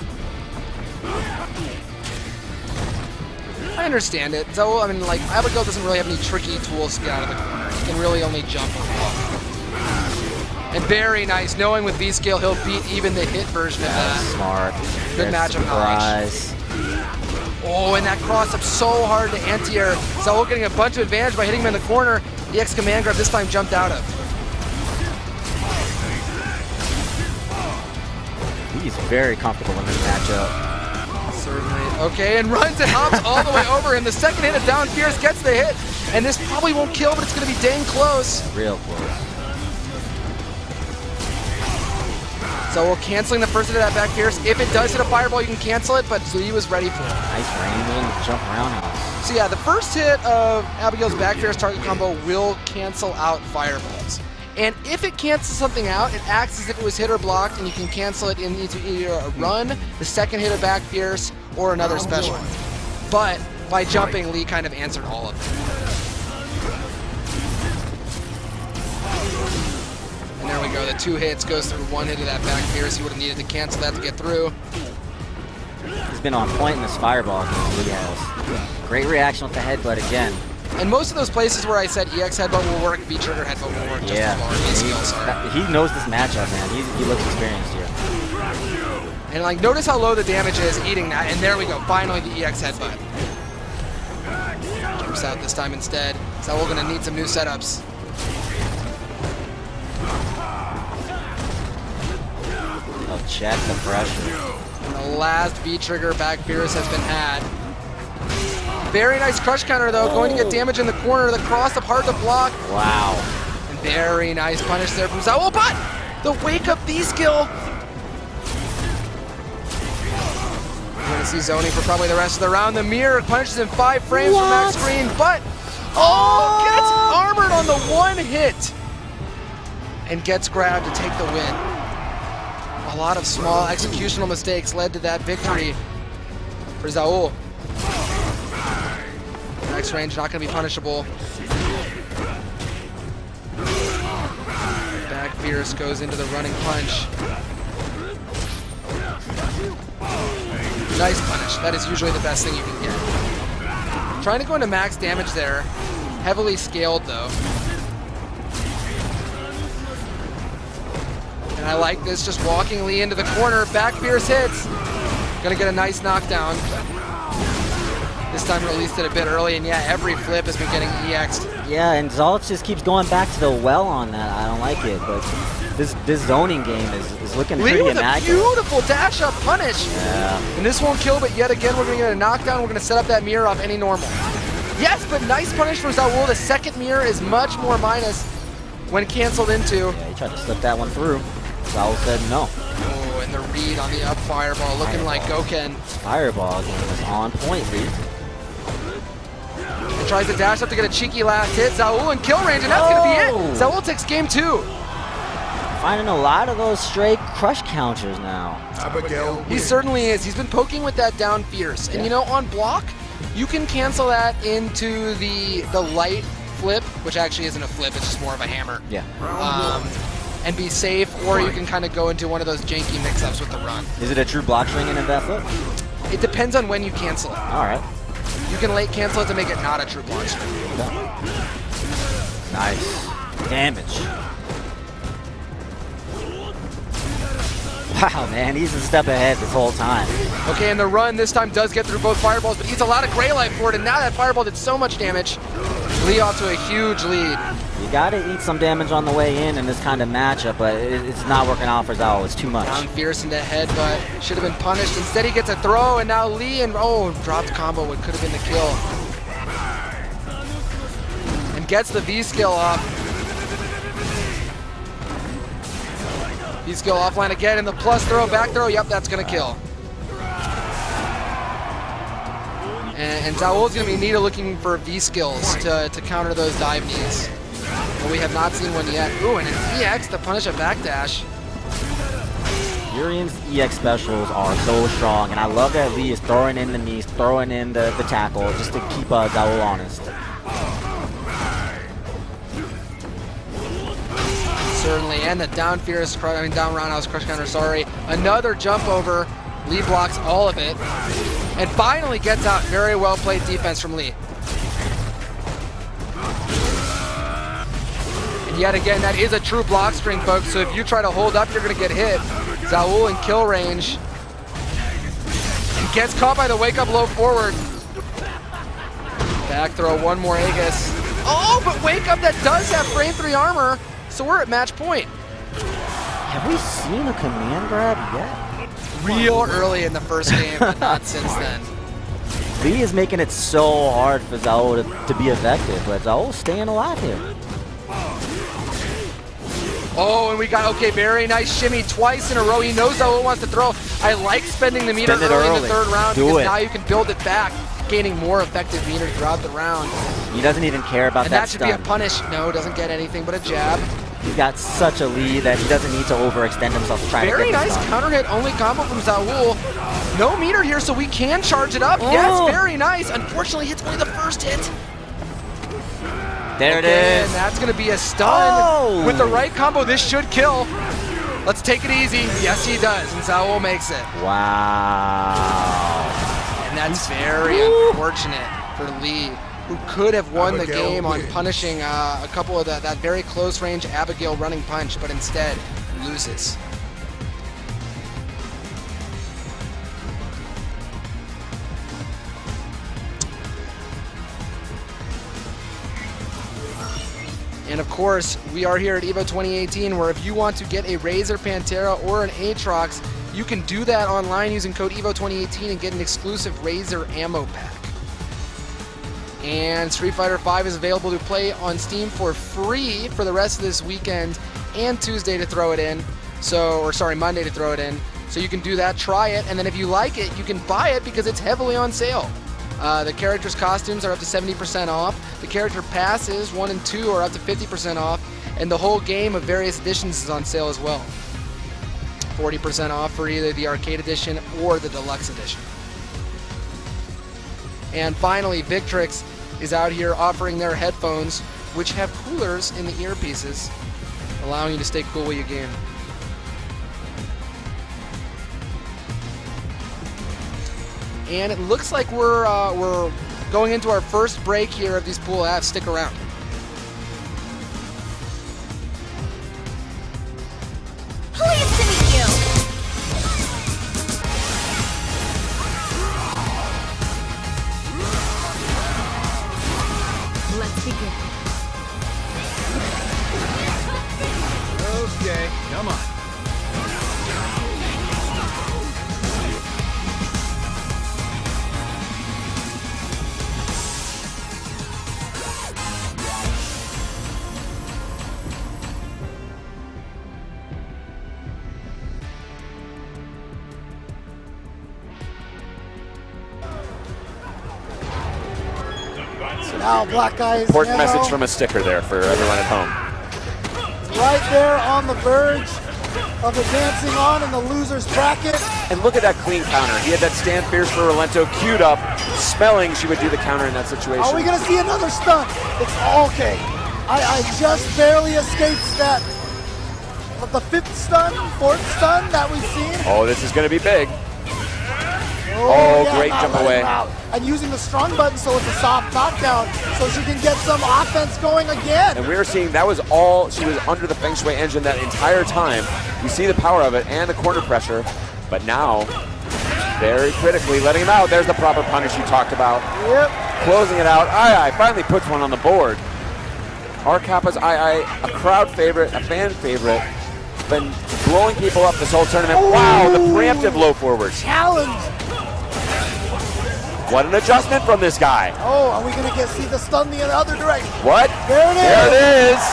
I understand it. So, I mean, like, Abigail doesn't really have any tricky tools to get out of the corner. He can really only jump and walk. And very nice, knowing with V-Scale he'll beat even the hit version of that. Smart. Good matchup knowledge. Oh, and that cross up so hard to anti-air. Zaul getting a bunch of advantage by hitting him in the corner. The EX command grab this time jumped out of. He's very comfortable in this matchup. Certainly. Okay, and runs and hops all the way over him. The second hit of down fierce gets the hit. And this probably won't kill, but it's going to be dang close. Real close. So we're canceling the first hit of that back fierce. If it does hit a fireball, you can cancel it, but Lee was ready for it. Nice range and jump roundhouse. So yeah, the first hit of Abigail's back fierce target combo will cancel out fireballs. And if it cancels something out, it acts as if it was hit or blocked, and you can cancel it into either a run, the second hit of back fierce, or another special. But by jumping, Lee kind of answered all of them. And there we go, the 2 hits goes through 1 hit of that back fierce. He would have needed to cancel that to get through. He's been on point in this fireball game. He has. Great reaction with the headbutt again. And most of those places where I said EX headbutt will work, V-trigger headbutt will work just as well. V-skill, sorry. He knows this matchup, man. He looks experienced here. And like, notice how low the damage is eating that. And there we go. Finally, the EX headbutt. Jumps out this time instead. So we're gonna need some new setups. Oh, check the pressure. And the last V trigger back Fierce has been had. Very nice crush counter though, going to get damage in the corner. The cross up hard to block. Wow. And very nice punish there from Zaul, but the wake up V skill. We're gonna see zoning for probably the rest of the round. The mirror punishes in 5 frames from Max Green, but gets armored on the one hit and gets grabbed to take the win. A lot of small executional mistakes led to that victory for Zaul. Max range not gonna be punishable. Back Fierce goes into the running punch. Nice punish. That is usually the best thing you can get. Trying to go into max damage there. Heavily scaled though. And I like this, just walking Lee into the corner. Back Fierce hits. Gonna get a nice knockdown. This time released it a bit early, and yeah, every flip has been getting EX'd. Yeah, and Zolch just keeps going back to the well on that. I don't like it, but this zoning game is looking Lee pretty with immaculate. a beautiful dash up punish. Yeah. And this won't kill, but yet again, we're gonna get a knockdown. We're gonna set up that mirror off any normal. Yes, but nice punish from Zaul. The second mirror is much more minus when canceled into. Yeah, he tried to slip that one through. Zaul said no. Oh, and the read on the up fireball looking like Goken. Fireball game is on point, Lee. And tries to dash up to get a cheeky last hit. Zaul in kill range, and that's gonna be it. Zaul takes game 2. Finding a lot of those stray crush counters now. Abigail He certainly is. He's been poking with that down Fierce. And you know, on block, you can cancel that into the light flip, which actually isn't a flip, it's just more of a hammer. Yeah. And be safe, or you can kind of go into one of those janky mix-ups with the run. Is it a true block string in that flip? It depends on when you cancel it. All right. You can late cancel it to make it not a true block string. Nice. Damage. Wow, man, he's a step ahead this whole time. Okay, and the run this time does get through both fireballs, but eats a lot of gray life for it, and now that fireball did so much damage. Lee off to a huge lead. You gotta eat some damage on the way in this kind of matchup, but it's not working out for Zaul. It's too much. Down Fierce into headbutt. Should have been punished. Instead, he gets a throw, and now Lee and dropped combo. What could have been the kill. And gets the V skill off. V skill offline again, and the plus throw, back throw. Yep, that's gonna kill. And Zaul's gonna be needed looking for V skills to counter those dive knees. But we have not seen one yet. Ooh, and an EX to punish a backdash. Urian's EX specials are so strong, and I love that Lee is throwing in the knees, throwing in the tackle, just to keep Zaul honest. Certainly, and the down Fierce, down roundhouse crush counter, sorry. Another jump over. Lee blocks all of it. And finally gets out. Very well played defense from Lee. And yet again, that is a true block string, folks. So if you try to hold up, you're gonna get hit. Zaul in kill range. And gets caught by the wake up low forward. Back throw, one more Aegis. Oh, but wake up that does have frame 3 armor. So we're at match point. Have we seen a command grab yet? Real early in the first game, but not since then. Lee is making it so hard for Zaul to be effective, but Zaul's staying alive here. Oh, and we got, okay, very nice shimmy twice in a row. He knows Zaul wants to throw. I like spending the meter early in the third round because now you can build it back, gaining more effective meter throughout the round. He doesn't even care about and that that should stun. be a punish. No, doesn't get anything but a jab. He's got such a lead that he doesn't need to overextend himself to try to get Very the nice stun. counter hit, only combo from Zaul. No meter here, so we can charge it up. Yes, very nice. Unfortunately, hits only the first hit. There it And is. that's gonna be a stun. With the right combo, this should kill. Let's take it easy. Yes, he does, and Zaul makes it. Wow. And that's very unfortunate for Lee, who could have won the Abigail game on wins. punishing a couple of that very close range Abigail running punch, but instead loses. And of course, we are here at EVO 2018, where if you want to get a Razor Pantera or an Aatrox, you can do that online using code EVO 2018 and get an exclusive Razor ammo pack. And Street Fighter V is available to play on Steam for free for the rest of this weekend and Tuesday to throw it in. Monday to throw it in. So you can do that, try it, and then if you like it, you can buy it because it's heavily on sale. The characters' costumes are up to 70% off. The character passes, 1 and 2, are up to 50% off. And the whole game of various editions is on sale as well. 40% off for either the arcade edition or the deluxe edition. And finally, Victrix is out here offering their headphones, which have coolers in the earpieces, allowing you to stay cool while you game. And it looks like we're going into our first break here of these pool Fs. Stick around. Pleased to meet you. Let's begin. Okay, come on. Now Black Eye is Important now message from a sticker there for everyone at home. right there on the verge of advancing on in the loser's bracket. And look at that clean counter. He had that stand fierce for Rolento queued up, smelling she would do the counter in that situation. Are we going to see another stunt? It's all okay. I just barely escaped that. The 5th stun, 4th stun that we've seen. Oh, this is going to be big. Oh, great not jump letting away. him out. And using the strong button so it's a soft knockdown so she can get some offense going again. And we were seeing that was all, she was under the Feng Shui engine that entire time. You see the power of it and the corner pressure, but now, very critically letting him out. There's the proper punish you talked about. Yep. Closing it out. Ai finally puts one on the board. R Kappa's Ai, a crowd favorite, a fan favorite, been blowing people up this whole tournament. Ooh. Wow, the preemptive low forward. Challenge. What an adjustment from this guy. Oh, are we going to see the stun the other direction? What? There it is. There it is.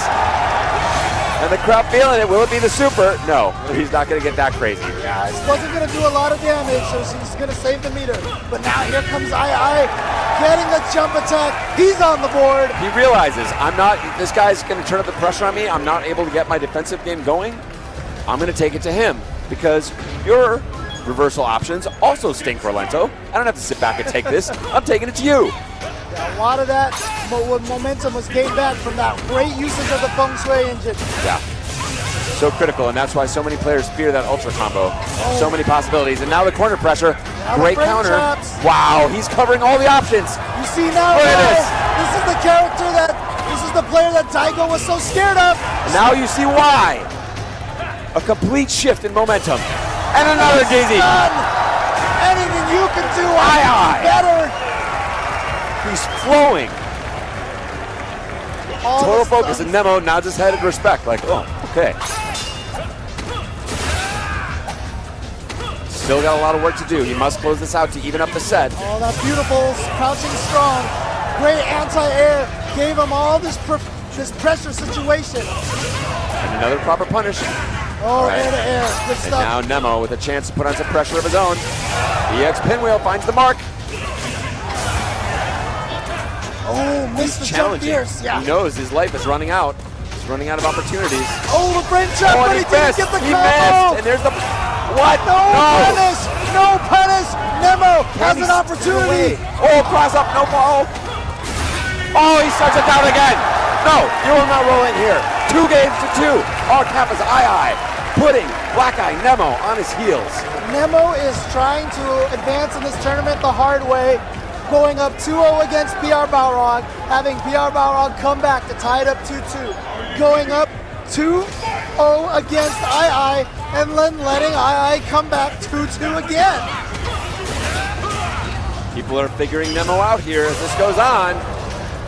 And the crowd feeling it. Will it be the super? No, he's not going to get that crazy. Yeah, this wasn't going to do a lot of damage, so she's going to save the meter. But now here comes Ai getting the jump attack. He's on the board. He realizes, this guy's going to turn up the pressure on me. I'm not able to get my defensive game going. I'm going to take it to him because your reversal options also stink, Rolento. I don't have to sit back and take this. I'm taking it to you. Yeah, a lot of that momentum was gained back from that great usage of the Feng Shui engine. Yeah. So critical, and that's why so many players fear that ultra combo. So many possibilities. And now the corner pressure. Now the Great frame counter. traps. Wow, he's covering all the options. You see now, Look at this is the character this is the player that Daigo was so scared of. And now you see why. A complete shift in momentum. And another dizzy. Anything you can do, Ai. better. He's flowing. All Total the focus, stuns. and Nemo nods his head in respect, like, oh, okay. Still got a lot of work to do. He must close this out to even up the set. Oh, that's beautiful. Crouching strong. Great anti-air. Gave him all this pressure situation. And another proper punish. Oh, Right. air to air. Good And stuff. now Nemo with a chance to put on some pressure of his own. EX Pinwheel finds the mark. Oh, missed the jump Challenging. fierce. Yeah. He knows his life is running out. He's running out of opportunities. Oh, the frame trap, Oh, but and he he didn't missed. get the He combo. missed. And there's the... What? No punish. No punish. Nemo has he an opportunity. Oh, cross up, no ball. Oh, he starts it down again. No, you will not roll in here. 2 games to 2. R Kappa's Ai putting Black Eye Nemo on his heels. Nemo is trying to advance in this tournament the hard way, going up 2-0 against PR Balrog, having PR Balrog come back to tie it up 2-2. Going up 2-0 against Ai, and then letting Ai come back 2-2 again. People are figuring Nemo out here as this goes on.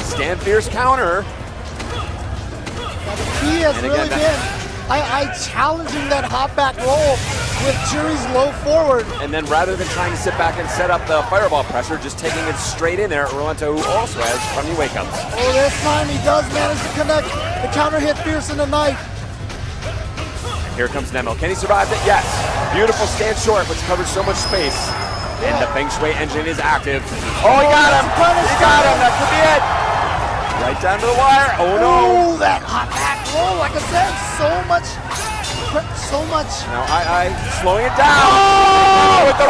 Stand fierce counter. He has And really again, been challenging that hop back roll with Jury's low forward. And then rather than trying to sit back and set up the fireball pressure, just taking it straight in there, Rolento, who also has funny wake-ups. Oh, this time he does manage to connect the counter hit fierce in the knife. Here comes Nemo. Can he survive it? Yes. Beautiful stand short, which covers so much space. And the Feng Shui engine is active. Oh, he got him! He got him! That could be it! Right down to the wire. Oh, no! Oh, that hot back roll, like I said, so much. Now, I slowing it down. Oh! With the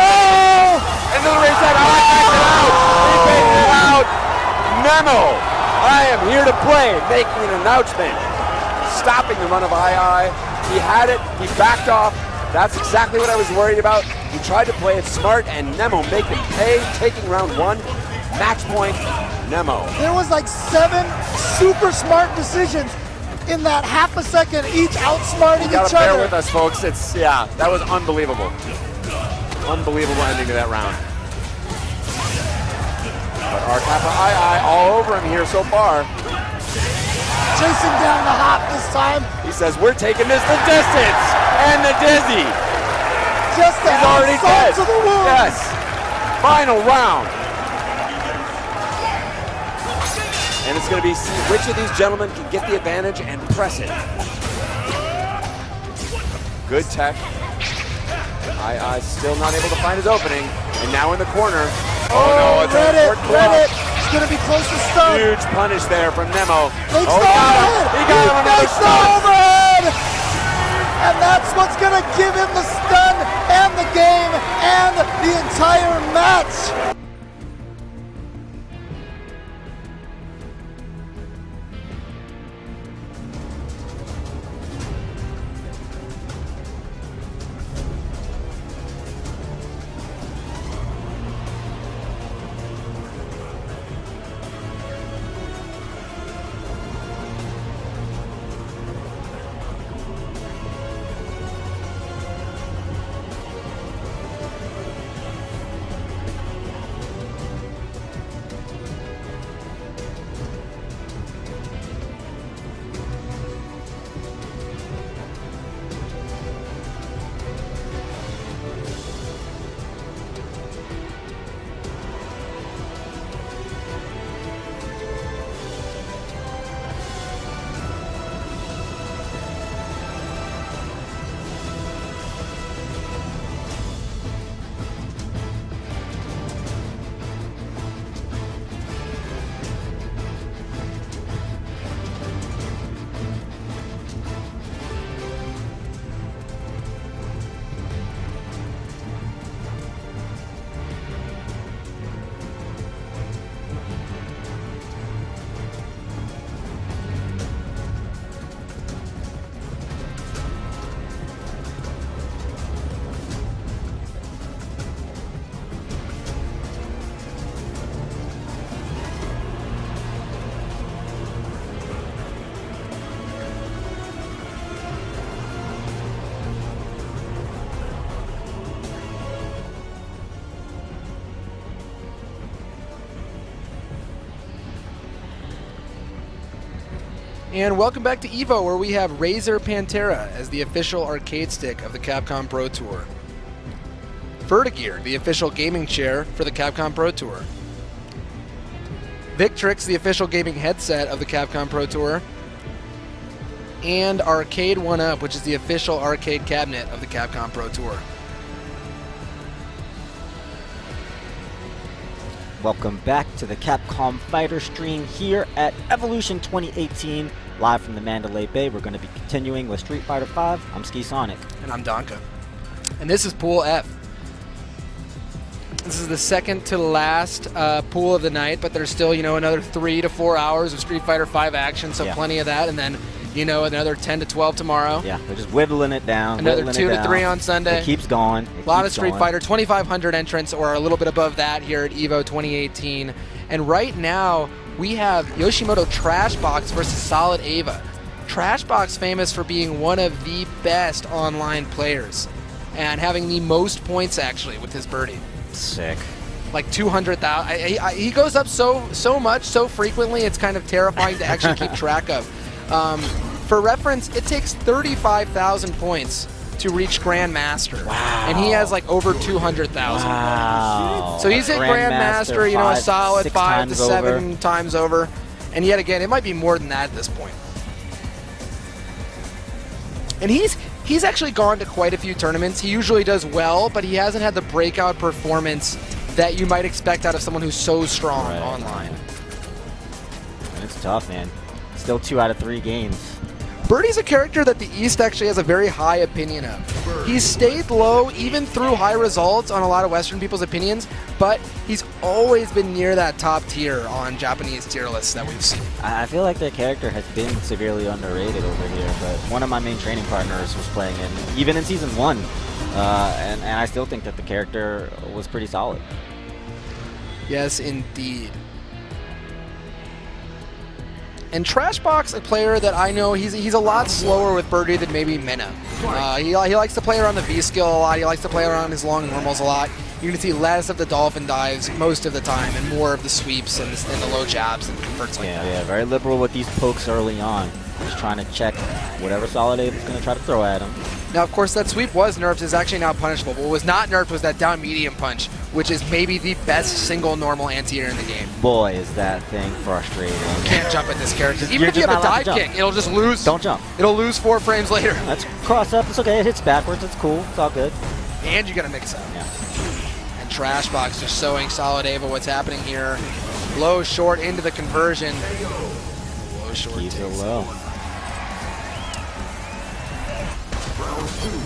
into the reset. I backed it out. He baked it out. Nemo, I am here to play. Making an announcement. Stopping the run of II. He had it. He backed off. That's exactly what I was worried about. He tried to play it smart, and Nemo make him pay, taking round 1. Match point, Nemo. There was like 7 super smart decisions in that half a second, each outsmarting You gotta each bear other. with us, folks. That was unbelievable. Unbelievable ending to that round. But our Kappa II all over him here so far. Chasing down the hop this time. He says, we're taking this the distance and the dizzy. Just to He's add already salt dead. to the wound. Yes. Final round. And it's going to be see which of these gentlemen can get the advantage and press it. Good tech. II still not able to find his opening. And now in the corner. Oh no, it's read a it. It's going to be close to stun. Huge punish there from Nemo. Fakes Oh, the he got him. overhead. He got him another fakes the stun. overhead. And that's what's going to give him the stun and the game and the entire match. And welcome back to EVO, where we have Razer Pantera as the official arcade stick of the Capcom Pro Tour. Vertigear, the official gaming chair for the Capcom Pro Tour. Victrix, the official gaming headset of the Capcom Pro Tour. And Arcade 1-Up, which is the official arcade cabinet of the Capcom Pro Tour. Welcome back to the Capcom Fighter stream here at Evolution 2018, live from the Mandalay Bay. We're going to be continuing with Street Fighter V. I'm Ski Sonic. And I'm Donka. And this is Pool F. This is the second to last pool of the night, but there's still, another 3 to 4 hours of Street Fighter V action, so plenty of that. And then, another 10 to 12 tomorrow. Yeah, they're just whittling it down. Another 2 to 3 on Sunday. It keeps going. A lot of Street Fighter, 2,500 entrants, or a little bit above that here at EVO 2018. And right now, we have Yoshimoto Trashbox versus Solid Ava. Trashbox famous for being one of the best online players and having the most points, actually, with his birdie. Sick. Like 200,000. He goes up so much, so frequently, it's kind of terrifying to actually keep track of. For reference, it takes 35,000 points to reach Grandmaster. Wow. And he has like over 200,000. Wow. So he's at Grandmaster, you know, a solid 5 to 7 times over. And yet again, it might be more than that at this point. And he's actually gone to quite a few tournaments. He usually does well, but he hasn't had the breakout performance that you might expect out of someone who's so strong online. It's tough, man. Still 2 out of 3 games. Birdie's a character that the East actually has a very high opinion of. He's stayed low even through high results on a lot of Western people's opinions, but he's always been near that top tier on Japanese tier lists that we've seen. I feel like the character has been severely underrated over here, but one of my main training partners was playing him, even in Season 1, and I still think that the character was pretty solid. Yes, indeed. And Trashbox, a player that I know, he's a lot slower with Birdie than maybe Minna. He likes to play around the V-skill a lot. He likes to play around his long normals a lot. You're going to see less of the dolphin dives most of the time and more of the sweeps and the low jabs and converts like that. Yeah, very liberal with these pokes early on. Just trying to check whatever Solid Ape is going to try to throw at him. Now, of course, that sweep was nerfed, is actually now punishable. But what was not nerfed was that down medium punch, which is maybe the best single normal anti-air in the game. Boy, is that thing frustrating. You can't jump at this character. Even if you have a dive kick, it'll just lose. Don't jump. It'll lose 4 frames later. Let's cross up. It's okay. It hits backwards. It's cool. It's all good. And you got to mix up. Yeah. And Trashbox just showing Solid Ava what's happening here. Low short into the conversion. Low short. Keeps it low.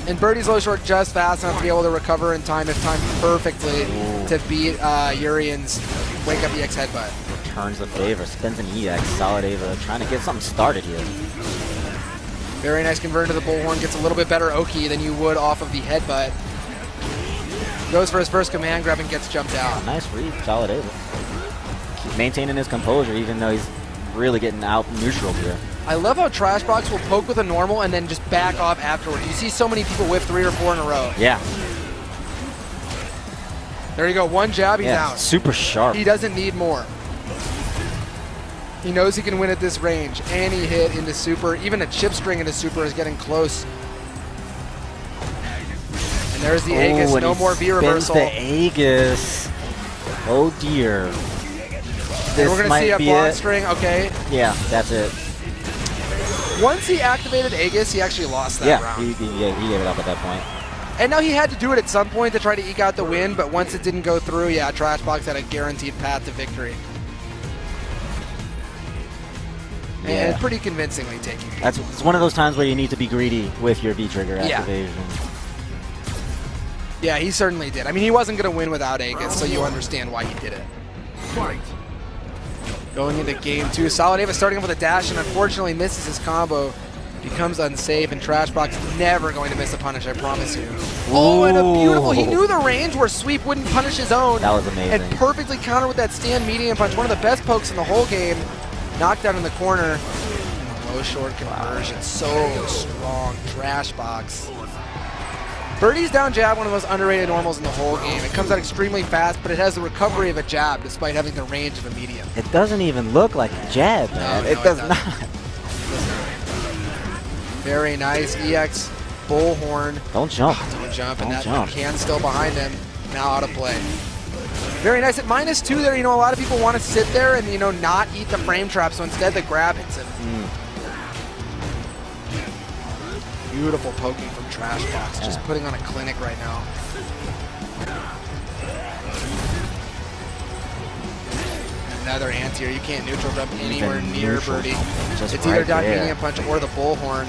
And Birdie's low short just fast enough to be able to recover in time, if timed perfectly, to beat Urian's wake up EX headbutt. Turns the favor, spins an EX, Solid Ava trying to get something started here. Very nice conversion to the bullhorn, gets a little bit better Oki than you would off of the headbutt. Goes for his first command grab and gets jumped out. Nice read, Solid Ava. Keep maintaining his composure even though he's really getting out neutral here. I love how Trashbox will poke with a normal and then just back off afterward. You see so many people whip 3 or 4 in a row. Yeah. There you go, one jab, he's out. Super sharp. He doesn't need more. He knows he can win at this range. Any hit into super, even a chip string into super is getting close. And there's the Aegis, no more V reversal. The Aegis. Oh dear. And we're gonna see a block string, okay. Yeah, that's it. Once he activated Aegis, he actually lost that round. He gave it up at that point. And now he had to do it at some point to try to eke out the win, but once it didn't go through, yeah, Trashbox had a guaranteed path to victory. Yeah. And pretty convincingly taking it. It's one of those times where you need to be greedy with your V-trigger activation. Yeah, he certainly did. I mean, he wasn't going to win without Aegis, so you understand why he did it. Fight. Going into game 2, Solid Ava starting off with a dash and unfortunately misses his combo. Becomes unsafe, and Trashbox is never going to miss a punish, I promise you. Oh, and a beautiful, he knew the range where Sweep wouldn't punish his own. That was amazing. And perfectly countered with that stand medium punch, one of the best pokes in the whole game. Knocked out in the corner. And a low short conversion, so strong, Trashbox. Birdie's down jab, one of the most underrated normals in the whole game. It comes out extremely fast, but it has the recovery of a jab despite having the range of a medium. It doesn't even look like a jab, man. No, it does not. Very nice EX bullhorn. Don't jump. Don't jump, Don't and that jump. can still behind him. Now out of play. Very nice. At -2 there, you know, a lot of people want to sit there and, you know, not eat the frame trap, so instead the grab hits him. Beautiful poking from Trashbox, just putting on a clinic right now. Another anti-air. You can't neutral jump anywhere near Birdie. Just It's either right down there. medium punch or the bullhorn.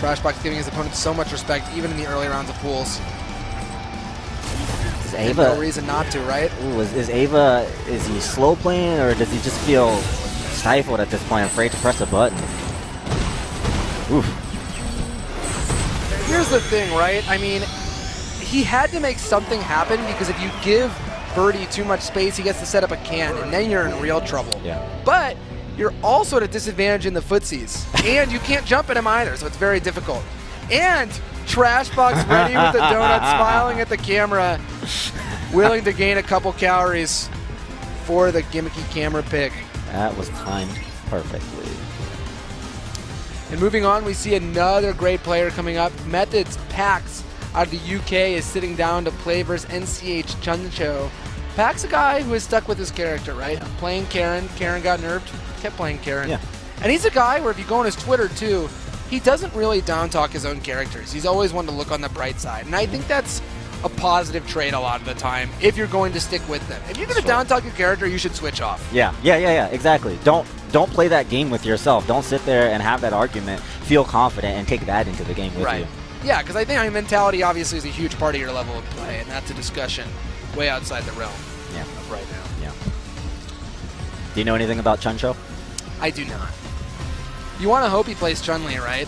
Trashbox giving his opponent so much respect, even in the early rounds of pools. Is And Ava, no reason not to, right? ooh, is Ava, is he slow playing or does he just feel stifled at this point, afraid to press a button? Oof. Here's the thing, right? I mean, he had to make something happen because if you give Birdie too much space, he gets to set up a can, and then you're in real trouble. Yeah. But you're also at a disadvantage in the footsies, and you can't jump at him either, so it's very difficult. And Trashbox ready with the donut, smiling at the camera, willing to gain a couple calories for the gimmicky camera pick. That was timed perfectly. And moving on, we see another great player coming up. Methods Pax out of the UK is sitting down to play versus NCH Chuncho. Pax a guy who is stuck with his character, right? Playing Karen. Karen got nerfed, kept playing Karen. Yeah. And he's a guy where if you go on his Twitter too, he doesn't really down-talk his own characters. He's always one to look on the bright side. And I think that's a positive trait a lot of the time if you're going to stick with them. If you're going to down-talk your character, you should switch off. Yeah, exactly. Don't play that game with yourself. Don't sit there and have that argument. Feel confident and take that into the game with you. Yeah, because I think mentality obviously is a huge part of your level of play, and that's a discussion way outside the realm of right now. Yeah. Do you know anything about Chuncho? I do not. You want to hope he plays Chun-Li, right?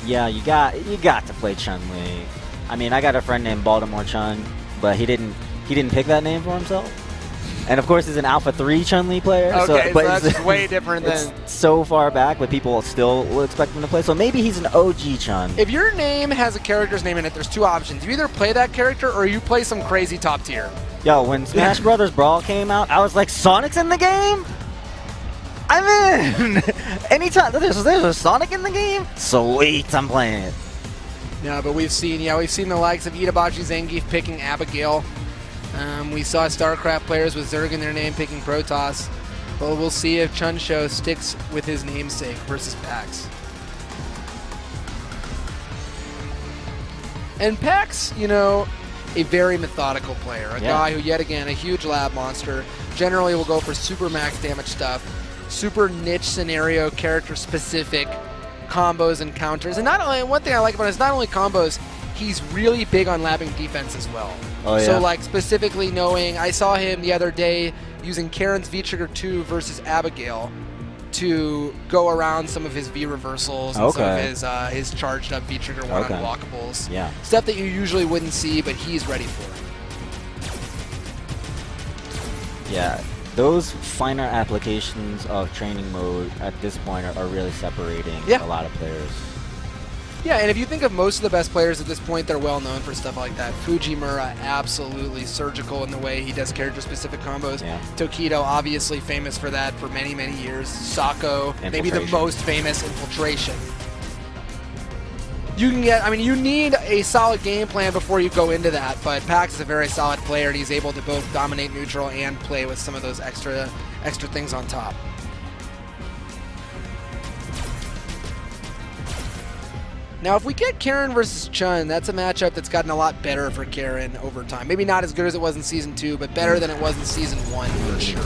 Yeah, you got to play Chun-Li. I mean, I got a friend named Baltimore Chun, but he didn't pick that name for himself. And of course, he's an Alpha 3 Chun-Li player. Okay, so that's just way different than... It's so far back, but people still will expect him to play. So maybe he's an OG Chun. If your name has a character's name in it, there's two options. You either play that character or you play some crazy top tier. Yo, when Smash Brothers Brawl came out, I was like, Sonic's in the game? I'm in! Anytime there's a Sonic in the game, sweet, I'm playing it. Yeah, but we've seen the likes of Itabashi Zangief picking Abigail. We saw StarCraft players with Zerg in their name picking Protoss. But we'll see if Chuncho sticks with his namesake versus Pax. And Pax, a very methodical player. A guy who, yet again, a huge lab monster. Generally will go for super max damage stuff. Super niche scenario, character specific combos and counters. And not only, one thing I like about it is not only combos, he's really big on labbing defense as well. Oh, yeah. So like specifically knowing, I saw him the other day using Karen's V-Trigger 2 versus Abigail to go around some of his V reversals and some of his charged up V-Trigger 1 unblockables. Yeah. Stuff that you usually wouldn't see, but he's ready for it. Yeah. Those finer applications of training mode at this point are really separating a lot of players. Yeah, and if you think of most of the best players at this point, they're well known for stuff like that. Fujimura, absolutely surgical in the way he does character-specific combos. Yeah. Tokido, obviously famous for that for many, many years. Sako, maybe the most famous, Infiltration. You can get, you need a solid game plan before you go into that, but Pax is a very solid player, and he's able to both dominate neutral and play with some of those extra things on top. Now, if we get Karen versus Chun, that's a matchup that's gotten a lot better for Karen over time. Maybe not as good as it was in Season 2, but better than it was in Season 1 for sure.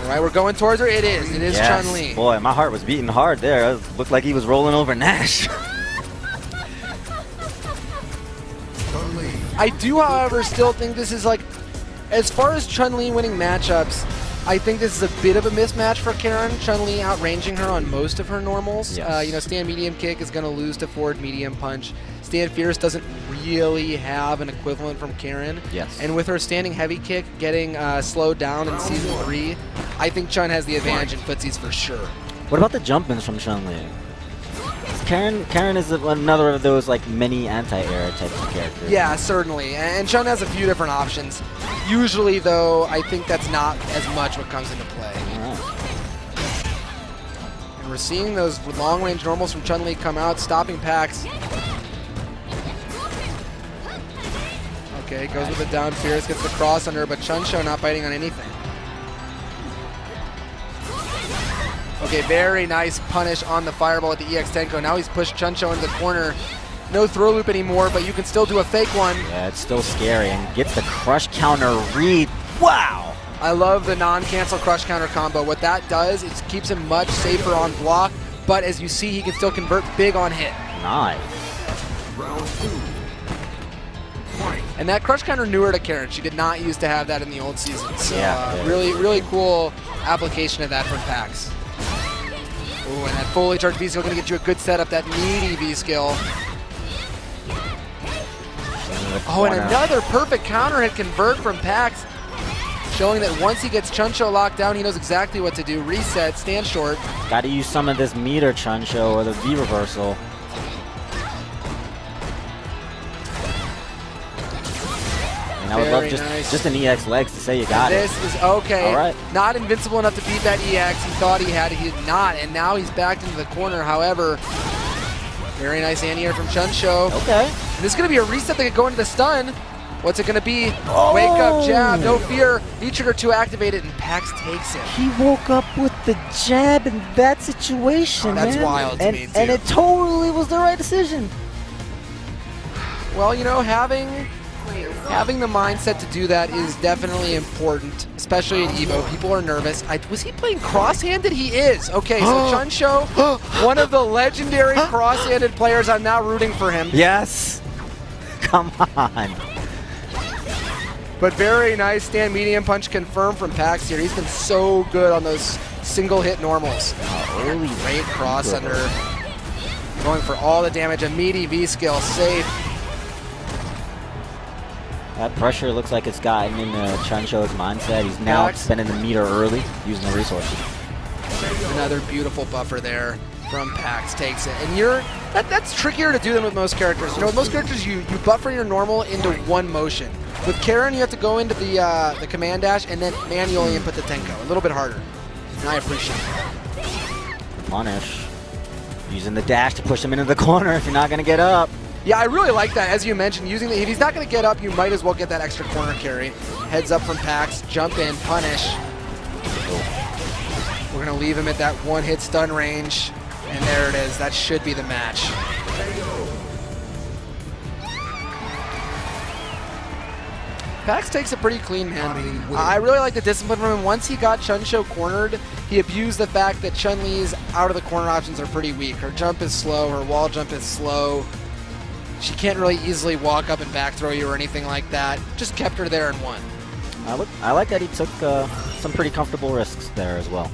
All right, we're going towards her. It is Chun-Li. Boy, my heart was beating hard there. It looked like he was rolling over Nash. Chun-Li. I do, however, still think this is as far as Chun-Li winning matchups, I think this is a bit of a mismatch for Karen. Chun-Li outranging her on most of her normals. Yes. Stand medium kick is going to lose to forward medium punch. Stand fierce doesn't really have an equivalent from Karen. Yes. And with her standing heavy kick getting slowed down in Season 3, I think Chun has the advantage in footsies for sure. What about the jump-ins from Chun-Li? Karen is another of those mini anti-air types of characters. Yeah, certainly. And Chun has a few different options. Usually, though, I think that's not as much what comes into play. And we're seeing those long-range normals from Chun-Li come out, stopping Pax. Okay, goes with the down fierce, gets the cross under, but Chuncho not biting on anything. Okay, very nice punish on the fireball at the EX Tenko. Now he's pushed Chuncho into the corner. No throw loop anymore, but you can still do a fake one. Yeah, it's still scary, and gets the crush counter read. Wow! I love the non-cancel crush counter combo. What that does is keeps him much safer on block, but as you see, he can still convert big on hit. Nice. Round 2. Fight. And that crush counter newer to Karen. She did not used to have that in the old season. So really, really cool application of that from Pax. Ooh, and that fully charged V-skill going to get you a good setup, that meaty V-skill. Oh, and another perfect counter hit convert from Pax, showing that once he gets Chuncho locked down, he knows exactly what to do. Reset, stand short. Got to use some of this meter Chuncho or the V reversal. And I would love just an EX legs to say you got it. This is okay. All right. Not invincible enough to beat that EX. He thought he had it. He did not. And now he's backed into the corner. However, very nice anti-air from Chunsho. Okay. And this is going to be a reset that could go into the stun. What's it going to be? Wake up, jab, no fear. E-trigger 2 activated, and Pax takes it. He woke up with the jab in that situation, That's man. wild to me, too. And it totally was the right decision. Well, you know, having the mindset to do that is definitely important, especially at EVO. People are nervous. Was he playing cross-handed? He is. Okay, so Chunsho, one of the legendary cross-handed players. I'm now rooting for him. Yes. Come on. But very nice stand medium punch confirmed from Pax here. He's been so good on those single hit normals. Early Great cross under. Going for all the damage. A meaty V skill safe. That pressure looks like it's gotten into Chunsho's mindset. He's now spending the meter early, using the resources. Another beautiful buffer there from Pax takes it. And that's trickier to do than with most characters. You know, with most characters, you buffer your normal into one motion. With Karen, you have to go into the command dash and then manually input the Tenko. A little bit harder. And I appreciate that. Punish. Using the dash to push him into the corner if you're not going to get up. Yeah, I really like that. As you mentioned, if he's not going to get up, you might as well get that extra corner carry. Heads up from Pax, jump in, punish. We're going to leave him at that one-hit stun range. And there it is. That should be the match. Pax takes it pretty clean, man. I really like the discipline from him. Once he got Chunsho cornered, he abused the fact that Chun-Li's out of the corner options are pretty weak. Her jump is slow, her wall jump is slow. She can't really easily walk up and back throw you or anything like that. Just kept her there and won. I like that he took some pretty comfortable risks there as well.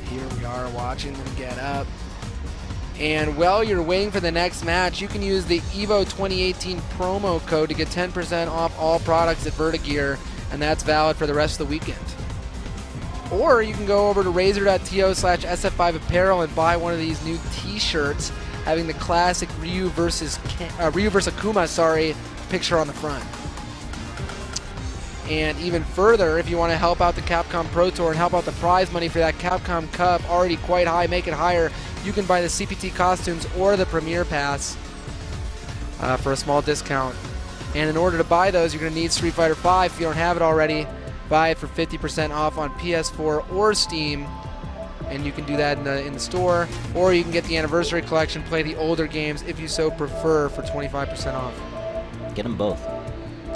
Here we are watching them get up. And while you're waiting for the next match, you can use the EVO 2018 promo code to get 10% off all products at Vertigear, and that's valid for the rest of the weekend. Or you can go over to razor.to/SF5 apparel and buy one of these new t-shirts having the classic Ryu versus Akuma, picture on the front. And even further, if you want to help out the Capcom Pro Tour and help out the prize money for that Capcom Cup, already quite high, make it higher, you can buy the CPT costumes or the Premier Pass for a small discount. And in order to buy those, you're going to need Street Fighter V. If you don't have it already, buy it for 50% off on PS4 or Steam. And you can do that in the store. Or you can get the Anniversary Collection, play the older games if you so prefer, for 25% off. Get them both.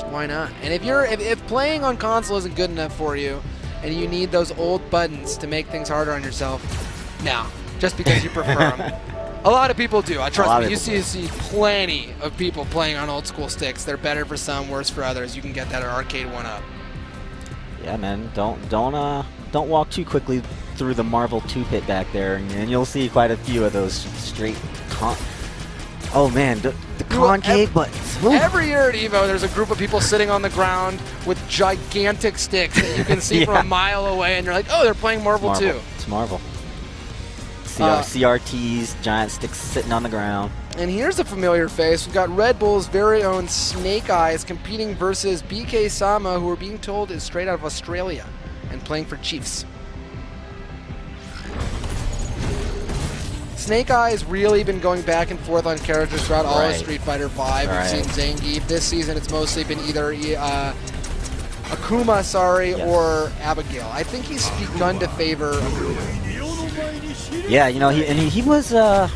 Why not? And if playing on console isn't good enough for you, and you need those old buttons to make things harder on yourself, no, just because you prefer them. A lot of people do. Trust me, you see plenty of people playing on old school sticks. They're better for some, worse for others. You can get that at Arcade 1-Up. Yeah, man. Don't walk too quickly through the Marvel 2-pit back there, and you'll see quite a few of those straight. Oh man, the concave buttons. Every year at EVO, there's a group of people sitting on the ground with gigantic sticks that you can see from a mile away, and you're like, oh, they're playing Marvel 2. It's Marvel. CRTs, giant sticks sitting on the ground. And here's a familiar face. We've got Red Bull's very own Snake Eyes competing versus BK Sama, who we're being told is straight out of Australia and playing for Chiefs. Snake Eyes really been going back and forth on characters throughout all of Street Fighter V. We've seen Zangief. This season, it's mostly been either Akuma, or Abigail. I think he's begun to favor Akuma. Yeah, you know, he was a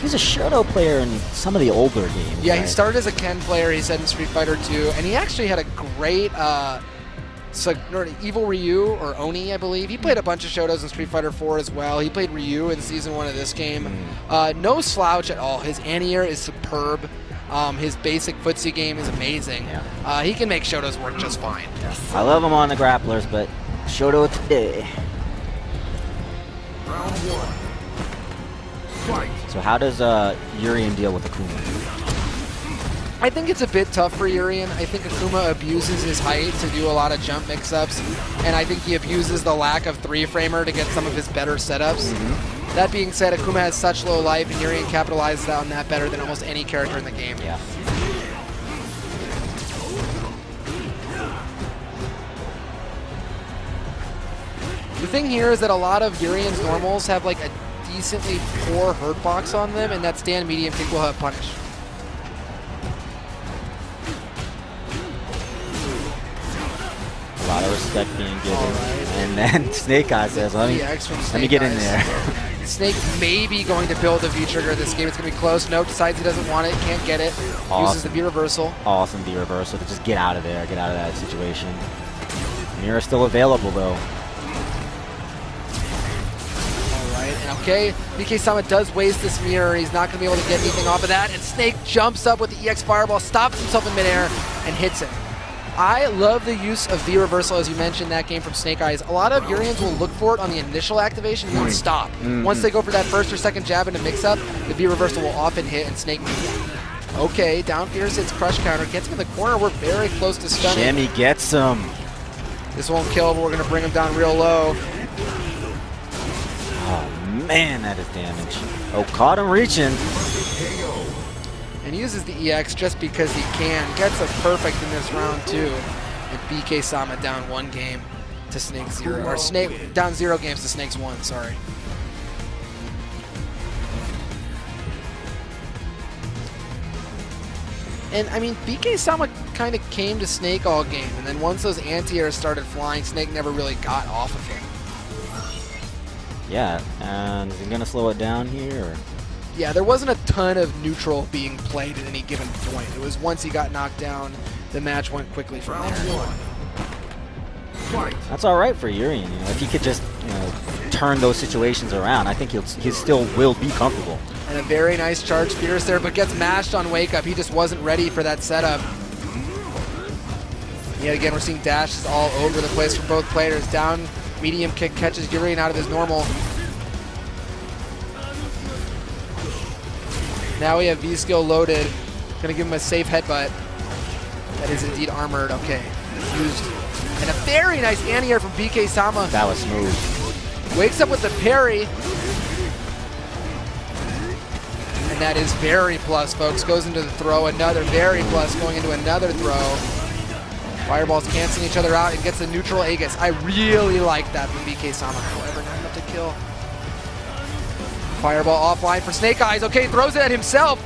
Shoto player in some of the older games. Yeah, he started as a Ken player, he said, in Street Fighter 2, and he actually had a great Evil Ryu, or Oni, I believe. He played a bunch of Shotos in Street Fighter 4 as well. He played Ryu in Season 1 of this game. No slouch at all. His anti-air is superb. His basic footsie game is amazing. Yeah. He can make Shotos work just fine. I love him on the grapplers, but Shoto today. Round 1. Fight. So how does Urien deal with Akuma? I think it's a bit tough for Urien. I think Akuma abuses his height to do a lot of jump mix-ups, and I think he abuses the lack of 3-framer to get some of his better setups. That being said, Akuma has such low life, and Urien capitalizes on that better than almost any character in the game. Yeah. The thing here is that a lot of Urien's normals have like a decently poor hurt box on them, and that stand medium kick will have punish. A lot of respect being given. And then Snake Eyes says, let me get in there. Snake may be going to build a V-trigger this game. It's going to be close. No, decides he doesn't want it, can't get it. Awesome. Uses the V-reversal. Awesome V-reversal to just get out of there, get out of that situation. Mirror still available, though. Alright, and okay, BK Sama does waste this mirror. He's not going to be able to get anything off of that. And Snake jumps up with the EX Fireball, stops himself in midair, and hits it. I love the use of V-reversal, as you mentioned, that game from Snake Eyes. A lot of Uriens will look for it on the initial activation and then stop. Once they go for that first or second jab into mix-up, the V-reversal will often hit and Snake moves. Okay, down Fierce hits crush counter, gets him in the corner. We're very close to stunning. Jimmy gets him. This won't kill, but we're going to bring him down real low. Oh, man, that is damage. Oh, caught him reaching. And uses the EX just because he can. Gets a perfect in this round, too. And BK Sama down 1 game to Snake 0. Or Snake down 0 games to Snake's 1, sorry. And, I mean, BK Sama kind of came to Snake all game. And then once those anti-airs started flying, Snake never really got off of him. Yeah, and is he going to slow it down here? Or? Yeah, there wasn't a ton of neutral being played at any given point. It was once he got knocked down, the match went quickly from there. That's all right for Urien. You know, if he could just turn those situations around, I think he still will be comfortable. And a very nice charge Fierce there, but gets mashed on Wake Up. He just wasn't ready for that setup. Yet again, we're seeing dashes all over the place from both players. Down medium kick catches Urien out of his normal. Now we have V-skill loaded. Gonna give him a safe headbutt. That is indeed armored. Okay. Used. And a very nice anti-air from BK Sama. That was smooth. Wakes up with the parry. And that is very plus, folks. Goes into the throw. Another very plus going into another throw. Fireballs canceling each other out and gets a neutral Aegis. I really like that from BK Sama. However, not enough to kill. Fireball offline for Snake Eyes. Okay, throws it at himself.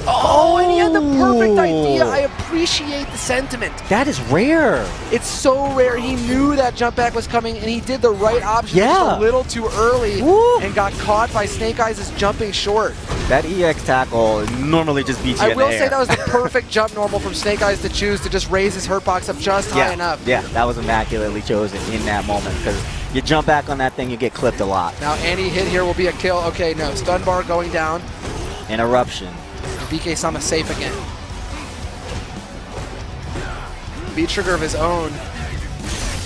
Oh, and he had the perfect idea. I appreciate the sentiment. That is rare. It's so rare. He knew that jump back was coming, and he did the right option just a little too early. Woo. And got caught by Snake Eyes' jumping short. That EX tackle normally just beats you I in the will air. say that was the perfect jump normal from Snake Eyes to choose to just raise his hurt box up just high enough. Yeah, that was immaculately chosen in that moment because you jump back on that thing, you get clipped a lot. Now any hit here will be a kill. Okay, no, stun bar going down. Interruption. BK Sama safe again. V-trigger of his own.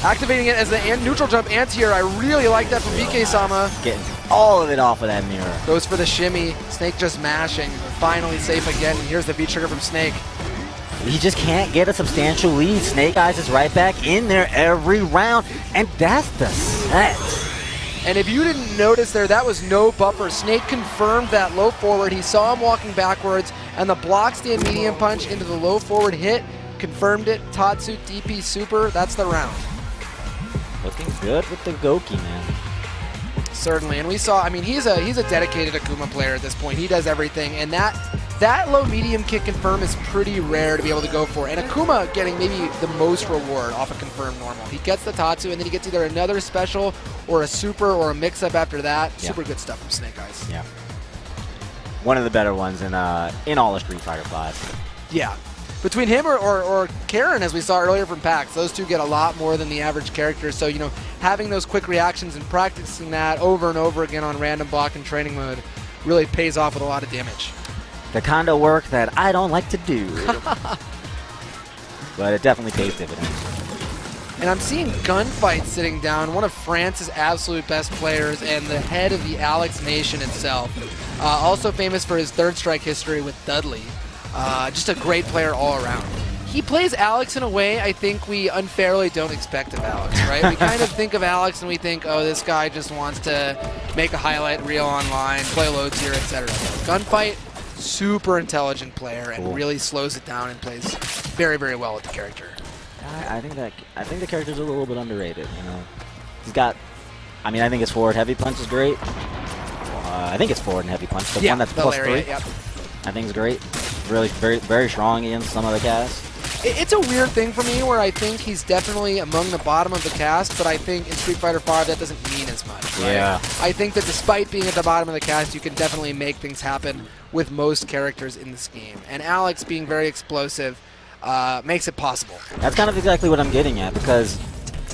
Activating it as the neutral jump anti-air. I really like that from BK Sama. Getting all of it off of that mirror. Goes for the shimmy. Snake just mashing. Finally safe again. And here's the V-trigger from Snake. He just can't get a substantial lead. Snake Eyes is right back in there every round. And that's the set. And if you didn't notice there, that was no buffer. Snake confirmed that low forward. He saw him walking backwards, and the block stand medium punch into the low forward hit confirmed it. Tatsu DP super. That's the round. Looking good with the Goki, man. Certainly, and we saw. I mean, he's a dedicated Akuma player at this point. He does everything, and that low medium kick confirm is pretty rare to be able to go for. And Akuma getting maybe the most reward off a confirmed normal. He gets the Tatsu, and then he gets either another special or a super or a mix-up after that. Yeah. Super good stuff from Snake Eyes. Yeah. One of the better ones in all of Street Fighter V. Yeah. Between him or Karen, as we saw earlier from PAX, those two get a lot more than the average character. So, having those quick reactions and practicing that over and over again on random block and training mode really pays off with a lot of damage. The kind of work that I don't like to do. But it definitely pays dividends. And I'm seeing Gunfight sitting down, one of France's absolute best players and the head of the Alex Nation itself. Also famous for his third strike history with Dudley. Just a great player all around. he plays Alex in a way I think we unfairly don't expect of Alex, right? We kind of think of Alex and we think, oh, this guy just wants to make a highlight reel online, play low tier, etc. Gunfight, super intelligent player and really slows it down and plays very, very well with the character. I think the character's a little bit underrated. You know, he's got. I mean, I think his forward heavy punch is great. I think it's forward and heavy punch. The one that's the plus lariat, 3. Yep. I think is great. Really, very strong against some of the casts. It's a weird thing for me where I think he's definitely among the bottom of the cast, but I think in Street Fighter V that doesn't mean as much. Right? Yeah. I think that despite being at the bottom of the cast, you can definitely make things happen with most characters in this game. And Alex being very explosive makes it possible. That's kind of exactly what I'm getting at, because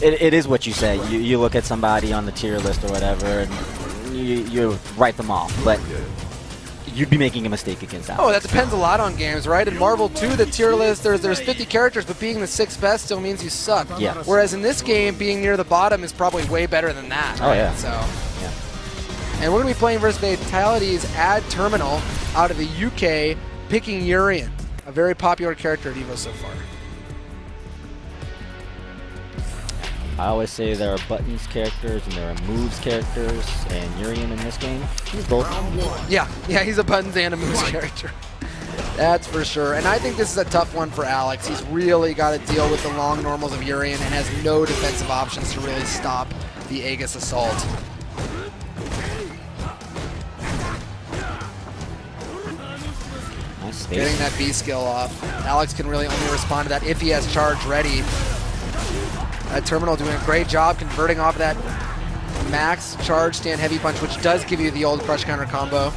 it is what you say. You look at somebody on the tier list or whatever, and you write them off, but you'd be making a mistake against that. Oh, that depends a lot on games, right? In Marvel 2, the tier list, there's 50 characters, but being the 6th best still means you suck. Yeah. Whereas in this game, being near the bottom is probably way better than that. Oh, right? yeah. So. Yeah. And we're going to be playing versus Fatality's Ad Terminal out of the UK, picking Urian, a very popular character at EVO so far. I always say there are buttons characters and there are moves characters, and Urian in this game, he's both. Yeah, he's a buttons and a moves character. That's for sure. And I think this is a tough one for Alex. He's really got to deal with the long normals of Urian and has no defensive options to really stop the Aegis assault. Nice space. Getting that B skill off. Alex can really only respond to that if he has charge ready. That Terminal doing a great job converting off that max charge stand heavy punch, which does give you the old crush counter combo.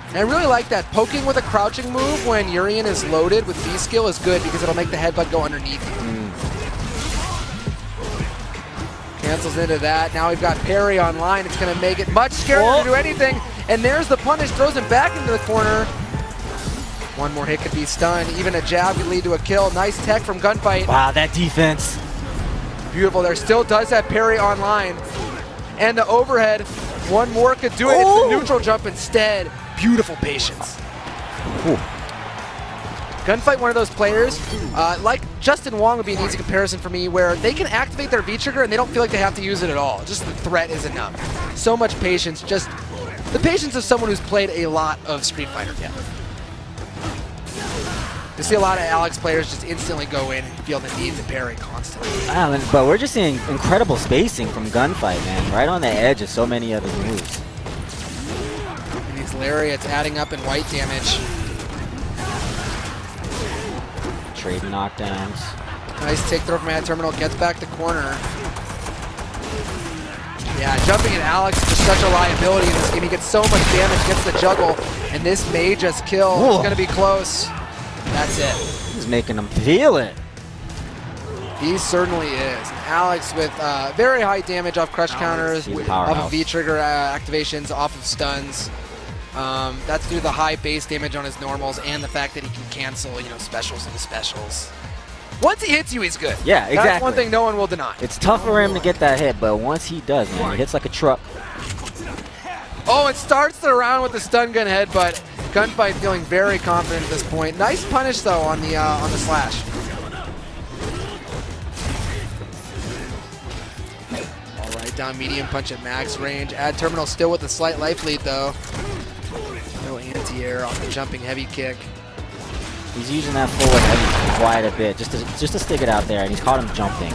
And I really like that. Poking with a crouching move when Urian is loaded with B skill is good because it'll make the headbutt go underneath you. Cancels into that. Now we've got parry online. It's going to make it much scarier to do anything. And there's the punish. Throws him back into the corner. One more hit could be stunned. Even a jab could lead to a kill. Nice tech from Gunfight. Wow, that defense. Beautiful. There still does have parry online. And the overhead. One more could do it. It's the neutral jump instead. Beautiful patience. Ooh. Gunfight, one of those players, like Justin Wong would be an easy comparison for me, where they can activate their V-trigger and they don't feel like they have to use it at all. Just the threat is enough. So much patience. Just the patience of someone who's played a lot of Street Fighter. Yeah. You see a lot of Alex players just instantly go in and feel the need to parry constantly. But we're just seeing incredible spacing from Gunfight, man. Right on the edge of so many of his moves. And these lariats adding up in white damage. Trading knockdowns. Nice take throw from Ad Terminal, gets back to corner. Yeah, jumping at Alex is just such a liability in this game. He gets so much damage, gets the juggle, and this may just kill. It's going to be close. That's it. He's making them feel it. He certainly is. Alex with very high damage off crush counters, off of V-trigger activations, off of stuns. That's due to the high base damage on his normals and the fact that he can cancel, specials into specials. Once he hits you, he's good. Yeah, exactly. That's one thing no one will deny. It's tough for him to get that hit, but once he does, man, he hits like a truck. Oh, it starts the round with the stun gun headbutt. Gunfight feeling very confident at this point. Nice punish though on the slash. All right, down medium punch at max range. Ad Terminal still with a slight life lead though. No anti-air on the jumping heavy kick. He's using that forward heavy quite a bit, just to stick it out there, and he's caught him jumping.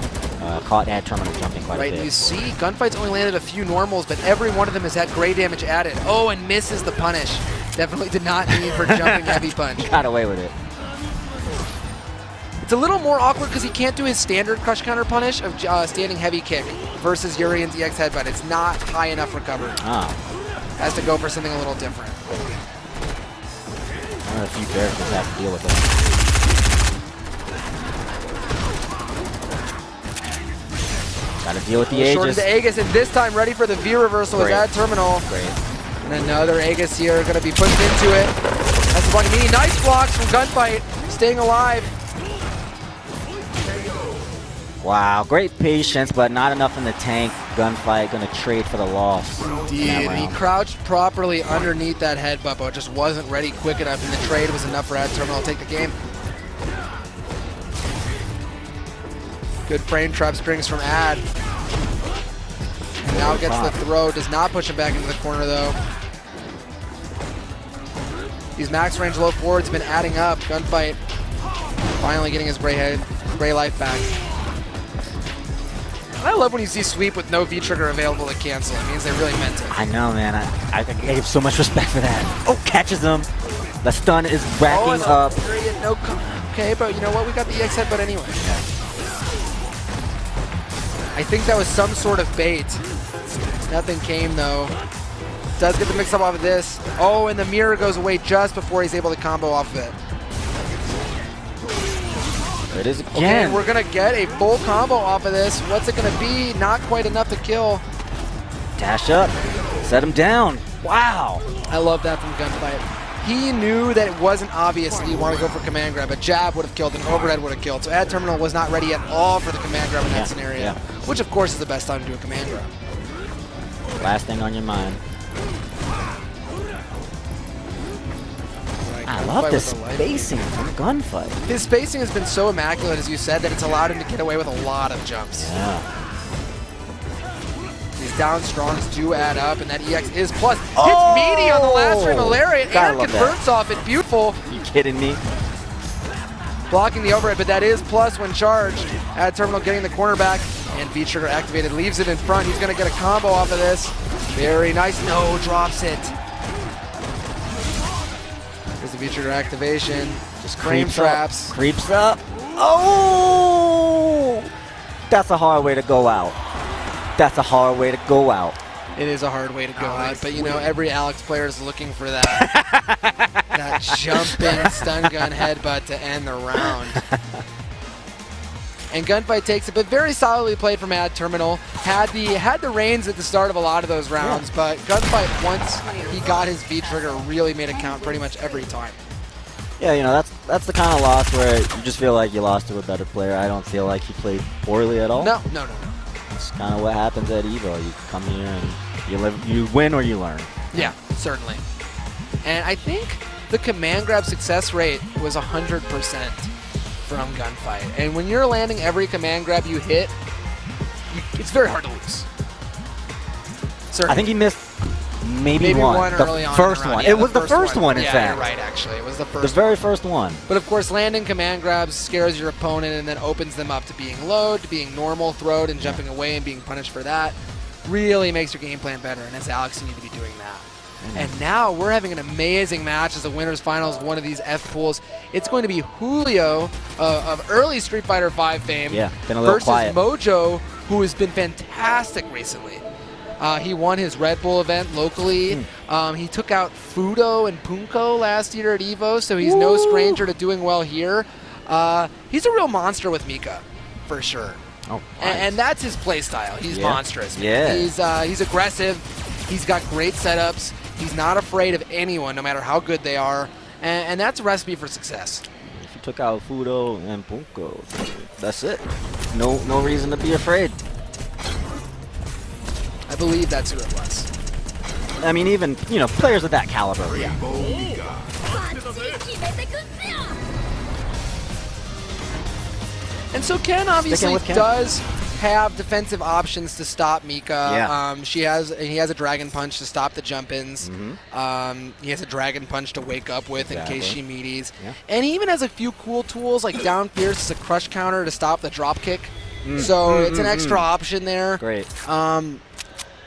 Caught Ad Terminal jumping quite a bit. Right, you see, Gunfight's only landed a few normals, but every one of them has had gray damage added. Oh, and misses the punish. Definitely did not need for jumping heavy punch. Got away with it. It's a little more awkward because he can't do his standard crush counter punish of standing heavy kick versus Urian's EX headbutt. It's not high enough recovery. Oh. Has to go for something a little different. One of the few characters have to deal with it. Got to deal with the Aegis. Short into Aegis, and this time ready for the V reversal with Ad Terminal. Great. And another Aegis here, going to be pushed into it. That's the Buckamini. Nice blocks from Gunfight, staying alive. Wow, great patience, but not enough in the tank. Gunfight, gonna trade for the loss. Indeed, he crouched properly underneath that headbutt, but just wasn't ready quick enough, and the trade was enough for Ad Terminal to take the game. Good frame trap strings from Ad. And now gets the throw, does not push him back into the corner though. These max range low forwards have been adding up. Gunfight finally getting his gray life back. I love when you see sweep with no V-trigger available to cancel. It means they really meant it. I know, man. I give so much respect for that. Oh, catches him. The stun is racking up. No, okay, but you know what? We got the EX headbutt anyway. I think that was some sort of bait. Nothing came, though. Does get the mix-up off of this. Oh, and the mirror goes away just before he's able to combo off of it. There it is again. Okay, we're going to get a full combo off of this. What's it going to be? Not quite enough to kill. Dash up. Set him down. Wow. I love that from Gunfight. He knew that it wasn't obvious that you want to go for command grab. A jab would have killed, an overhead would have killed. So Ad Terminal was not ready at all for the command grab in that scenario, which of course is the best time to do a command grab. Last thing on your mind. I love the spacing from Gunfight. His spacing has been so immaculate, as you said, that it's allowed him to get away with a lot of jumps. Yeah. These down strongs do add up, and that EX is plus. Hits meaty on the last frame of Lariat and converts off it. Beautiful. You kidding me? Blocking the overhead, but that is plus when charged. Ad Terminal getting the corner back, and V-trigger activated, leaves it in front. He's going to get a combo off of this. Very nice. No, drops it. There's the V-trigger activation. Just frame traps. Creeps up. Oh! That's a hard way to go out. That's a hard way to go out. It is a hard way to go out, but you know, every Alex player is looking for that that jumping stun gun headbutt to end the round. And Gunfight takes it, but very solidly played from Ad Terminal. Had the reins at the start of a lot of those rounds, but Gunfight, once he got his V-trigger, really made it count pretty much every time. Yeah, you know, that's the kind of loss where you just feel like you lost to a better player. I don't feel like he played poorly at all. No. It's kind of what happens at EVO. You come here and you win or you learn. Yeah, certainly. And I think the command grab success rate was 100% from Gunfight. And when you're landing every command grab you hit, it's very hard to lose. Certainly. I think he missed maybe one early on. The first one. Yeah, it was the first one, in yeah, fact. You're right, actually. It was the first The very first one. But of course, landing command grabs scares your opponent and then opens them up to being low, to being normal, throwed, and jumping away and being punished for that. Really makes your game plan better, and as Alex, you need to be doing that. And now we're having an amazing match as the winners finals, one of these F pools. It's going to be Julio of early Street Fighter V fame been a little versus quiet. Mojo, who has been fantastic recently. He won his Red Bull event locally. He took out Fudo and Punko last year at EVO, so he's no stranger to doing well here. He's a real monster with Mika, for sure. Oh, nice. And that's his play style. He's monstrous. Yeah. He's aggressive. He's got great setups. He's not afraid of anyone, no matter how good they are. And that's a recipe for success. If you took out Fudo and Punko, that's it. No reason to be afraid. I believe that's who it was. I mean, even, you know, players of that caliber. Yeah. And so Ken obviously does have defensive options to stop Mika. Yeah. He has a Dragon Punch to stop the jump-ins. He has a Dragon Punch to wake up with in case she meaties. Yeah. And he even has a few cool tools like down fierce as a crush counter to stop the drop kick. So it's an extra option there. Great.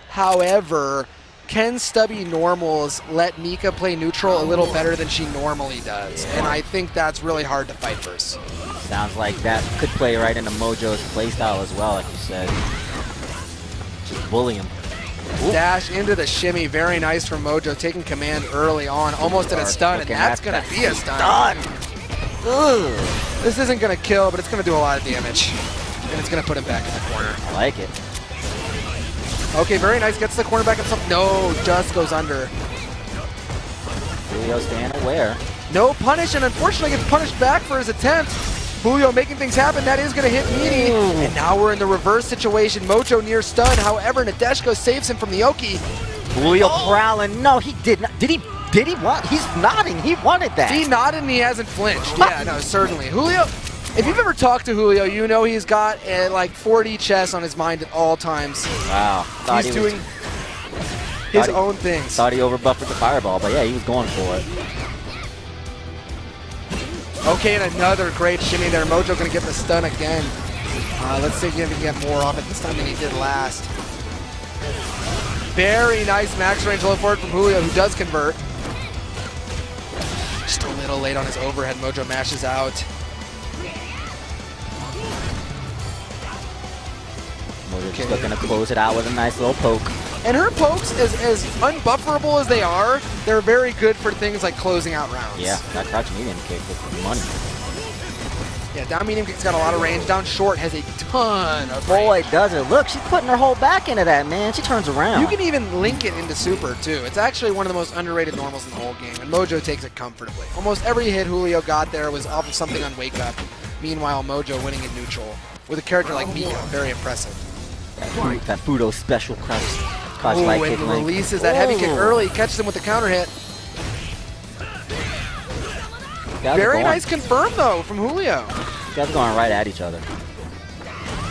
However, Ken's stubby normals let Mika play neutral a little better than she normally does. And I think that's really hard to fight versus. Sounds like that could play right into Mojo's playstyle as well, like you said. Just bully him. Dash into the shimmy. Very nice from Mojo, taking command early on, almost at a stun, and that's going to be a stun. This isn't going to kill, but it's going to do a lot of damage. And it's going to put him back in the corner. I like it. Okay, very nice. Gets the corner back himself. No, just goes under. Julio staying aware. No punish, and unfortunately gets punished back for his attempt. Julio making things happen. That is going to hit Meaty. And now we're in the reverse situation. Mojo near stun. However, Nadeshko saves him from the Oki. Julio prowling. No, he did not. Did he want? He's nodding. He wanted that. He nodded and he hasn't flinched. Yeah, no, certainly. Julio, if you've ever talked to Julio, you know he's got like 4D chess on his mind at all times. Wow. He's doing his own things. Thought he overbuffed with the fireball, but yeah, he was going for it. Okay, and another great shimmy there. Mojo going to get the stun again. Let's see if he can get more off it this time than he did last. Very nice max range low forward from Julio, who does convert. Just a little late on his overhead. Mojo mashes out. Mojo's just looking to close it out with a nice little poke. And her pokes, as unbufferable as they are, they're very good for things like closing out rounds. Yeah, that crouch medium kick is money. Yeah, down medium kick's got a lot of range. Down short has a ton of Boy, range. does it. Look, she's putting her whole back into that, man. She turns around. You can even link it into super, too. It's actually one of the most underrated normals in the whole game, and Mojo takes it comfortably. Almost every hit Julio got there was off of something on Wake Up. Meanwhile, Mojo winning in neutral. With a character like Mika, very impressive. That Fudo special crouch Oh, light and kick he link. releases that heavy kick early, catches him with the counter hit. Very nice confirm, though, from Julio. You guys are going right at each other.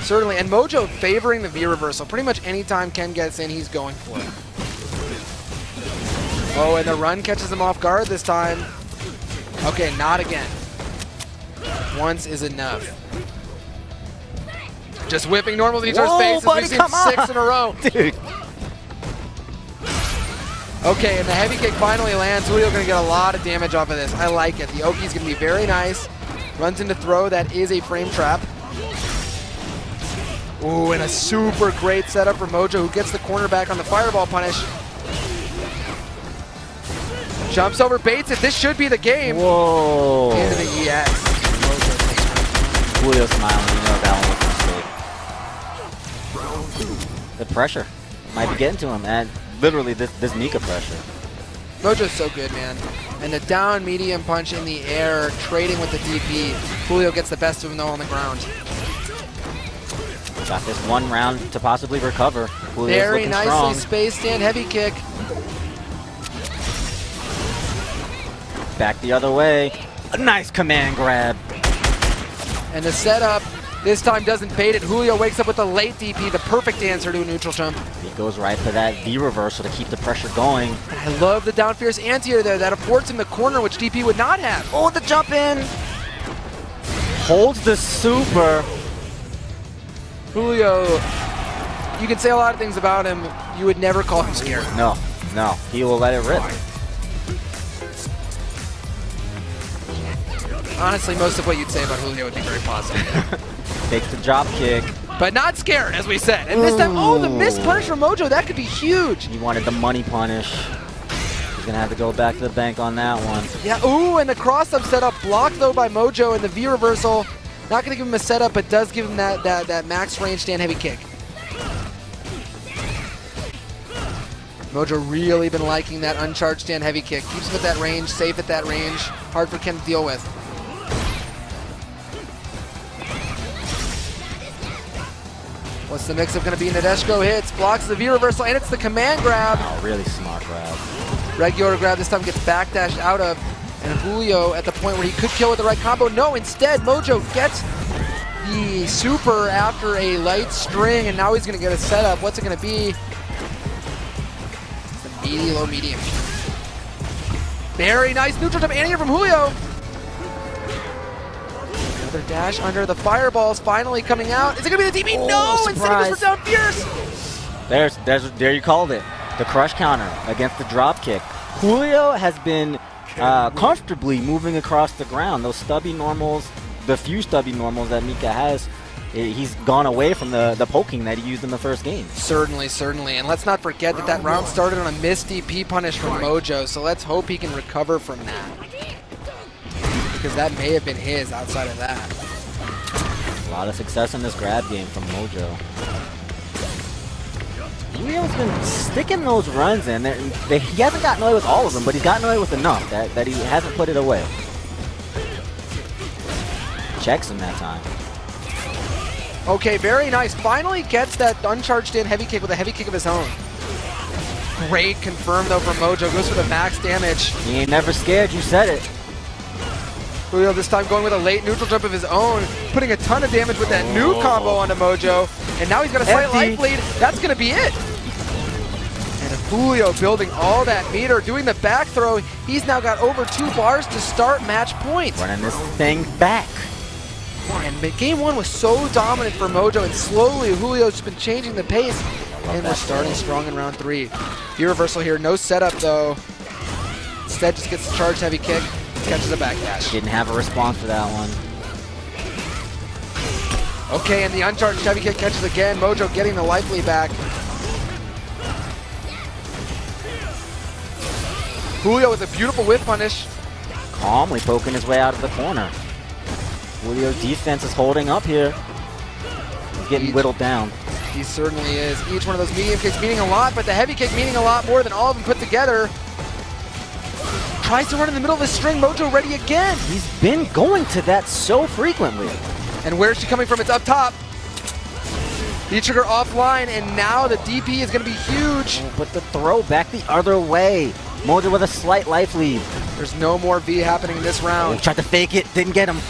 Certainly, and Mojo favoring the V reversal. Pretty much anytime Ken gets in, he's going for it. Oh, and the run catches him off guard this time. Okay, not again. Once is enough. Just whipping normals in each other's faces. Buddy, We've seen come 6 in a row. Dude. Okay, and the heavy kick finally lands. Julio going to get a lot of damage off of this. I like it. The Oki's going to be very nice. Runs into throw. That is a frame trap. Ooh, and a super great setup for Mojo, who gets the corner back on the fireball punish. Jumps over, baits it. This should be the game. Whoa. Into the EX. Julio smiling. You know that one was a mistake. The pressure might be getting to him, and literally this Mika pressure. Mojo's so good, man. And the down medium punch in the air, trading with the DP. Julio gets the best of him, though, on the ground. Got this one round to possibly recover. Julio's Very looking nicely strong. spaced in, heavy kick. Back the other way. A nice command grab. And the setup this time doesn't bait it. Julio wakes up with a late DP, the perfect answer to a neutral jump. He goes right for that V reversal to keep the pressure going. I love the down fierce anti-air there. That affords him the corner, which DP would not have. Oh, the jump in. Holds the super. Julio, you can say a lot of things about him. You would never call him scared. No, he will let it rip. Honestly, most of what you'd say about Julio would be very positive. Takes the drop kick. But not scared, as we said. And this time, oh, the missed punish from Mojo. That could be huge. He wanted the money punish. He's going to have to go back to the bank on that one. Yeah, ooh, and the cross-up setup blocked, though, by Mojo, and the V reversal. Not going to give him a setup, but does give him that max range stand heavy kick. Mojo really been liking that uncharged stand heavy kick. Keeps him at that range, safe at that range. Hard for Ken to deal with. What's the mix-up going to be? Nadeshko hits, blocks the V reversal, and it's the command grab. Oh, really smart grab. Regular grab this time gets backdashed out of. And Julio at the point where he could kill with the right combo. No, instead, Mojo gets the super after a light string, and now he's going to get a setup. What's it going to be? The meaty low medium. Very nice neutral jump anti-air from Julio. Another dash under the fireballs finally coming out. Is it going to be the DP? Oh, no! surprise. Instead it goes for down fierce. There you called it. The crush counter against the drop kick. Julio has been comfortably moving across the ground. Those stubby normals, the few stubby normals that Mika has, he's gone away from the poking that he used in the first game. Certainly, certainly. And let's not forget that that round started on a missed DP punish from Mojo, so let's hope he can recover from that. Because that may have been his outside of that. A lot of success in this grab game from Mojo. Julio's been sticking those runs in. He hasn't gotten away with all of them, but he's gotten away with enough that he hasn't put it away. checks him that time. Okay, very nice. Finally gets that uncharged in heavy kick with a heavy kick of his own. Great confirm though from Mojo. Goes for the max damage. He ain't never scared, you said it. Julio this time going with a late neutral jump of his own, putting a ton of damage with that new combo onto Mojo. And now he's got a slight life lead. That's going to be it. And Julio building all that meter, doing the back throw. He's now got over 2 bars to start match points. Running this thing back. And game 1 was so dominant for Mojo, and slowly Julio's just been changing the pace. And we're starting strong in round 3. The reversal here, no setup though. Instead just gets a charged heavy kick, catches a backdash. Didn't have a response for that one. Okay, and the uncharged heavy kick catches again. Mojo getting the life lead back. Julio with a beautiful whip punish. Calmly poking his way out of the corner. Julio's defense is holding up here. He's getting whittled down. He certainly is. Each one of those medium kicks meaning a lot, but the heavy kick meaning a lot more than all of them put together. Tries to run in the middle of the string. Mojo ready again. He's been going to that so frequently. And where's she coming from? It's up top. V-trigger offline, and now the DP is going to be huge. But the throw back the other way. Mojo with a slight life lead. There's no more V happening in this round. Tried to fake it, didn't get him.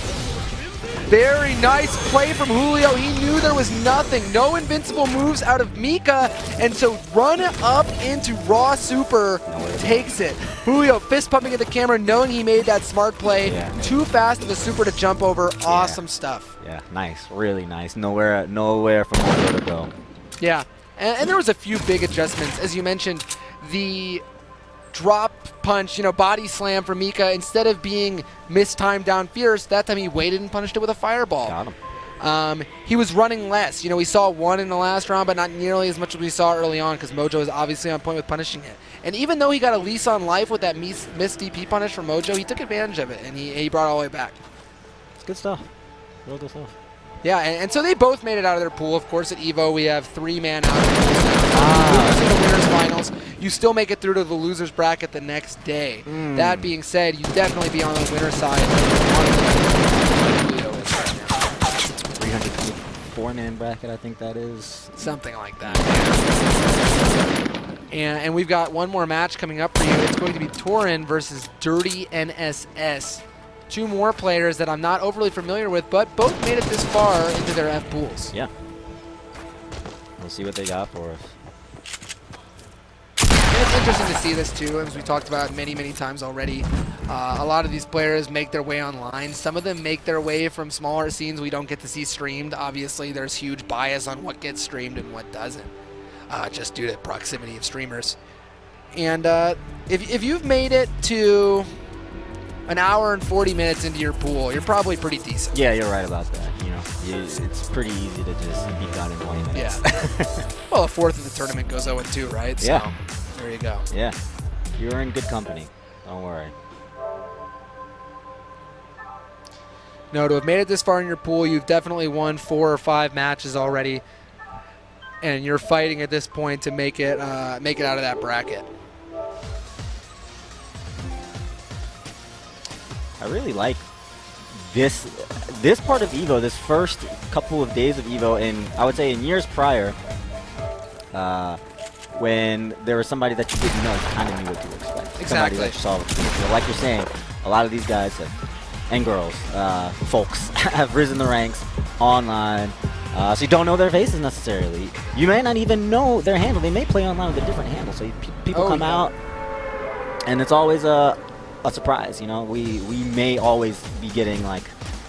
Very nice play from Julio. He knew there was nothing. No invincible moves out of Mika. And so run up into raw super, takes it. Julio fist pumping at the camera, knowing he made that smart play. Yeah. Too fast of a super to jump over. Awesome stuff. Yeah, nice, really nice. Nowhere for Julio to go. Yeah, and there was a few big adjustments. As you mentioned, the drop punch, body slam for Mika, instead of being mistimed down fierce, that time he waited and punished it with a fireball. Got him. He was running less. We saw 1 in the last round, but not nearly as much as we saw early on because Mojo is obviously on point with punishing it. And even though he got a lease on life with that missed DP punish from Mojo, he took advantage of it, and he brought it all the way back. It's good stuff. Real good stuff. Yeah, and so they both made it out of their pool. Of course, at EVO, we have 3-man out. Losing the winners finals, you still make it through to the losers bracket the next day. That being said, you definitely be on the winner's side. 324-man bracket, I think that is. Something like that. And we've got one more match coming up for you. It's going to be Torin versus Dirty NSS. 2 more players that I'm not overly familiar with, but both made it this far into their F pools. Yeah. We'll see what they got for us. And it's interesting to see this too, as we talked about many, many times already. A lot of these players make their way online. Some of them make their way from smaller scenes we don't get to see streamed. Obviously, there's huge bias on what gets streamed and what doesn't, just due to proximity of streamers. And if you've made it to an hour and 40 minutes into your pool, you're probably pretty decent. Yeah, you're right about that. It's pretty easy to just be done in 20 minutes. Yeah. Well, a fourth of the tournament goes 0-2, right? So, yeah. There you go. Yeah. You're in good company. Don't worry. No, to have made it this far in your pool, you've definitely won 4 or 5 matches already, and you're fighting at this point to make it out of that bracket. I really like this part of EVO, this first couple of days of EVO, and I would say in years prior, when there was somebody that you didn't know, you kind of knew what to expect. Exactly. Somebody that you saw what to do. Like you're saying, a lot of these guys and girls, folks, have risen the ranks online, so you don't know their faces necessarily. You may not even know their handle. They may play online with a different handle, so people come out, and it's always a surprise. We may always be getting like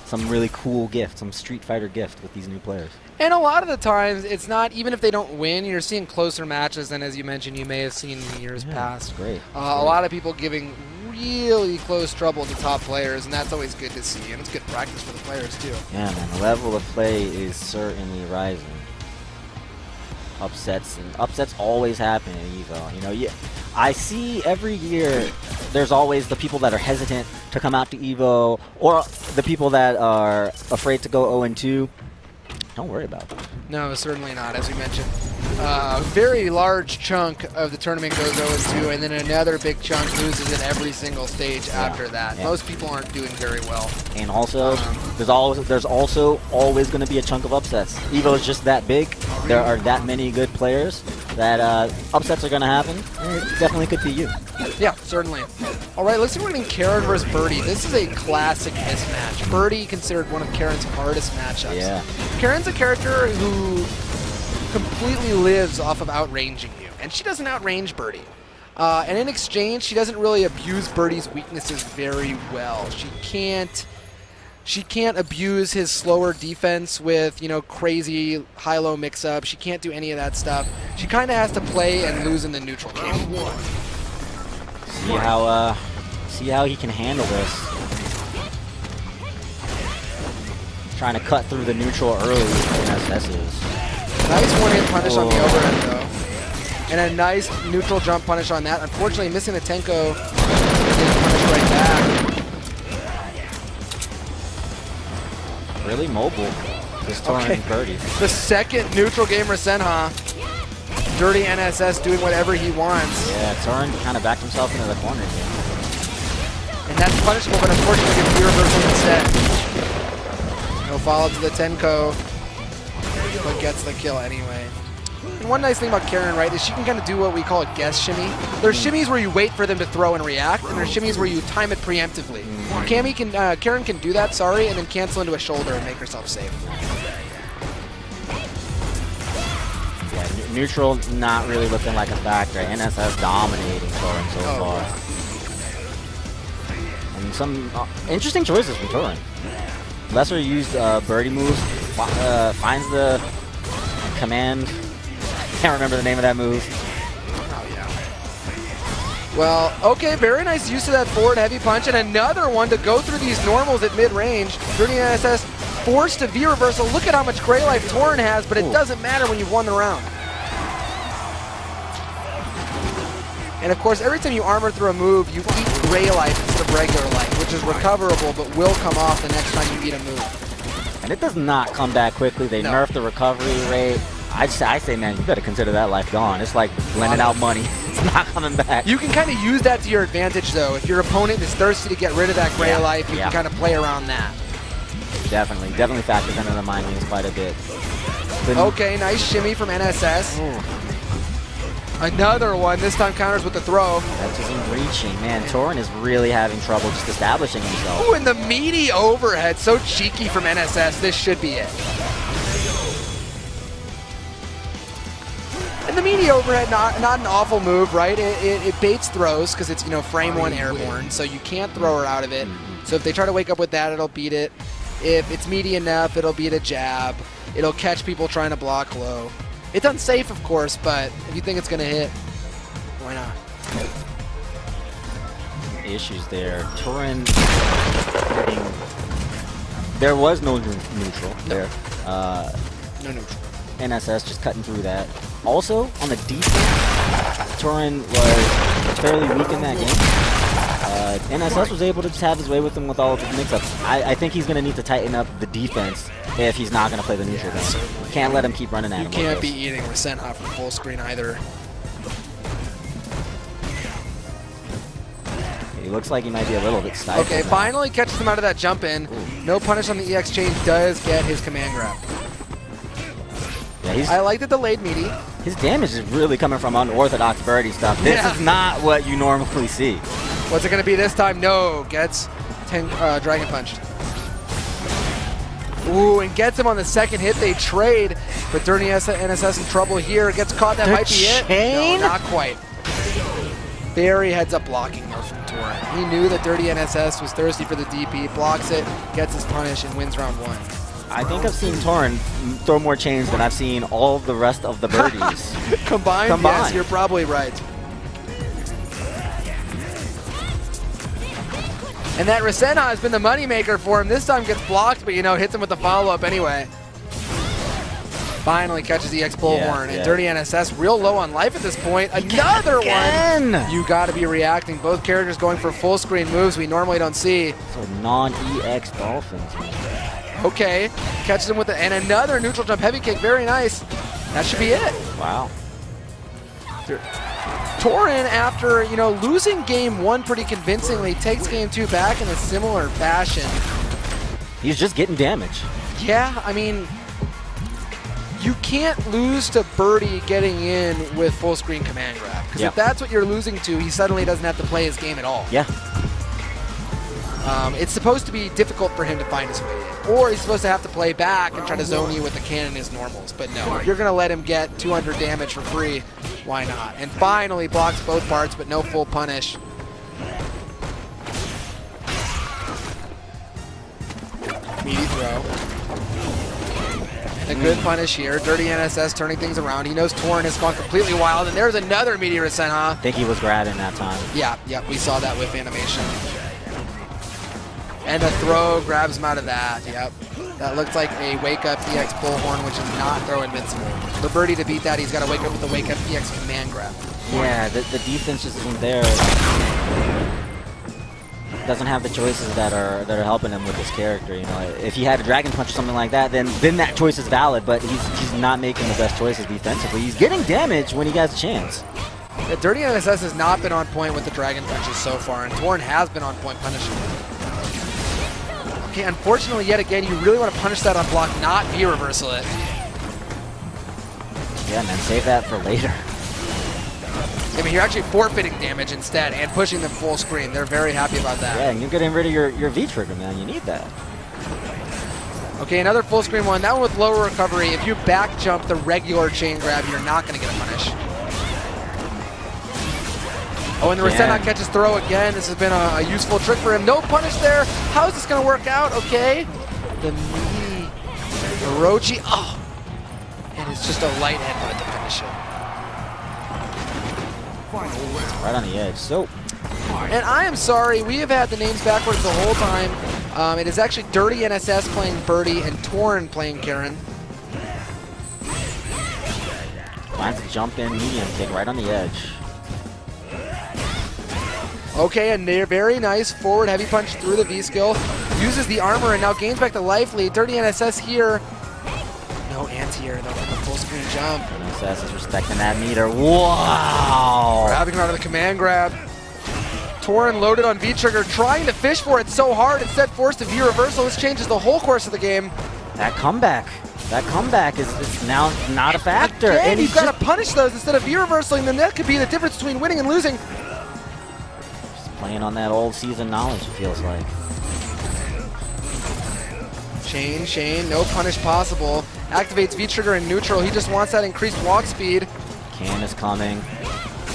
some really cool gift, some Street Fighter gift with these new players. And a lot of the times, it's not, even if they don't win, you're seeing closer matches than, as you mentioned, you may have seen in years past. Great. A lot of people giving really close trouble to top players, and that's always good to see, and it's good practice for the players too. Yeah, man, the level of play is certainly rising. Upsets always happen at EVO. I see every year there's always the people that are hesitant to come out to EVO, or the people that are afraid to go 0-2. Don't worry about them. No, certainly not. As we mentioned, A very large chunk of the tournament goes 0-2, and then another big chunk loses at every single stage after that. Yeah. Most people aren't doing very well. And also, there's also always going to be a chunk of upsets. EVO is just that big. There are that many good players that upsets are going to happen. And it definitely could be you. Yeah, certainly. All right, let's see if we're getting Karen versus Birdie. This is a classic mismatch. Birdie considered one of Karen's hardest matchups. Yeah. Karen's a character who completely lives off of outranging you, and she doesn't outrange Birdie. And in exchange, she doesn't really abuse Birdie's weaknesses very well. She can't abuse his slower defense with, you know, crazy high-low mix-up. She can't do any of that stuff. She kind of has to play and lose in the neutral game. See how he can handle this. Trying to cut through the neutral early. NSS is. Nice one-hit punish on the overhead, though. And a nice neutral jump punish on that. Unfortunately, missing the Tenko. Punish right back. Really mobile. This Torin Birdie. The second neutral game for Senha. Dirty NSS doing whatever he wants. Yeah, Torin kind of backed himself into the corner here. And that's punishable, but unfortunately gets the reversal instead. No follow-up to the Tenko, but gets the kill anyway. And one nice thing about Karen, right, is she can kind of do what we call a guess shimmy. There's shimmies where you wait for them to throw and react, and there's shimmies where you time it preemptively. Karen can do that, and then cancel into a shoulder and make herself safe. Yeah, neutral not really looking like a factor. NSS dominating Torin so far. And some interesting choices from Torin. Lesser used Birdie moves, finds the command. Can't remember the name of that move. Well, okay, very nice use of that forward heavy punch, and another one to go through these normals at mid-range. Dirty NSS forced to V-reversal. Look at how much Gray Life Torin has, but it doesn't matter when you've won the round. And of course, every time you armor through a move, you eat Gray Life instead of regular life, which is recoverable, but will come off the next time you eat a move. And it does not come back quickly. They nerf the recovery rate. I say, man, you better consider that life gone. It's like lending out money. It's not coming back. You can kind of use that to your advantage, though. If your opponent is thirsty to get rid of that Gray Life, you can kind of play around that. Definitely factors into the mind games quite a bit. Okay, nice shimmy from NSS. Another one, this time counters with the throw. That isn't reaching. Man, Torin is really having trouble just establishing himself. Ooh, and the meaty overhead, so cheeky from NSS. This should be it. And the meaty overhead, not an awful move, right? It baits throws because it's, you know, frame one airborne, so you can't throw her out of it. So if they try to wake up with that, it'll beat it. If it's meaty enough, it'll beat a jab. It'll catch people trying to block low. It's unsafe, of course, but if you think it's going to hit, why not? Issues there. Torin hitting. There was no neutral there. No neutral. NSS just cutting through that. Also, on the defense, Torin was fairly weak in that game. NSS was able to just have his way with him with all of his mix-ups. I think he's going to need to tighten up the defense if he's not going to play the neutral game. Can't let him keep running at him. You can't be eating Senha from full screen either. He looks like he might be a little bit stifled. Okay, now. finally catches him out of that jump in. No punish on the EX chain, does get his command grab. Yeah, I like the delayed meaty. His damage is really coming from unorthodox Birdie stuff. This is not what you normally see. What's it going to be this time? No, gets Dragon Punched. Ooh, and gets him on the second hit. They trade, but Dirty NSS in trouble here. Gets caught, that might be it. No, not quite. Very heads-up blocking there from Torin. He knew that Dirty NSS was thirsty for the DP, blocks it, gets his punish, and wins round one. I think I've seen Torin throw more chains than I've seen all of the rest of the Birdies. Combined, yes, you're probably right. And that Senha has been the moneymaker for him. This time gets blocked, but, you know, hits him with the follow-up anyway. Finally catches the EX Bullhorn, and Dirty NSS real low on life at this point. Another one! You got to be reacting. Both characters going for full screen moves we normally don't see. So non-EX Dolphins. Okay, catches him with and another neutral jump heavy kick, very nice. That should be it. Wow. Torin, after losing game 1 pretty convincingly, takes game 2 back in a similar fashion. He's just getting damage. Yeah, I mean, you can't lose to Birdie getting in with full screen command grab. Because if that's what you're losing to, he suddenly doesn't have to play his game at all. Yeah. It's supposed to be difficult for him to find his way in. Or he's supposed to have to play back and try to zone you with the cannon as normals. But no, if you're going to let him get 200 damage for free, why not? And finally blocks both parts, but no full punish. Meaty throw. And a good punish here. Dirty NSS turning things around. He knows Torin has gone completely wild, and there's another Meteor Ascent, huh? I think he was grabbing that time. Yeah, we saw that whiff animation. And a throw grabs him out of that, yep. That looked like a wake-up EX bullhorn, which is not throw invincible. For Birdie to beat that, he's got to wake up with the wake-up EX command grab. Yeah, the defense just isn't there. Doesn't have the choices that are helping him with his character. If he had a Dragon Punch or something like that, then that choice is valid. But he's not making the best choices defensively. He's getting damage when he gets a chance. Yeah, Dirty NSS has not been on point with the Dragon Punches so far, and Torin has been on point punishing. Okay, unfortunately, yet again, you really want to punish that on block, not V-reversal it. Yeah, man, save that for later. I mean, you're actually forfeiting damage instead and pushing them full screen. They're very happy about that. Yeah, and you're getting rid of your V-trigger, man. You need that. Okay, another full screen one. That one with lower recovery. If you back jump the regular chain grab, you're not going to get a punish. Oh, and the Rasenna catches throw again. This has been a useful trick for him. No punish there. How is this going to work out? Okay. The meaty Orochi. Oh. And it's just a light headbutt to finish it. Right on the edge. So. And I am sorry, we have had the names backwards the whole time. It is actually Dirty NSS playing Birdie and Torin playing Karen. Finds a jump in medium kick right on the edge. Okay, and they're very nice forward heavy punch through the V skill. Uses the armor and now gains back the life lead. Dirty NSS here. No anti-air though for the full screen jump. NSS is respecting that meter. Wow! Grabbing him out of the command grab. Torin loaded on V-trigger, trying to fish for it so hard, instead forced to V-reversal. This changes the whole course of the game. That comeback is now not a factor. Again, and you've got to punish those instead of V-reversaling them. That could be the difference between winning and losing. Just playing on that old season knowledge, it feels like. Chain, no punish possible. Activates V-trigger in neutral. He just wants that increased walk speed. Can is coming.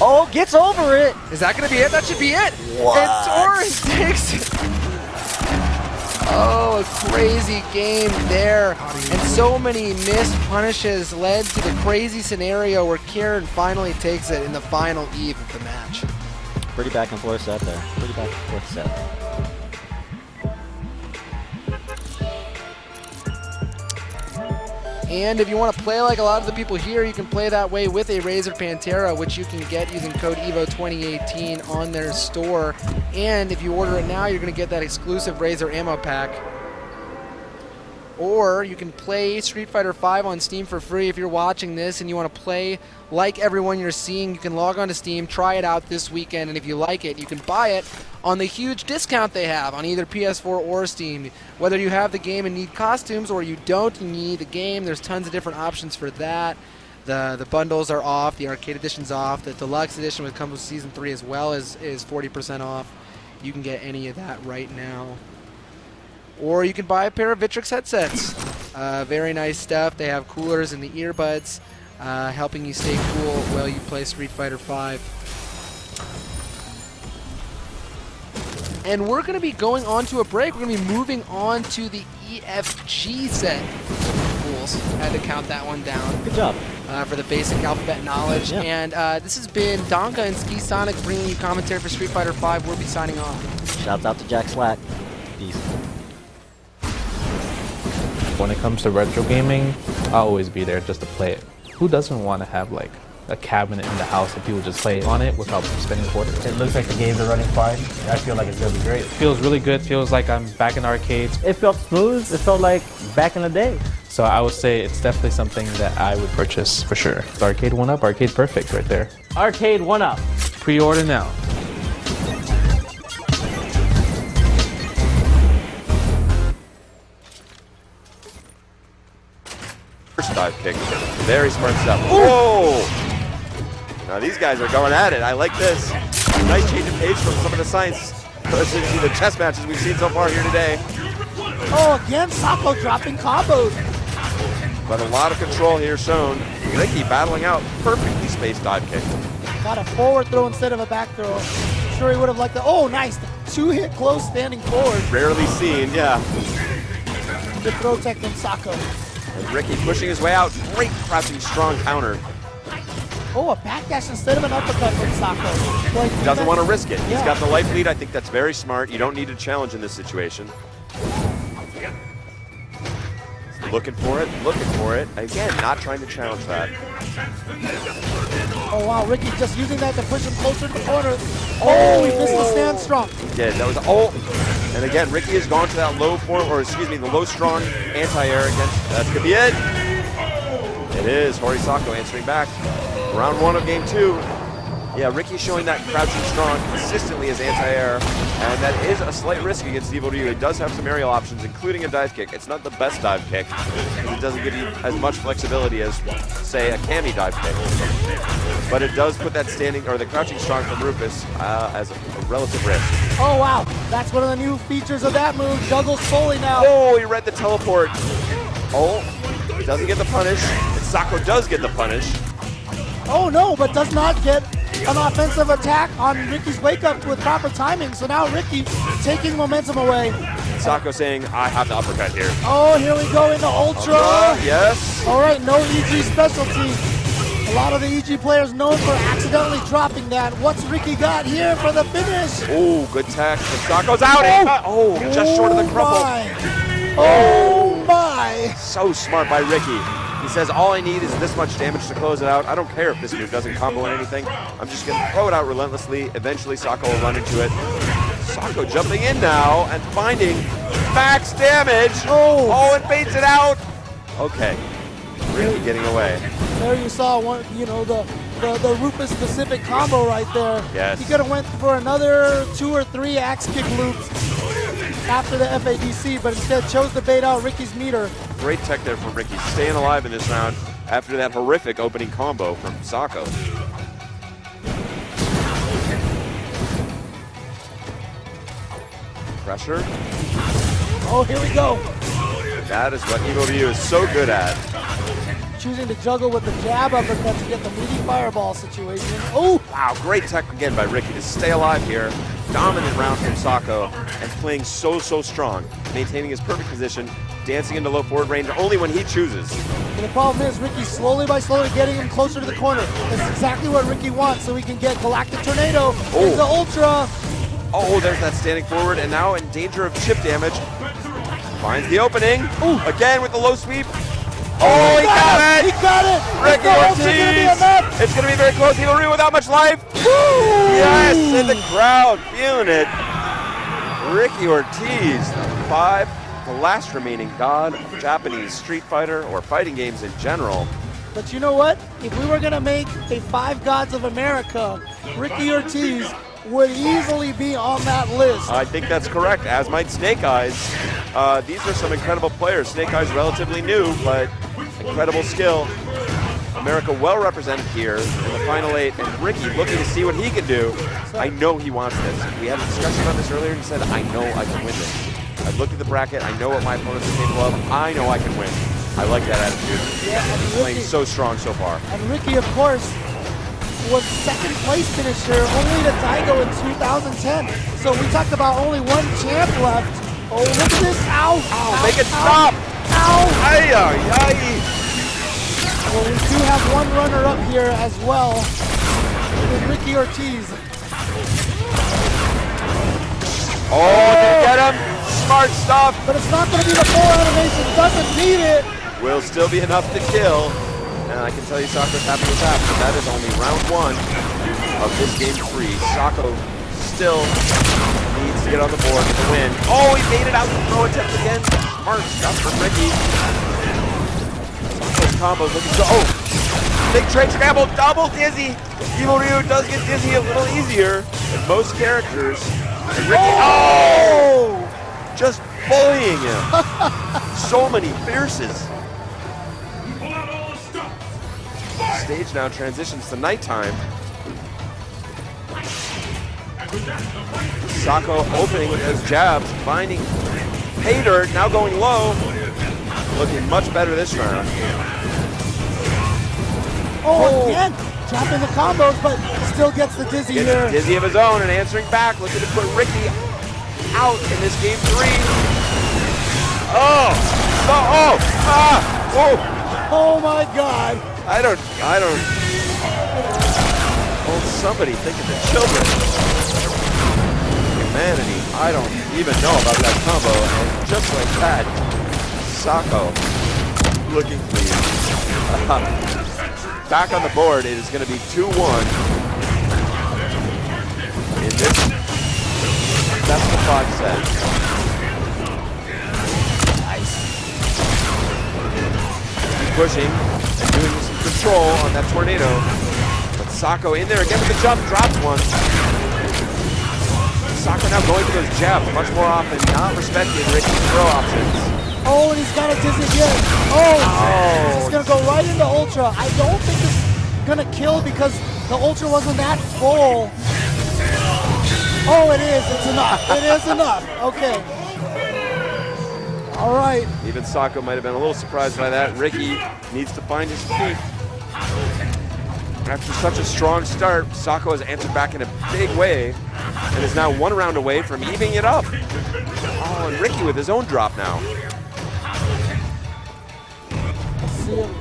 Oh, gets over it. Is that going to be it? That should be it. What? And Torin takes it. Oh, a crazy game there. And so many missed punishes led to the crazy scenario where Kieran finally takes it in the final eve of the match. Pretty back and forth set there. Pretty back and forth set. And if you want to play like a lot of the people here, you can play that way with a Razer Pantera, which you can get using code EVO2018 on their store. And if you order it now, you're going to get that exclusive Razer ammo pack. Or you can play Street Fighter V on Steam for free. If you're watching this and you want to play like everyone you're seeing, you can log on to Steam, try it out this weekend, and if you like it, you can buy it on the huge discount they have on either PS4 or Steam. Whether you have the game and need costumes or you don't need the game, there's tons of different options for that. The bundles are off, the arcade edition's off, the deluxe edition, which comes with Season 3 as well, is 40% off. You can get any of that right now. Or you can buy a pair of Vitrix headsets. Very nice stuff. They have coolers in the earbuds, helping you stay cool while you play Street Fighter V. And we're going to be going on to a break. We're going to be moving on to the EFG set. Fools. I had to count that one down. Good job. For the basic alphabet knowledge. Yeah. And this has been Donka and Ski Sonic bringing you commentary for Street Fighter V. We'll be signing off. Shouts out to Jack Slack. Peace. When it comes to retro gaming, I'll always be there just to play it. Who doesn't want to have like a cabinet in the house that people just play on it without spending quarters? It looks like the games are running fine. I feel like it's gonna be great. It feels really good. Feels like I'm back in arcades. It felt smooth. It felt like back in the day. So I would say it's definitely something that I would purchase for sure. It's Arcade 1-Up, Arcade Perfect right there. Arcade 1-Up. Pre-order now. First dive kick. Very smart stuff. Whoa! Now these guys are going at it. I like this. Nice change of pace from some of the science, the chess matches we've seen so far here today. Oh, again, Sako dropping combos. But a lot of control here shown. Ricky battling out perfectly spaced dive kick. Got a forward throw instead of a back throw. Sure, he would have liked that. Oh, nice. 2-hit close standing forward. Rarely seen, yeah. Good throw tech from Sako. And Ricky pushing his way out. Great crouching strong counter. Oh, a backdash instead of an uppercut from Sako. Like, Doesn't want to risk it. He's Yeah. got the life lead. I think that's very smart. You don't need a challenge in this situation. Looking for it. Again, not trying to challenge that. Oh, wow. Ricky just using that to push him closer to the corner. Oh, he missed the stand strong. He did. That was and again, Ricky has gone to that low form, or excuse me, the low strong anti-air again. That could be it. It is Horisako answering back. Round 1 of game 2. Yeah, Ricky's showing that crouching strong consistently as anti-air, and that is a slight risk against Evil Ryu. It does have some aerial options, including a dive kick. It's not the best dive kick, because it doesn't give you as much flexibility as, say, a Kami dive kick. But it does put that standing, or the crouching strong from Rufus as a relative risk. Oh, wow. That's one of the new features of that move. Juggles fully now. Oh, he read the teleport. Oh, he doesn't get the punish. And Sako does get the punish. Oh, no, but does not get an offensive attack on Ricky's wake-up with proper timing. So now Ricky taking momentum away. Sako saying, I have the uppercut here. Oh, here we go into Ultra. Yes. All right, no EG specialty. A lot of the EG players known for accidentally dropping that. What's Ricky got here for the finish? Oh, good tech. And Sako's out. Oh, just short of the crumple. Oh, my. So smart by Ricky. He says, all I need is this much damage to close it out. I don't care if this move doesn't combo in anything. I'm just going to throw it out relentlessly. Eventually, Sako will run into it. Sako jumping in now and finding max damage. Oh, and baits it out. Okay. Ricky getting away. There you saw one, the Rufus specific combo right there. Yes. He could have went for another 2 or 3 axe kick loops after the FADC, but instead chose to bait out Ricky's meter. Great tech there from Ricky, staying alive in this round after that horrific opening combo from Sako. Pressure. Oh, here we go. That is what Evil Ryu is so good at. Choosing to juggle with the jab uppercut to get the meaty fireball situation. Oh! Wow, great tech again by Ricky to stay alive here. Dominant round from Sako, and playing so strong, maintaining his perfect position, dancing into low forward range only when he chooses. And the problem is Ricky slowly getting him closer to the corner. That's exactly what Ricky wants, so he can get Galactic Tornado into Ultra. Oh, there's that standing forward, and now in danger of chip damage. Finds the opening. Ooh. Again with the low sweep. Oh, he got it! He got it! Ricky Ortiz! It's going to be very close. Evil Ryu without much life. Woo! Yes, in the crowd, feeling it. Ricky Ortiz, the last remaining god of Japanese Street Fighter or fighting games in general. But you know what? If we were going to make a 5 Gods of America, Ricky Ortiz would easily be on that list. I think that's correct, as might Snake Eyes. These are some incredible players. Snake Eyes relatively new, but incredible skill. America well represented here in the Final 8, and Ricky looking to see what he can do. I know he wants this. We had a discussion about this earlier, and he said, I know I can win this. I've looked at the bracket, I know what my opponents are capable of, I know I can win. I like that attitude. Yeah, and He's playing Ricky, so strong so far. And Ricky, of course, was second place finisher only to Daigo in 2010. So we talked about only one champ left. Oh, look at this. Ow. Ow, make it stop. Ow. Ay, ay, ay. Well, we do have one runner up here as well with Ricky Ortiz. Oh, did he get him? Smart stuff. But it's not going to be the full animation. Doesn't need it. Will still be enough to kill. And I can tell you Sako's happy with that, but that is only round 1 of this game 3. Sako still needs to get on the board with the win. Oh, he made it out to throw attempt again. Smart stuff from Ricky. combos. Looking so. Oh! Big trade scramble, double dizzy. Evil Ryu does get dizzy a little easier than most characters. And Ricky, just bullying him. So many fierces. Stage now transitions to nighttime. Sako opening with those jabs, finding pay dirt, now going low. Looking much better this round. Again, dropping the combos, but still gets the dizzy Gets here. dizzy of his own and answering back, looking to put Ricky out in this game 3. Oh my God. I don't. Oh, somebody think of the children. Humanity. I don't even know about that combo, and just like that, Sako looking pleased. Back on the board, it is going to be 2-1 in this best of 5 set. Nice. Keep pushing and doing some control on that tornado. But Sako in there again with the jump, drops one. Sako now going for those jabs much more often, not respecting Ricky's throw options. Oh, and he's got a dizzy again. Oh, he's going to go right into Ultra. I don't think it's going to kill because the Ultra wasn't that full. Oh, it is. It's enough. It is enough. Okay. All right. Even Sako might have been a little surprised by that. Ricky needs to find his feet. After such a strong start, Sako has answered back in a big way and is now 1 round away from evening it up. Oh, and Ricky with his own drop now.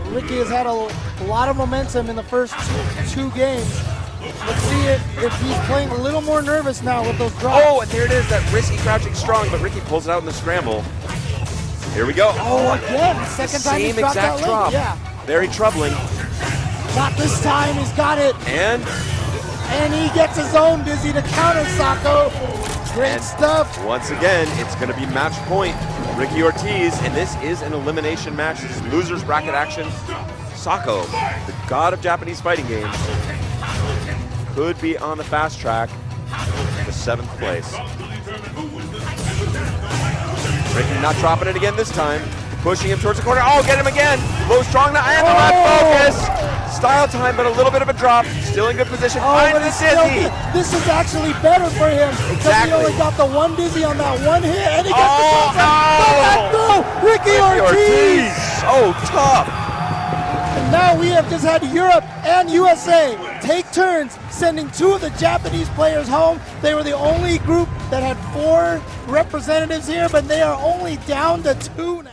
Ricky has had a lot of momentum in the first two games. Let's see if he's playing a little more nervous now with those drops. Oh, and there it is, that risky crouching strong, but Ricky pulls it out in the scramble. Here we go. Oh, again, second time he's dropped that link. Drop. Yeah. Very troubling. Not this time, he's got it. And he gets his own dizzy to counter Sako. Great stuff. Once again, it's going to be match point. Ricky Ortiz, and this is an elimination match. This is losers bracket action. Sako, the god of Japanese fighting games, could be on the fast track to 7th place. Ricky not dropping it again this time. Pushing him towards the corner. Oh, get him again. Low strong now, and the left focus. Style time, but a little bit of a drop. Still in good position. But it's dizzy. This is actually better for him. Because he only got the one dizzy on that one hit, and he got the Ricky Ortiz. So tough. And now we have just had Europe and USA take turns sending 2 of the Japanese players home. They were the only group that had 4 representatives here, but they are only down to 2 now.